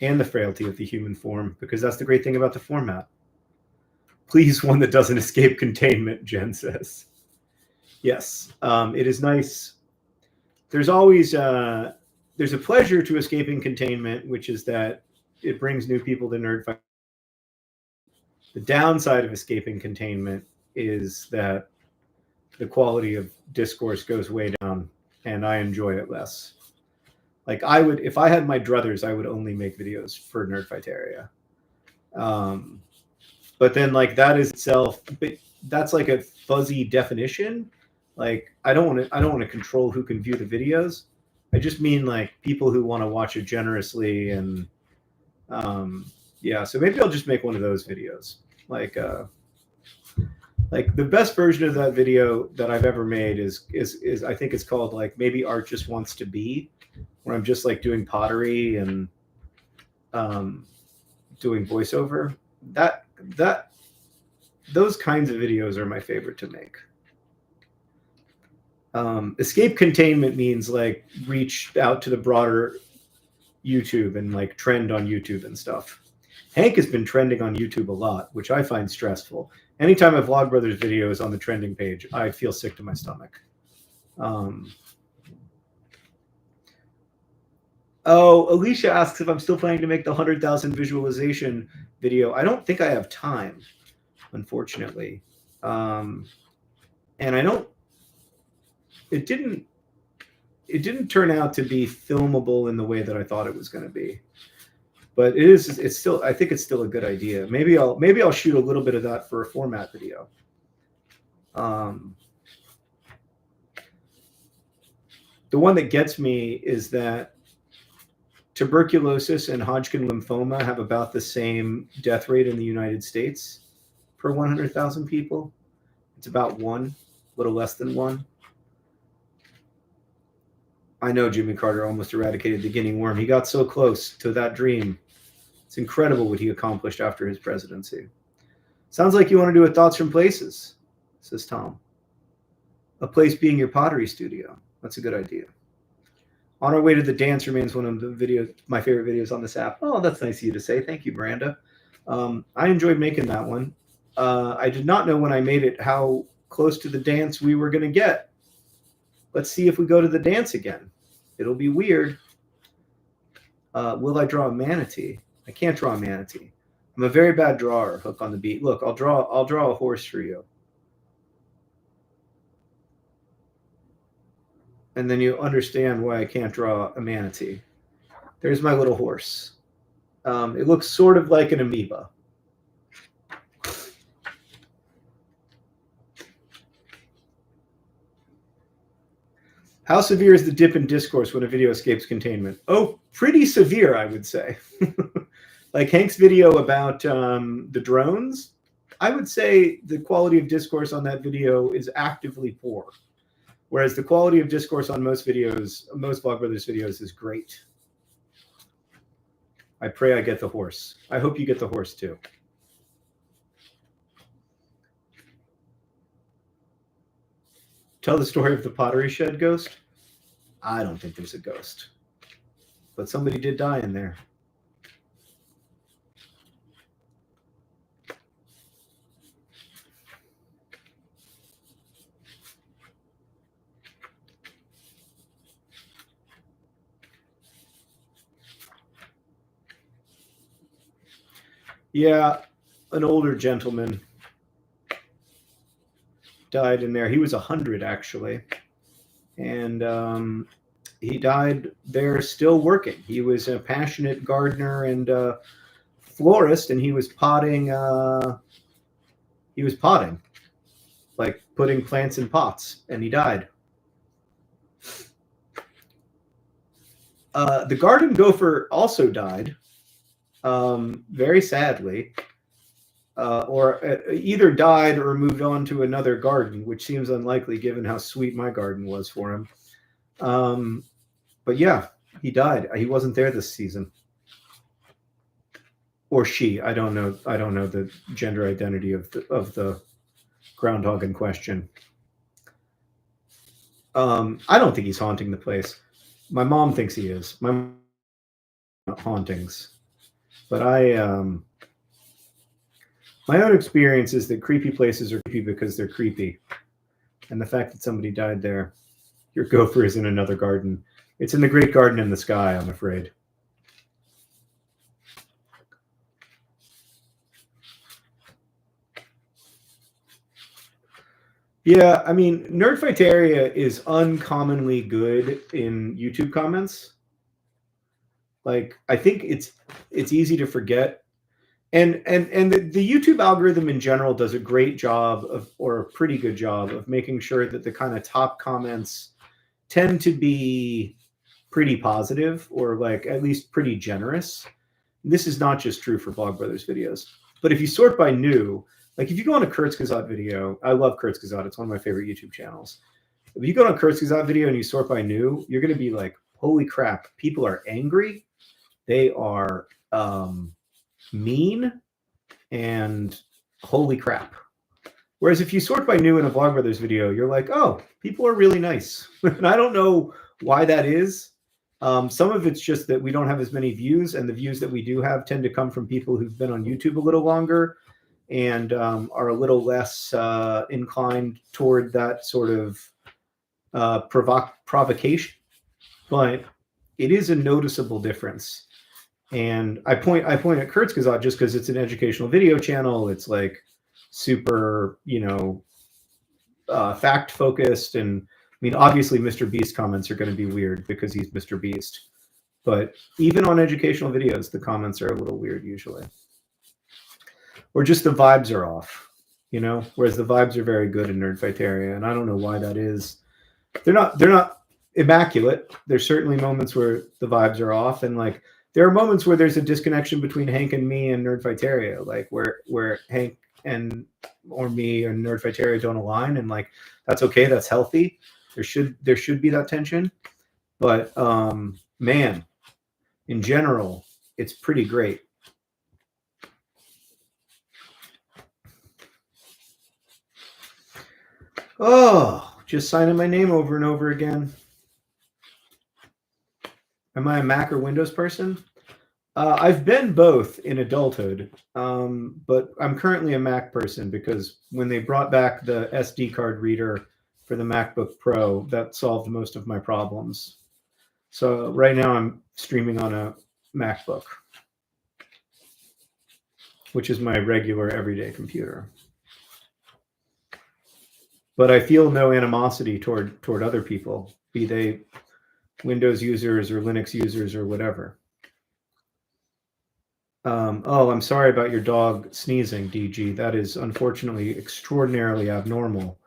and the frailty of the human form, because that's the great thing about the format. Please, one that doesn't escape containment, Jen says. Yes, it is nice. There's always there's a pleasure to escaping containment, which is that it brings new people to nerd fight. The downside of escaping containment is that the quality of discourse goes way down, and I enjoy it less. Like I would, if I had my druthers, I would only make videos for Nerdfighteria. But then like that is itself, but that's like a fuzzy definition. Like I don't want to control who can view the videos. I just mean like people who want to watch it generously, and yeah. So maybe I'll just make one of those videos. Like the best version of that video that I've ever made is I think it's called like Maybe Art Just Wants to Be, where I'm just like doing pottery and doing voiceover. Those kinds of videos are my favorite to make. Escape containment means like reach out to the broader YouTube and like trend on YouTube and stuff. Hank has been trending on YouTube a lot, which I find stressful. Anytime a Vlogbrothers video is on the trending page, I feel sick to my stomach. Oh, Alicia asks if I'm still planning to make the 100,000 visualization video. I don't think I have time, unfortunately. And I don't, it didn't turn out to be filmable in the way that I thought it was going to be. But it's still, I think it's still a good idea. Maybe I'll shoot a little bit of that for a format video. The one that gets me is that tuberculosis and Hodgkin lymphoma have about the same death rate in the United States per 100,000 people. It's about 1, a little less than 1. I know Jimmy Carter almost eradicated the guinea worm. He got so close to that dream. It's incredible what he accomplished after his presidency. Sounds like you want to do a Thoughts from Places, says Tom. A place being your pottery studio. That's a good idea. On Our Way to the Dance remains one of my favorite videos on this app. Oh, that's nice of you to say. Thank you, Miranda. I enjoyed making that one. I did not know when I made it how close to the dance we were going to get. Let's see if we go to the dance again. It'll be weird. Will I draw a manatee? I can't draw a manatee. I'm a very bad drawer. Hook on the beat. Look, I'll draw a horse for you. And then you understand why I can't draw a manatee. There's my little horse. It looks sort of like an amoeba. How severe is the dip in discourse when a video escapes containment? Oh, pretty severe, I would say. Like Hank's video about the drones, I would say the quality of discourse on that video is actively poor. Whereas the quality of discourse on most videos, most Vlogbrothers videos is great. I pray I get the horse. I hope you get the horse too. Tell the story of the pottery shed ghost. I don't think there's a ghost. But somebody did die in there. Yeah, an older gentleman died in there. He was 100 actually, and he died there still working. He was a passionate gardener and florist, and he was potting. Like putting plants in pots, and he died. The garden gopher also died, very sadly. Or either died or moved on to another garden, which seems unlikely given how sweet my garden was for him. But yeah, he died. He wasn't there this season. Or she. I don't know. I don't know the gender identity of the groundhog in question. I don't think he's haunting the place. My mom thinks he is. My mom hauntings. But my own experience is that creepy places are creepy because they're creepy. And the fact that somebody died there, your gopher is in another garden. It's in the great garden in the sky, I'm afraid. Yeah, I mean, Nerdfighteria is uncommonly good in YouTube comments. Like, I think it's easy to forget. And the YouTube algorithm in general does a great job of, or a pretty good job of making sure that the kind of top comments tend to be pretty positive, or like at least pretty generous. This is not just true for Vlogbrothers videos, but if you sort by new, like if you go on a Kurzgesagt video, I love Kurzgesagt, it's one of my favorite YouTube channels. If you go on a Kurzgesagt video and you sort by new, you're going to be like, holy crap, people are angry, they are mean, and holy crap. Whereas if you sort by new in a Vlogbrothers video, you're like, oh, people are really nice. And I don't know why that is. Some of it's just that we don't have as many views, and the views that we do have tend to come from people who've been on YouTube a little longer and are a little less inclined toward that sort of provocation. But it is a noticeable difference. And I point at Kurzgesagt just because it's an educational video channel. It's like super, fact focused. And I mean, obviously, Mr. Beast comments are going to be weird because he's Mr. Beast. But even on educational videos, the comments are a little weird usually, or just the vibes are off, Whereas the vibes are very good in Nerdfighteria, and I don't know why that is. They're not immaculate. There's certainly moments where the vibes are off, and like there are moments where there's a disconnection between Hank and me and Nerdfighteria, like where Hank or me and Nerdfighteria don't align, and like that's okay, that's healthy. There should be that tension, but man, in general, it's pretty great. Oh, just signing my name over and over again. Am I a Mac or Windows person? I've been both in adulthood, but I'm currently a Mac person because when they brought back the SD card reader for the MacBook Pro, that solved most of my problems. So right now I'm streaming on a MacBook, which is my regular everyday computer. But I feel no animosity toward other people, be they Windows users or Linux users or whatever. Oh, I'm sorry about your dog sneezing, DG. That is unfortunately extraordinarily abnormal.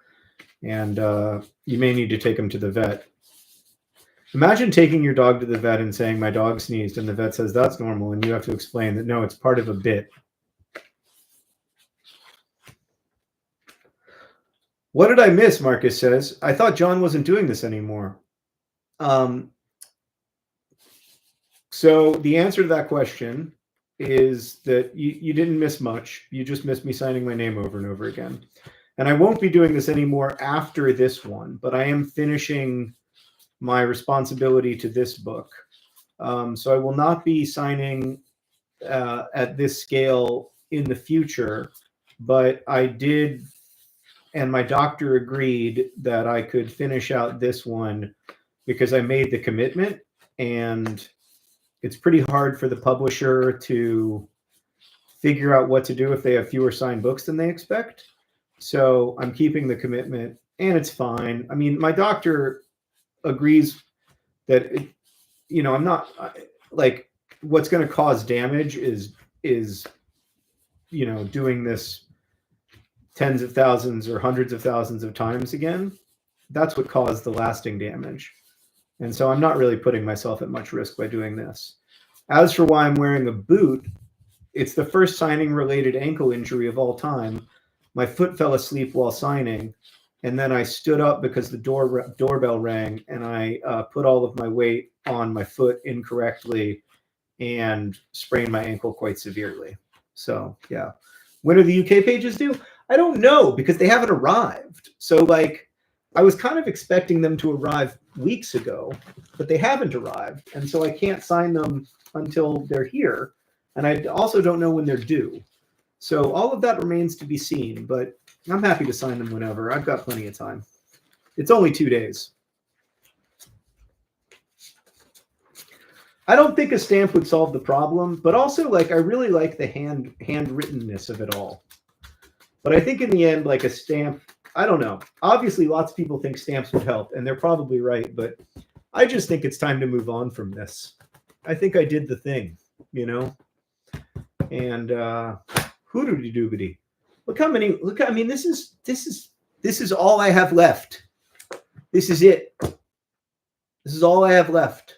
And you may need to take him to the vet. Imagine taking your dog to the vet and saying, my dog sneezed, and the vet says that's normal, and you have to explain that, no, it's part of a bit. What did I miss? Marcus says. I thought John wasn't doing this anymore. So the answer to that question is that you didn't miss much. You just missed me signing my name over and over again. And I won't be doing this anymore after this one, but I am finishing my responsibility to this book. So I will not be signing at this scale in the future, but I did, and my doctor agreed that I could finish out this one because I made the commitment, and it's pretty hard for the publisher to figure out what to do if they have fewer signed books than they expect. So I'm keeping the commitment, and it's fine. I mean, my doctor agrees that, I'm not like, what's going to cause damage is doing this tens of thousands or hundreds of thousands of times again. That's what caused the lasting damage. And so I'm not really putting myself at much risk by doing this. As for why I'm wearing a boot, it's the first signing related ankle injury of all time. My foot fell asleep while signing, and then I stood up because the doorbell rang, and I put all of my weight on my foot incorrectly and sprained my ankle quite severely. So yeah. When are the UK pages due? I don't know, because they haven't arrived. So like, I was kind of expecting them to arrive weeks ago, but they haven't arrived. And so I can't sign them until they're here. And I also don't know when they're due. So all of that remains to be seen, but I'm happy to sign them whenever. I've got plenty of time. It's only 2 days. I don't think a stamp would solve the problem, but also like I really like the handwrittenness of it all. But I think in the end, like a stamp, I don't know. Obviously, lots of people think stamps would help, and they're probably right, but I just think it's time to move on from this. I think I did the thing, you know? And hoodoo doobity. Look how many, look, I mean, this is all I have left. This is it. This is all I have left.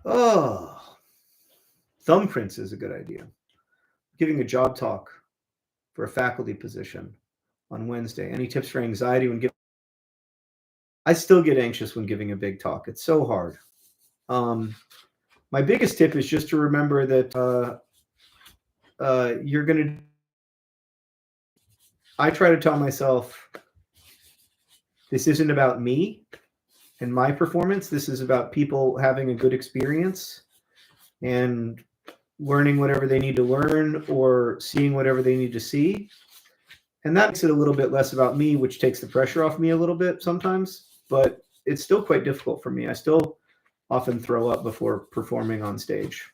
Oh, thumbprints is a good idea. Giving a job talk for a faculty position on Wednesday. Any tips for anxiety when giving? I still get anxious when giving a big talk. It's so hard. My biggest tip is just to remember that you're going to. I try to tell myself this isn't about me and my performance. This is about people having a good experience and learning whatever they need to learn or seeing whatever they need to see. And that makes it a little bit less about me, which takes the pressure off me a little bit sometimes, but it's still quite difficult for me. I still often throw up before performing on stage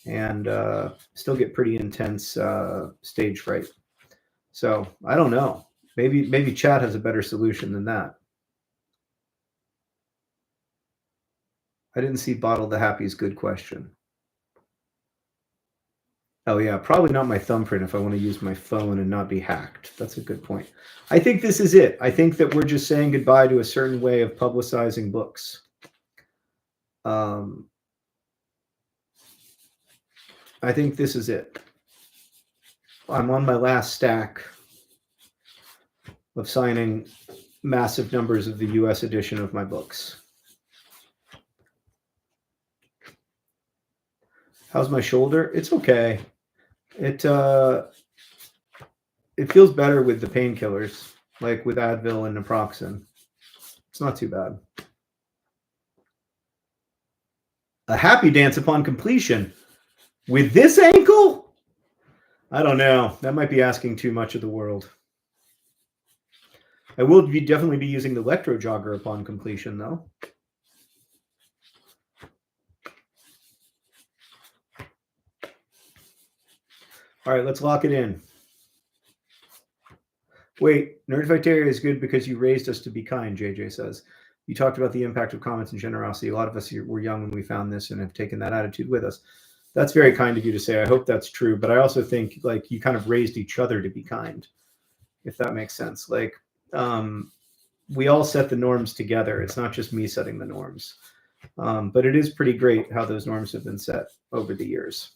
and still get pretty intense stage fright. So I don't know. Maybe Chad has a better solution than that. I didn't see Bottle the Happy's good question. Oh yeah, probably not my thumbprint if I want to use my phone and not be hacked. That's a good point. I think this is it. I think that we're just saying goodbye to a certain way of publicizing books. I think this is it. I'm on my last stack of signing massive numbers of the US edition of my books. How's my shoulder? It's okay. It feels better with the painkillers, like with Advil and naproxen. It's not too bad. A happy dance upon completion. With this ankle? I don't know. That might be asking too much of the world. I will definitely be using the electro jogger upon completion, though. All right, let's lock it in. Wait, Nerdifactaria is good because you raised us to be kind, JJ says. You talked about the impact of comments and generosity. A lot of us were young when we found this and have taken that attitude with us. That's very kind of you to say. I hope that's true. But I also think like you kind of raised each other to be kind, if that makes sense. Like we all set the norms together. It's not just me setting the norms. But it is pretty great how those norms have been set over the years.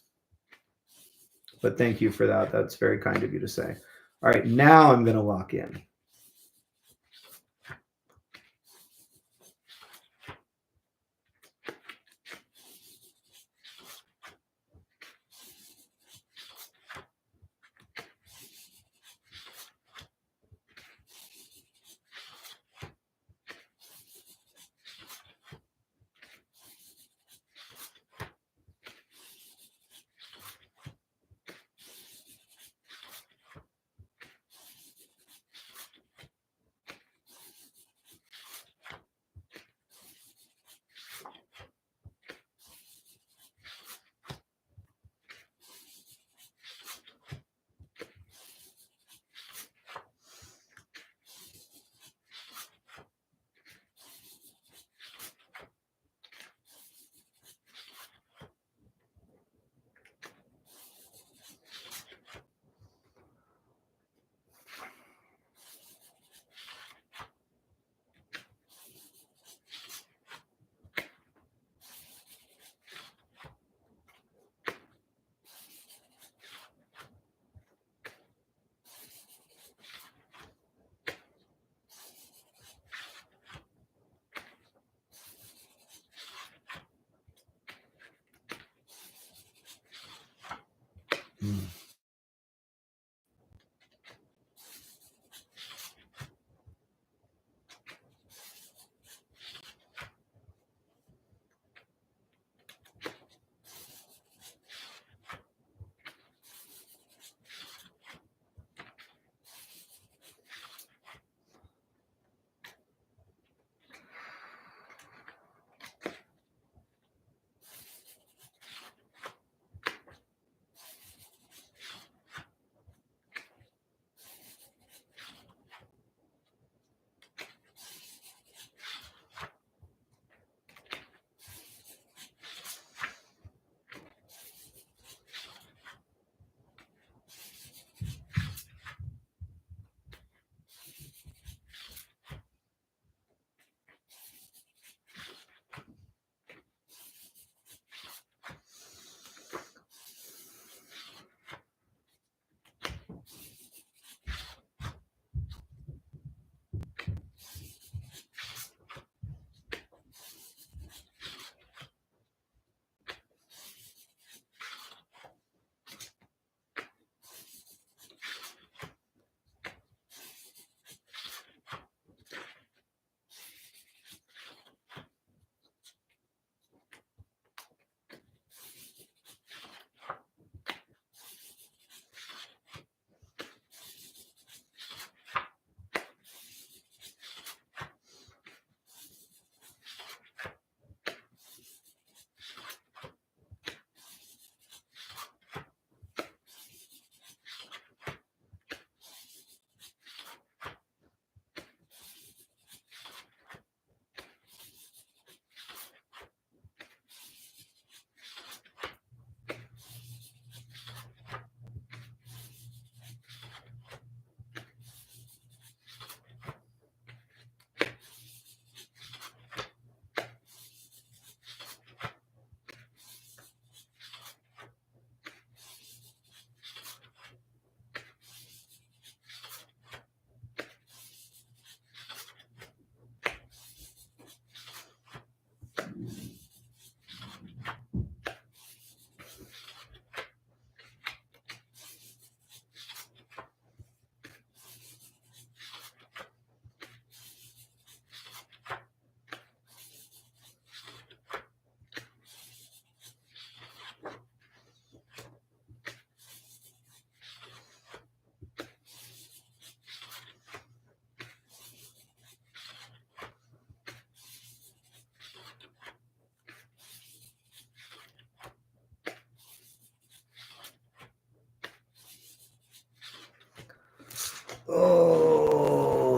But thank you for that. That's very kind of you to say. All right, now I'm going to lock in.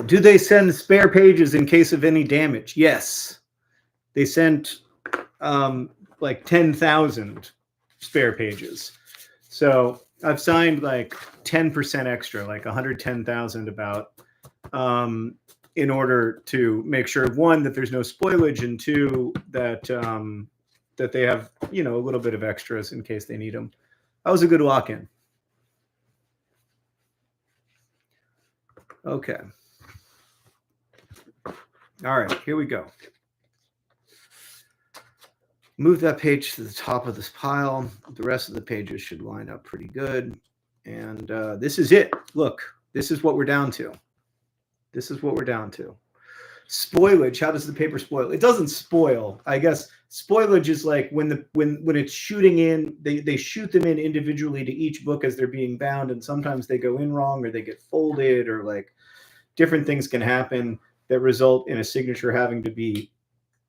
Do they send spare pages in case of any damage? Yes. They sent like 10,000 spare pages. So I've signed like 10% extra, like 110,000 about, in order to make sure, one, that there's no spoilage, and two, that that they have, you know, a little bit of extras in case they need them. That was a good lock-in. Okay. All right, here we go. Move that page to the top of this pile. The rest of the pages should line up pretty good. And this is it. Look, this is what we're down to. This is what we're down to. Spoilage. How does the paper spoil? It doesn't spoil. I guess spoilage is like when it's shooting in, they shoot them in individually to each book as they're being bound, and sometimes they go in wrong, or they get folded, or like different things can happen that result in a signature having to be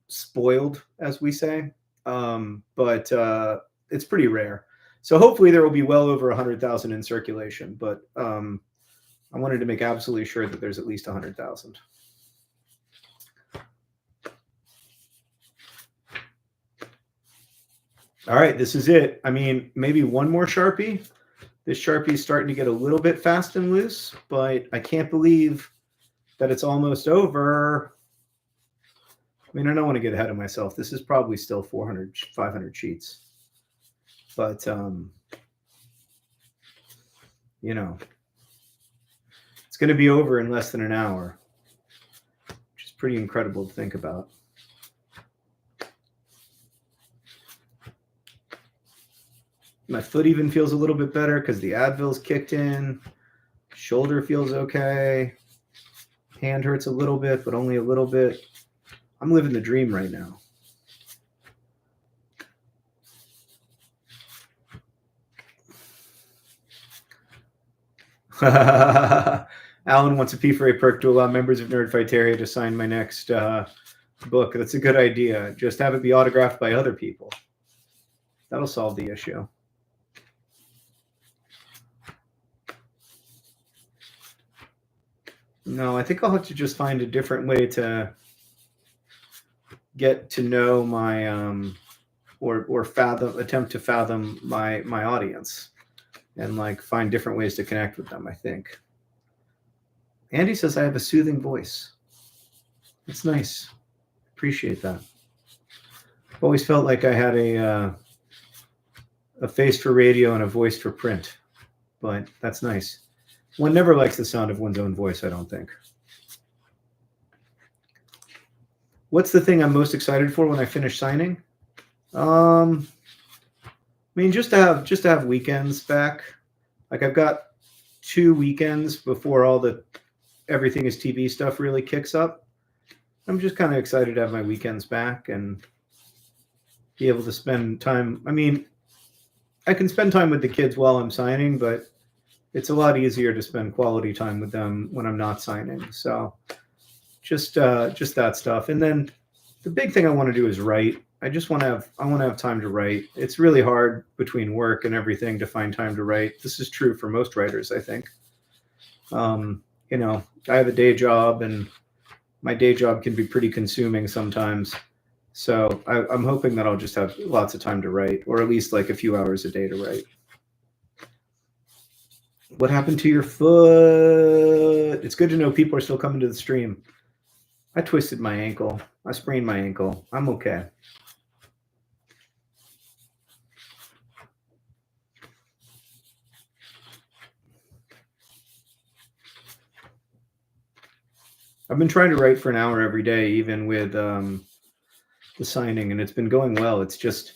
spoiled, as we say. But it's pretty rare. So hopefully there will be well over 100,000 in circulation, but I wanted to make absolutely sure that there's at least 100,000. All right, this is it. I mean, maybe one more Sharpie. This Sharpie is starting to get a little bit fast and loose, but I can't believe that it's almost over. I mean, I don't want to get ahead of myself. This is probably still 400, 500 sheets. But, you know, it's going to be over in less than an hour, which is pretty incredible to think about. My foot even feels a little bit better because the Advil's kicked in. Shoulder feels okay. Hand hurts a little bit, but only a little bit. I'm living the dream right now. Alan wants a P4A perk to allow members of Nerdfighteria to sign my next book. That's a good idea. Just have it be autographed by other people. That'll solve the issue. No, I think I'll have to just find a different way to get to know my or attempt to fathom my audience, and like find different ways to connect with them, I think. Andy says I have a soothing voice. That's nice. Appreciate that. I've always felt like I had a face for radio and a voice for print, but that's nice. One never likes the sound of one's own voice, I don't think. What's the thing I'm most excited for when I finish signing? I mean, just to have weekends back. Like, I've got 2 weekends before everything is TV stuff really kicks up. I'm just kind of excited to have my weekends back and be able to spend time. I mean, I can spend time with the kids while I'm signing, but it's a lot easier to spend quality time with them when I'm not signing. So just that stuff. And then the big thing I want to do is write. I want to have time to write. It's really hard between work and everything to find time to write. This is true for most writers, I think. You know, I have a day job, and my day job can be pretty consuming sometimes. So I'm hoping that I'll just have lots of time to write, or at least like a few hours a day to write. What happened to your foot? It's good to know people are still coming to the stream. I twisted my ankle. I sprained my ankle. I'm okay. I've been trying to write for an hour every day, even with the signing, and it's been going well. It's just,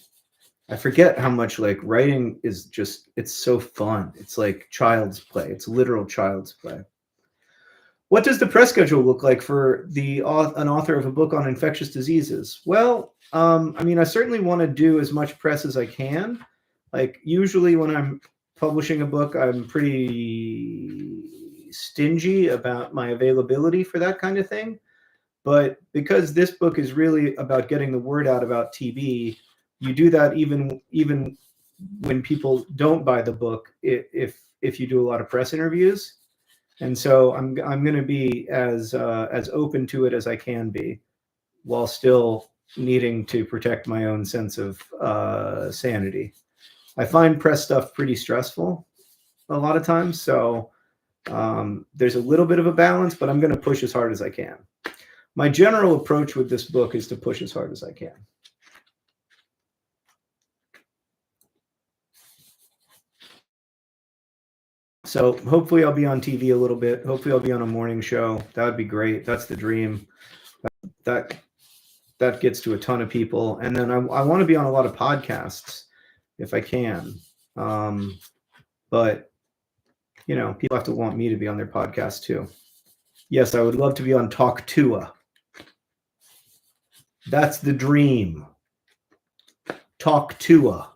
I forget how much like writing is just, it's so fun. It's like child's play. It's literal child's play. What does the press schedule look like for an author of a book on infectious diseases? Well, I mean, I certainly want to do as much press as I can. Like, usually when I'm publishing a book, I'm pretty stingy about my availability for that kind of thing. But because this book is really about getting the word out about TB, you do that even when people don't buy the book, if you do a lot of press interviews. And so I'm going to be as open to it as I can be, while still needing to protect my own sense of sanity. I find press stuff pretty stressful a lot of times, so there's a little bit of a balance, but I'm going to push as hard as I can. My general approach with this book is to push as hard as I can. So hopefully I'll be on TV a little bit. Hopefully I'll be on a morning show. That would be great. That's the dream. That gets to a ton of people. And then I want to be on a lot of podcasts if I can. But, you know, people have to want me to be on their podcast too. Yes, I would love to be on Talk Tua. That's the dream. Talk Tua.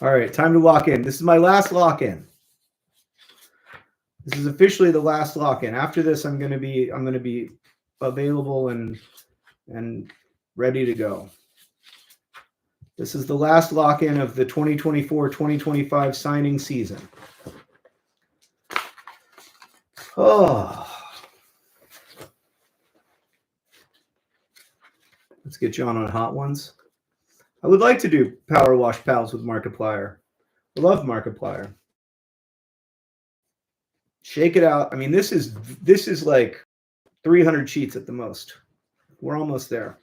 All right, time to lock in. This is my last lock-in. This is officially the last lock-in. After this, I'm going to be available and ready to go. This is the last lock-in of the 2024-2025 signing season. Oh. Let's get John on hot ones. I would like to do Power Wash Pals with Markiplier. I love Markiplier. Shake it out. I mean, this is like 300 sheets at the most. We're almost there.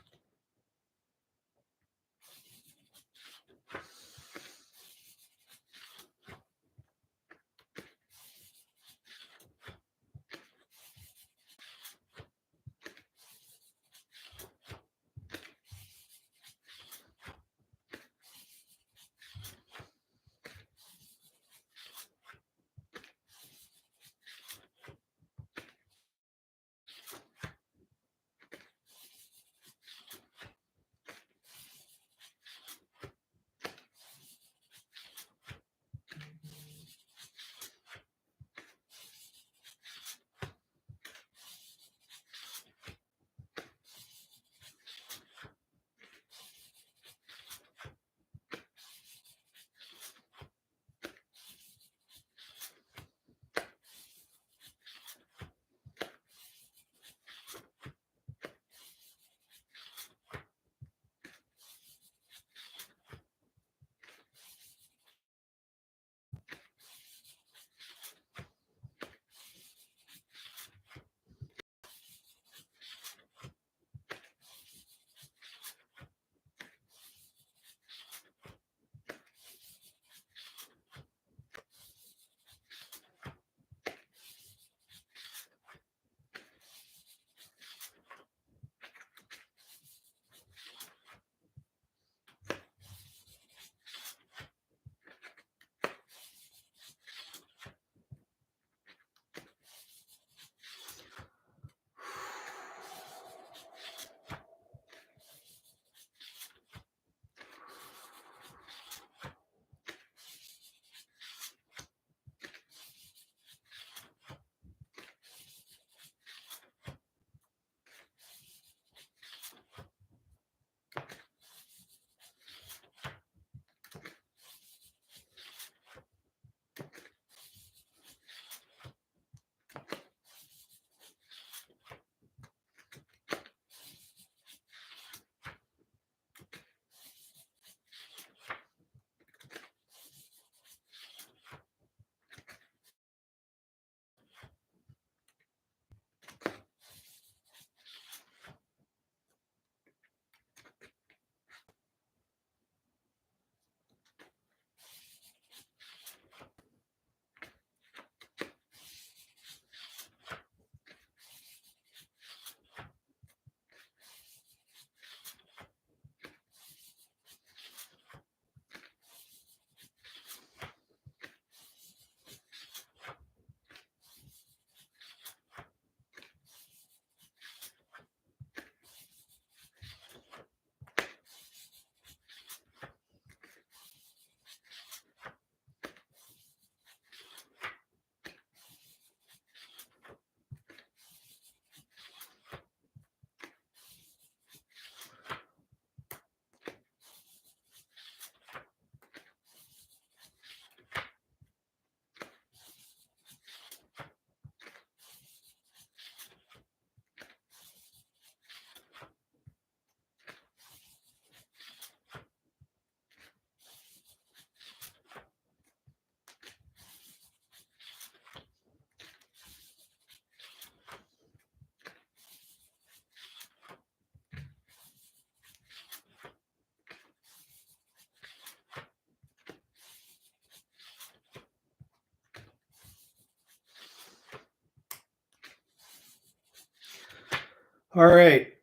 All right.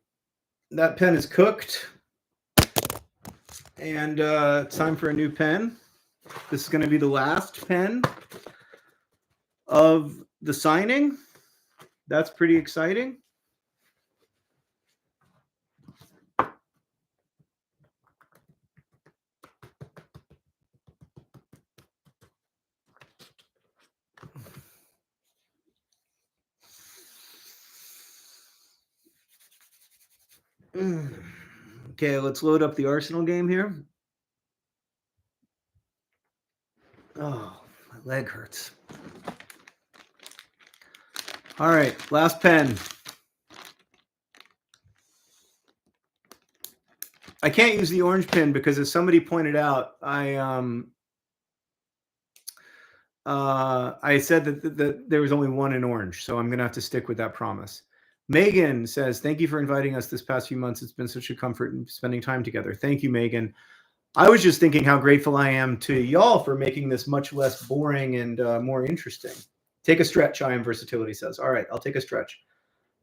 That pen is cooked. And it's time for a new pen. This is going to be the last pen of the signing. That's pretty exciting. Okay, let's load up the Arsenal game here. Oh, my leg hurts. All right, last pen. I can't use the orange pen because, as somebody pointed out, I said that there was only one in orange, so I'm going to have to stick with that promise. Megan says, thank you for inviting us this past few months. It's been such a comfort in spending time together. Thank you, Megan. I was just thinking how grateful I am to y'all for making this much less boring and more interesting. Take a stretch, I am versatility says. All right, I'll take a stretch.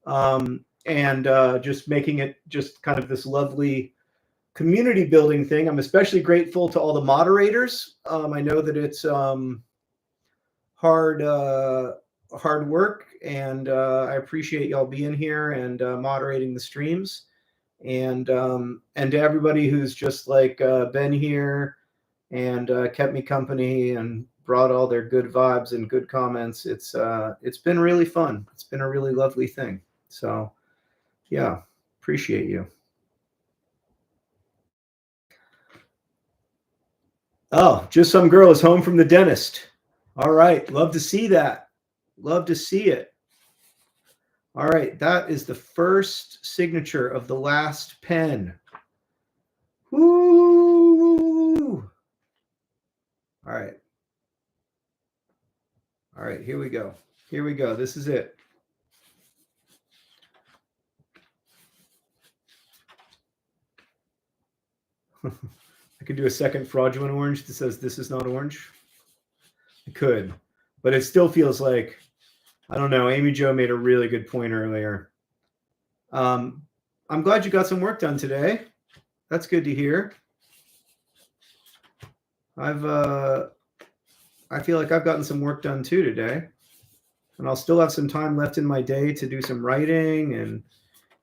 And just making it just kind of this lovely community building thing. I'm especially grateful to all the moderators. I know that it's hard work, and I appreciate y'all being here and moderating the streams, and to everybody who's just like been here and kept me company and brought all their good vibes and good comments. It's been really fun. It's been a really lovely thing. So yeah, appreciate you. Oh, just some girl is home from the dentist. All right. Love to see that. Love to see it. All right. That is the first signature of the last pen. Woo! All right. All right. Here we go. Here we go. This is it. I could do a second fraudulent orange that says this is not orange. I could, but it still feels like, I don't know. Amy Jo made a really good point earlier. I'm glad you got some work done today. That's good to hear. I feel like I've gotten some work done too today, and I'll still have some time left in my day to do some writing and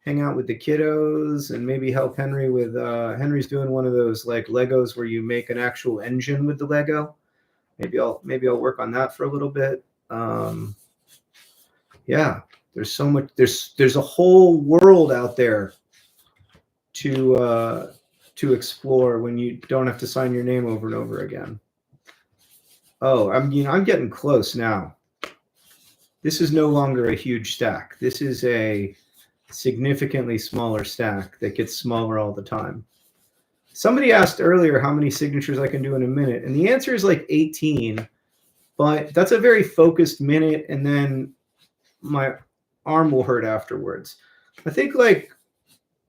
hang out with the kiddos and maybe help Henry with Henry's doing one of those like Legos where you make an actual engine with the Lego. Maybe I'll work on that for a little bit. Yeah, there's so much. There's a whole world out there to explore when you don't have to sign your name over and over again. Oh, I'm getting close now. This is no longer a huge stack. This is a significantly smaller stack that gets smaller all the time. Somebody asked earlier how many signatures I can do in a minute, and the answer is like 18, but that's a very focused minute, and then my arm will hurt afterwards. I think like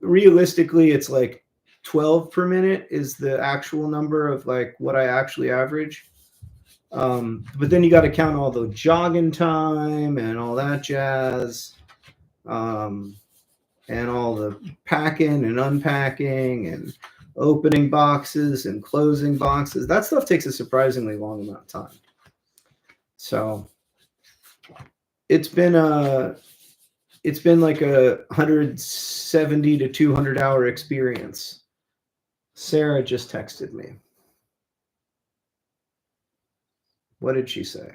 realistically it's like 12 per minute is the actual number of like what I actually average. But then you got to count all the jogging time and all that jazz, and all the packing and unpacking and opening boxes and closing boxes. That stuff takes a surprisingly long amount of time. So it's been like a 170 to 200 hour experience. Sarah just texted me. What did she say?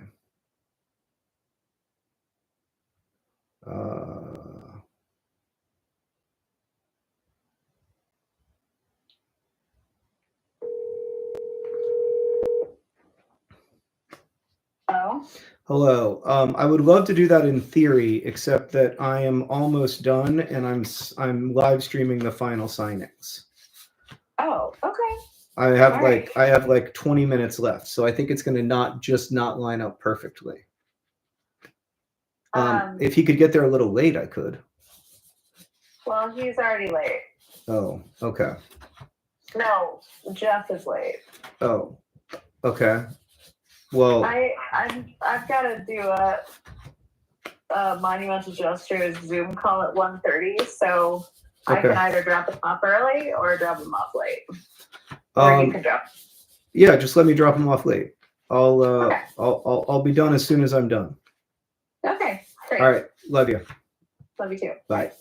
Hello? Hello. I would love to do that in theory, except that I am almost done and I'm live streaming the final signings. Oh, okay. I have like 20 minutes left, so I think it's going to not line up perfectly. If he could get there a little late, I could. Well, he's already late. Oh, okay. No, Jeff is late. Oh, okay. Well, I've got to do monumental gesture Zoom call at 1:30, so I can either drop them off early or drop them off late. Or you can drop. Yeah, just let me drop them off late. I'll be done as soon as I'm done. Okay, great. All right, love you. Love you too. Bye.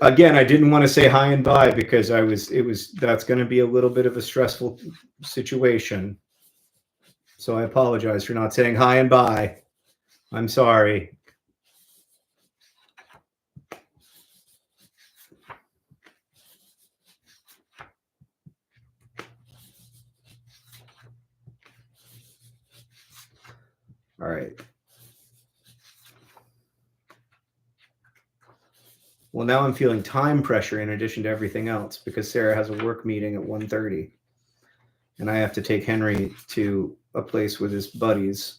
Again, I didn't want to say hi and bye because that's going to be a little bit of a stressful situation. So I apologize for not saying hi and bye. I'm sorry. All right. Well, now I'm feeling time pressure in addition to everything else because Sarah has a work meeting at 1:30 and I have to take Henry to a place with his buddies.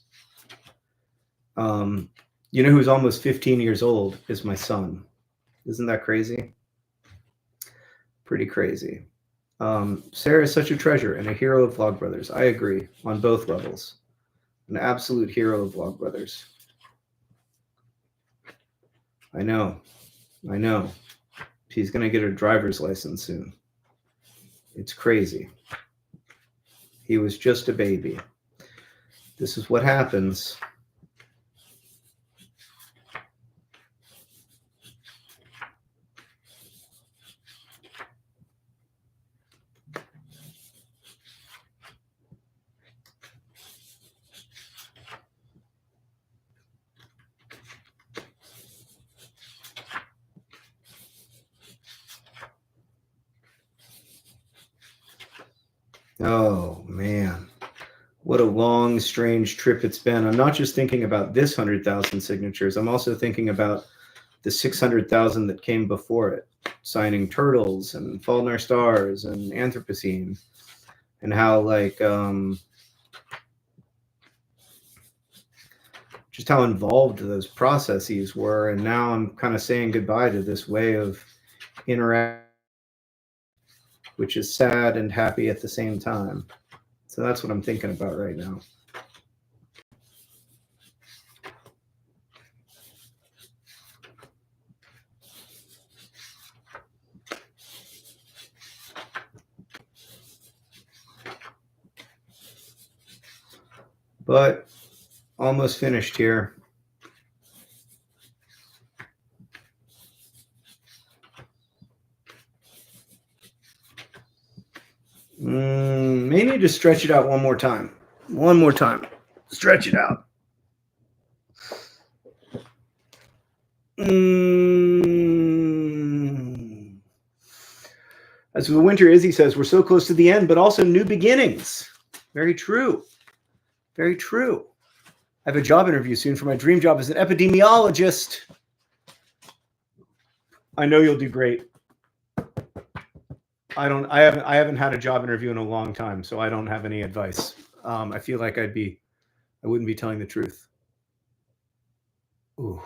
You know who's almost 15 years old is my son. Isn't that crazy? Pretty crazy. Sarah is such a treasure and a hero of Vlogbrothers. I agree on both levels. An absolute hero of Vlogbrothers. I know. She's going to get her driver's license soon. It's crazy. He was just a baby. This is what happens. Oh, man. What a long, strange trip it's been. I'm not just thinking about this 100,000 signatures. I'm also thinking about the 600,000 that came before it, signing Turtles and Fault in Our Stars and Anthropocene, and how, like, just how involved those processes were. And now I'm kind of saying goodbye to this way of interacting, which is sad and happy at the same time. So that's what I'm thinking about right now. But almost finished here. May need to stretch it out one more time. Stretch it out. As the winter Izzy says, we're so close to the end, but also new beginnings. Very true. Very true. I have a job interview soon for my dream job as an epidemiologist. I know you'll do great. I haven't had a job interview in a long time, so I don't have any advice. I feel like I wouldn't be telling the truth. Ooh.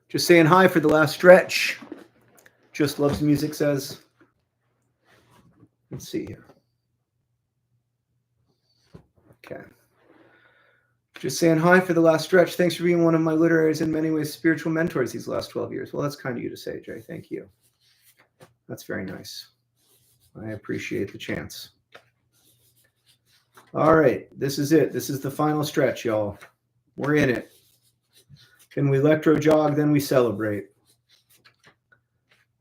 Just saying hi for the last stretch. Just Loves Music says. Let's see here. Okay. Just saying hi for the last stretch. Thanks for being one of my literary, in many ways, spiritual mentors these last 12 years. Well, that's kind of you to say, Jay. Thank you. That's very nice. I appreciate the chance. All right. This is it. This is the final stretch, y'all. We're in it. Then we electro jog, then we celebrate.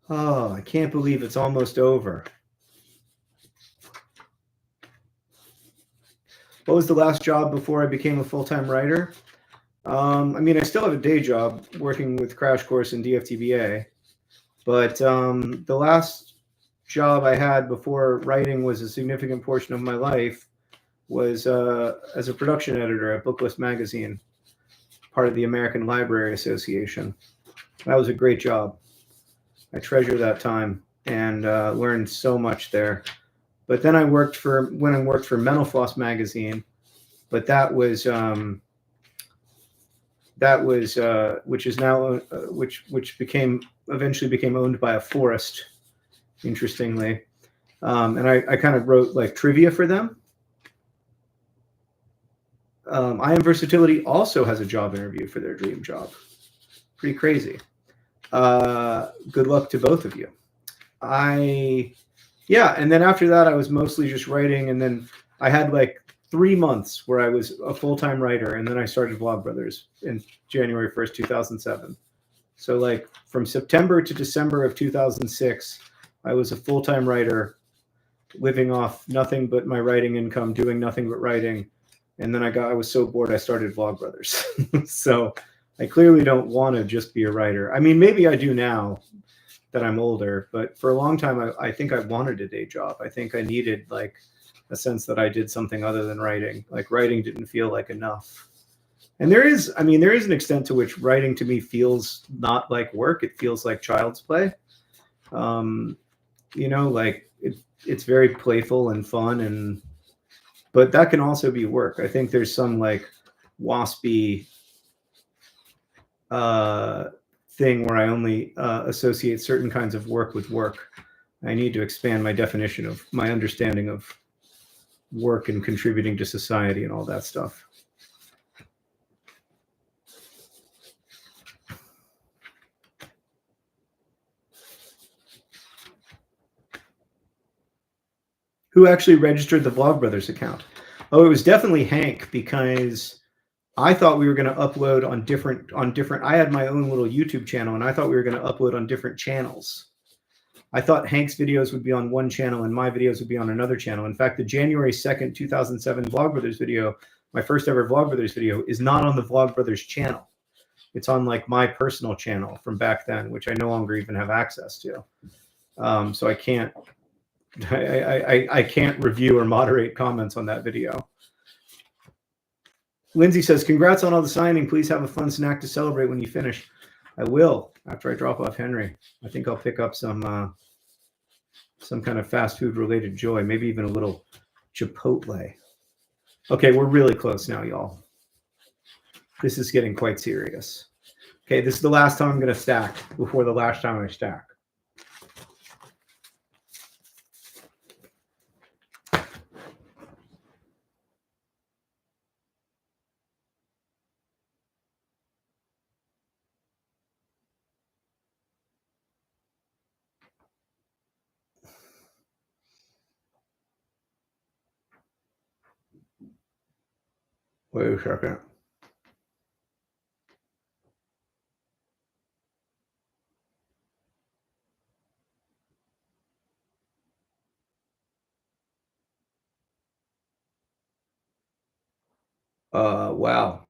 Oh, I can't believe it's almost over. What was the last job before I became a full-time writer? I mean, I still have a day job working with Crash Course and DFTBA, but the last job I had before writing was a significant portion of my life was as a production editor at Booklist Magazine, part of the American Library Association. That was a great job. I treasure that time and learned so much there. But then I worked for Mental Floss magazine, but that was which is now which eventually became owned by a forest, interestingly. And I kind of wrote like trivia for them. I Am Versatility also has a job interview for their dream job. Pretty crazy. Good luck to both of you. Yeah, and then after that, I was mostly just writing, and then I had like 3 months where I was a full-time writer, and then I started Vlogbrothers in January 1st, 2007. So like from September to December of 2006, I was a full-time writer, living off nothing but my writing income, doing nothing but writing. And then I was so bored, I started Vlogbrothers. So I clearly don't want to just be a writer. I mean, maybe I do now that I'm older, but for a long time, I think I wanted a day job. I think I needed like a sense that I did something other than writing. Like writing didn't feel like enough. And there is an extent to which writing to me feels not like work. It feels like child's play. Like it's very playful and fun, but that can also be work. I think there's some like waspy thing where I only associate certain kinds of work with work. I need to expand my definition of my understanding of work and contributing to society and all that stuff. Who actually registered the Vlogbrothers account? Oh, it was definitely Hank, because I thought we were going to upload on different. I had my own little YouTube channel, and I thought we were going to upload on different channels. I thought Hank's videos would be on one channel and my videos would be on another channel. In fact, the January 2nd, 2007 Vlogbrothers video, my first ever Vlogbrothers video, is not on the Vlogbrothers channel. It's on like my personal channel from back then, which I no longer even have access to. So I can't review or moderate comments on that video. Lindsay says, congrats on all the signing. Please have a fun snack to celebrate when you finish. I will, after I drop off Henry. I think I'll pick up some kind of fast food related joy, maybe even a little Chipotle. Okay, we're really close now, y'all. This is getting quite serious. Okay, this is the last time I'm going to stack before the last time I stack. Wait a second. Wow.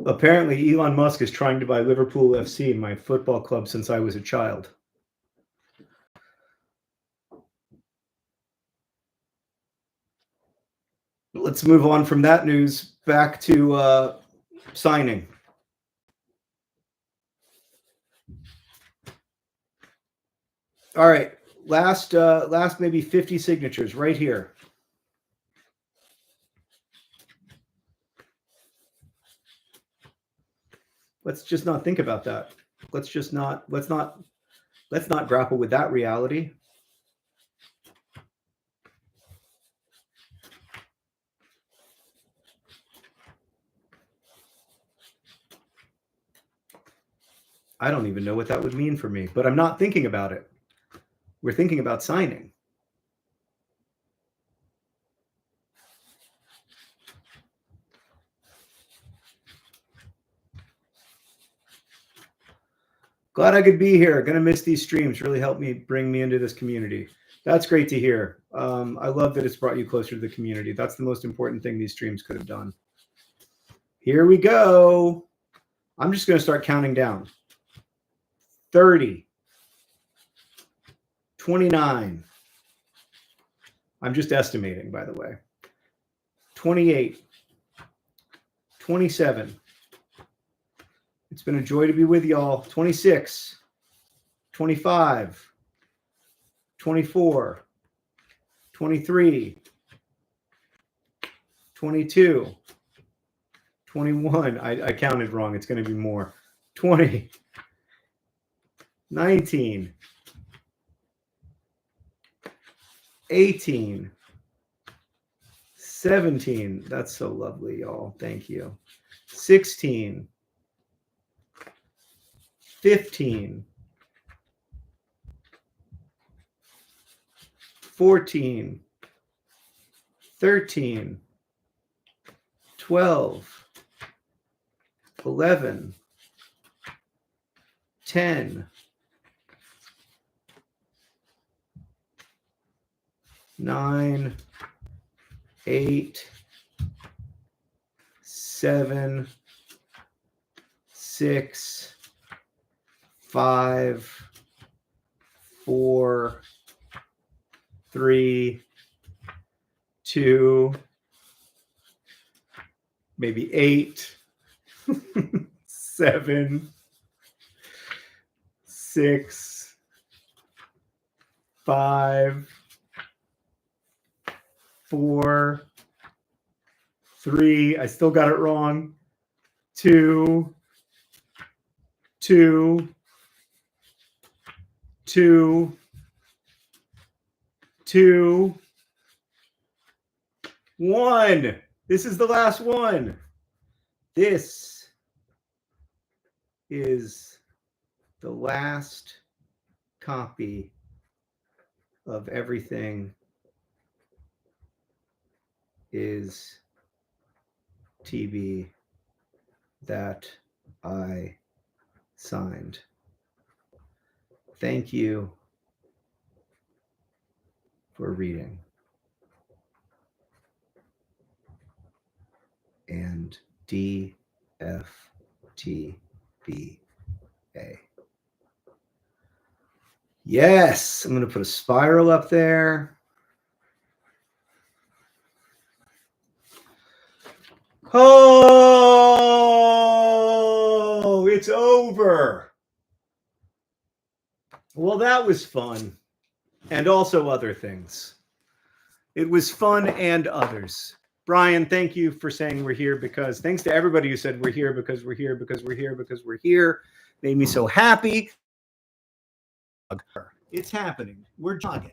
Apparently, Elon Musk is trying to buy Liverpool FC, my football club, since I was a child. Let's move on from that news back to signing. All right, last maybe 50 signatures right here. Let's just not think about that. Let's not grapple with that reality. I don't even know what that would mean for me, but I'm not thinking about it. We're thinking about signing. Glad I could be here. Gonna miss these streams. Really helped me bring me into this community. That's great to hear. I love that it's brought you closer to the community. That's the most important thing these streams could have done. Here we go. I'm just going to start counting down. 30. 29. I'm just estimating, by the way. 28. 27. It's been a joy to be with y'all. 26. 25. 24. 23. 22. 21. I counted wrong. It's going to be more. 20. 19. 18. 17. That's so lovely, y'all. Thank you. 16. 15. 14. 13. 12. 11. 10. 9. 8. 7. 6. 5. 4. 3. 2. Maybe 8. 7. 6. 5. 4. 3. I still got it wrong. 2. 2. 2. 2. 1. This is the last one. This is the last copy of Everything is TB that I signed. Thank you for reading. And DFTBA. Yes, I'm going to put a spiral up there. Oh, it's over. Well, that was fun. And also other things. It was fun and others. Brian, thank you for saying we're here because thanks to everybody who said we're here because we're here because we're here because we're here. Made me so happy. It's happening. We're jogging.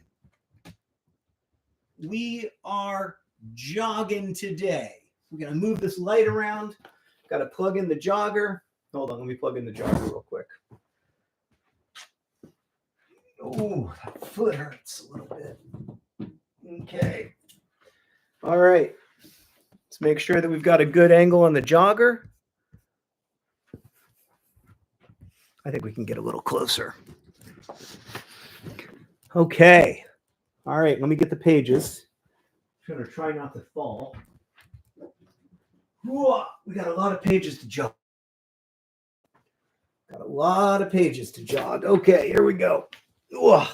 We are jogging today. We're going to move this light around. Got to plug in the jogger. Hold on, let me plug in the jogger real quick. Oh, that foot hurts a little bit. Okay. All right. Let's make sure that we've got a good angle on the jogger. I think we can get a little closer. Okay. All right, let me get the pages. I'm going to try not to fall. Whoa, we got a lot of pages to jog. Got a lot of pages to jog. Okay, here we go. Whoa.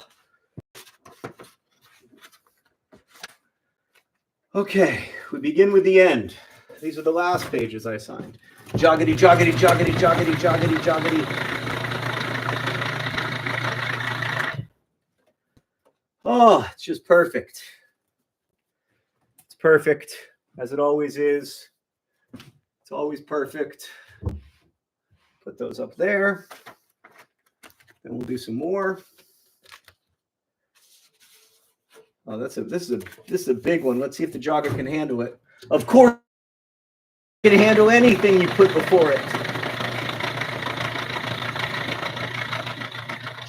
Okay, we begin with the end. These are the last pages I signed. Joggity, joggity, joggity, joggity, joggity, joggity. Oh, it's just perfect. It's perfect, as it always is. It's always perfect. Put those up there. Then we'll do some more. Oh, this is a big one. Let's see if the jogger can handle it. Of course, it can handle anything you put before it.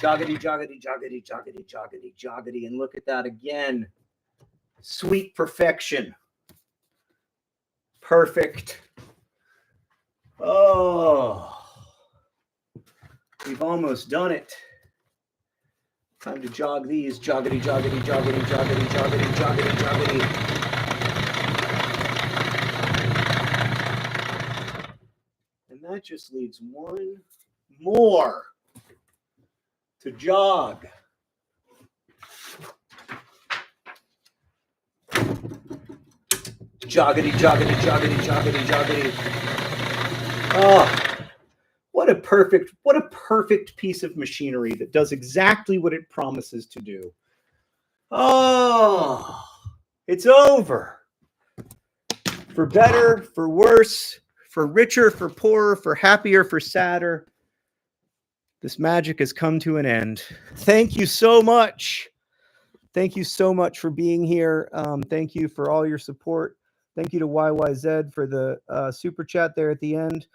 Joggity, joggity, joggity, joggity, joggity, joggity. And look at that again. Sweet perfection. Perfect. Oh, we've almost done it. Time to jog these. Joggity, joggity, joggity, joggity, joggity, joggity, joggity. And that just leaves one more to jog. Joggity, joggity, joggity, joggity, joggity. Oh, what a perfect piece of machinery that does exactly what it promises to do. Oh, it's over. For better, for worse, for richer, for poorer, for happier, for sadder. This magic has come to an end. Thank you so much. Thank you so much for being here. Thank you for all your support. Thank you to YYZ for the super chat there at the end.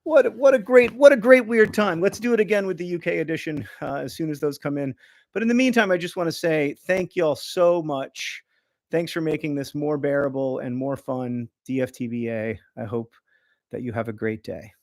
What a great weird time. Let's do it again with the UK edition as soon as those come in. But in the meantime, I just want to say thank y'all so much. Thanks for making this more bearable and more fun, DFTBA. I hope that you have a great day.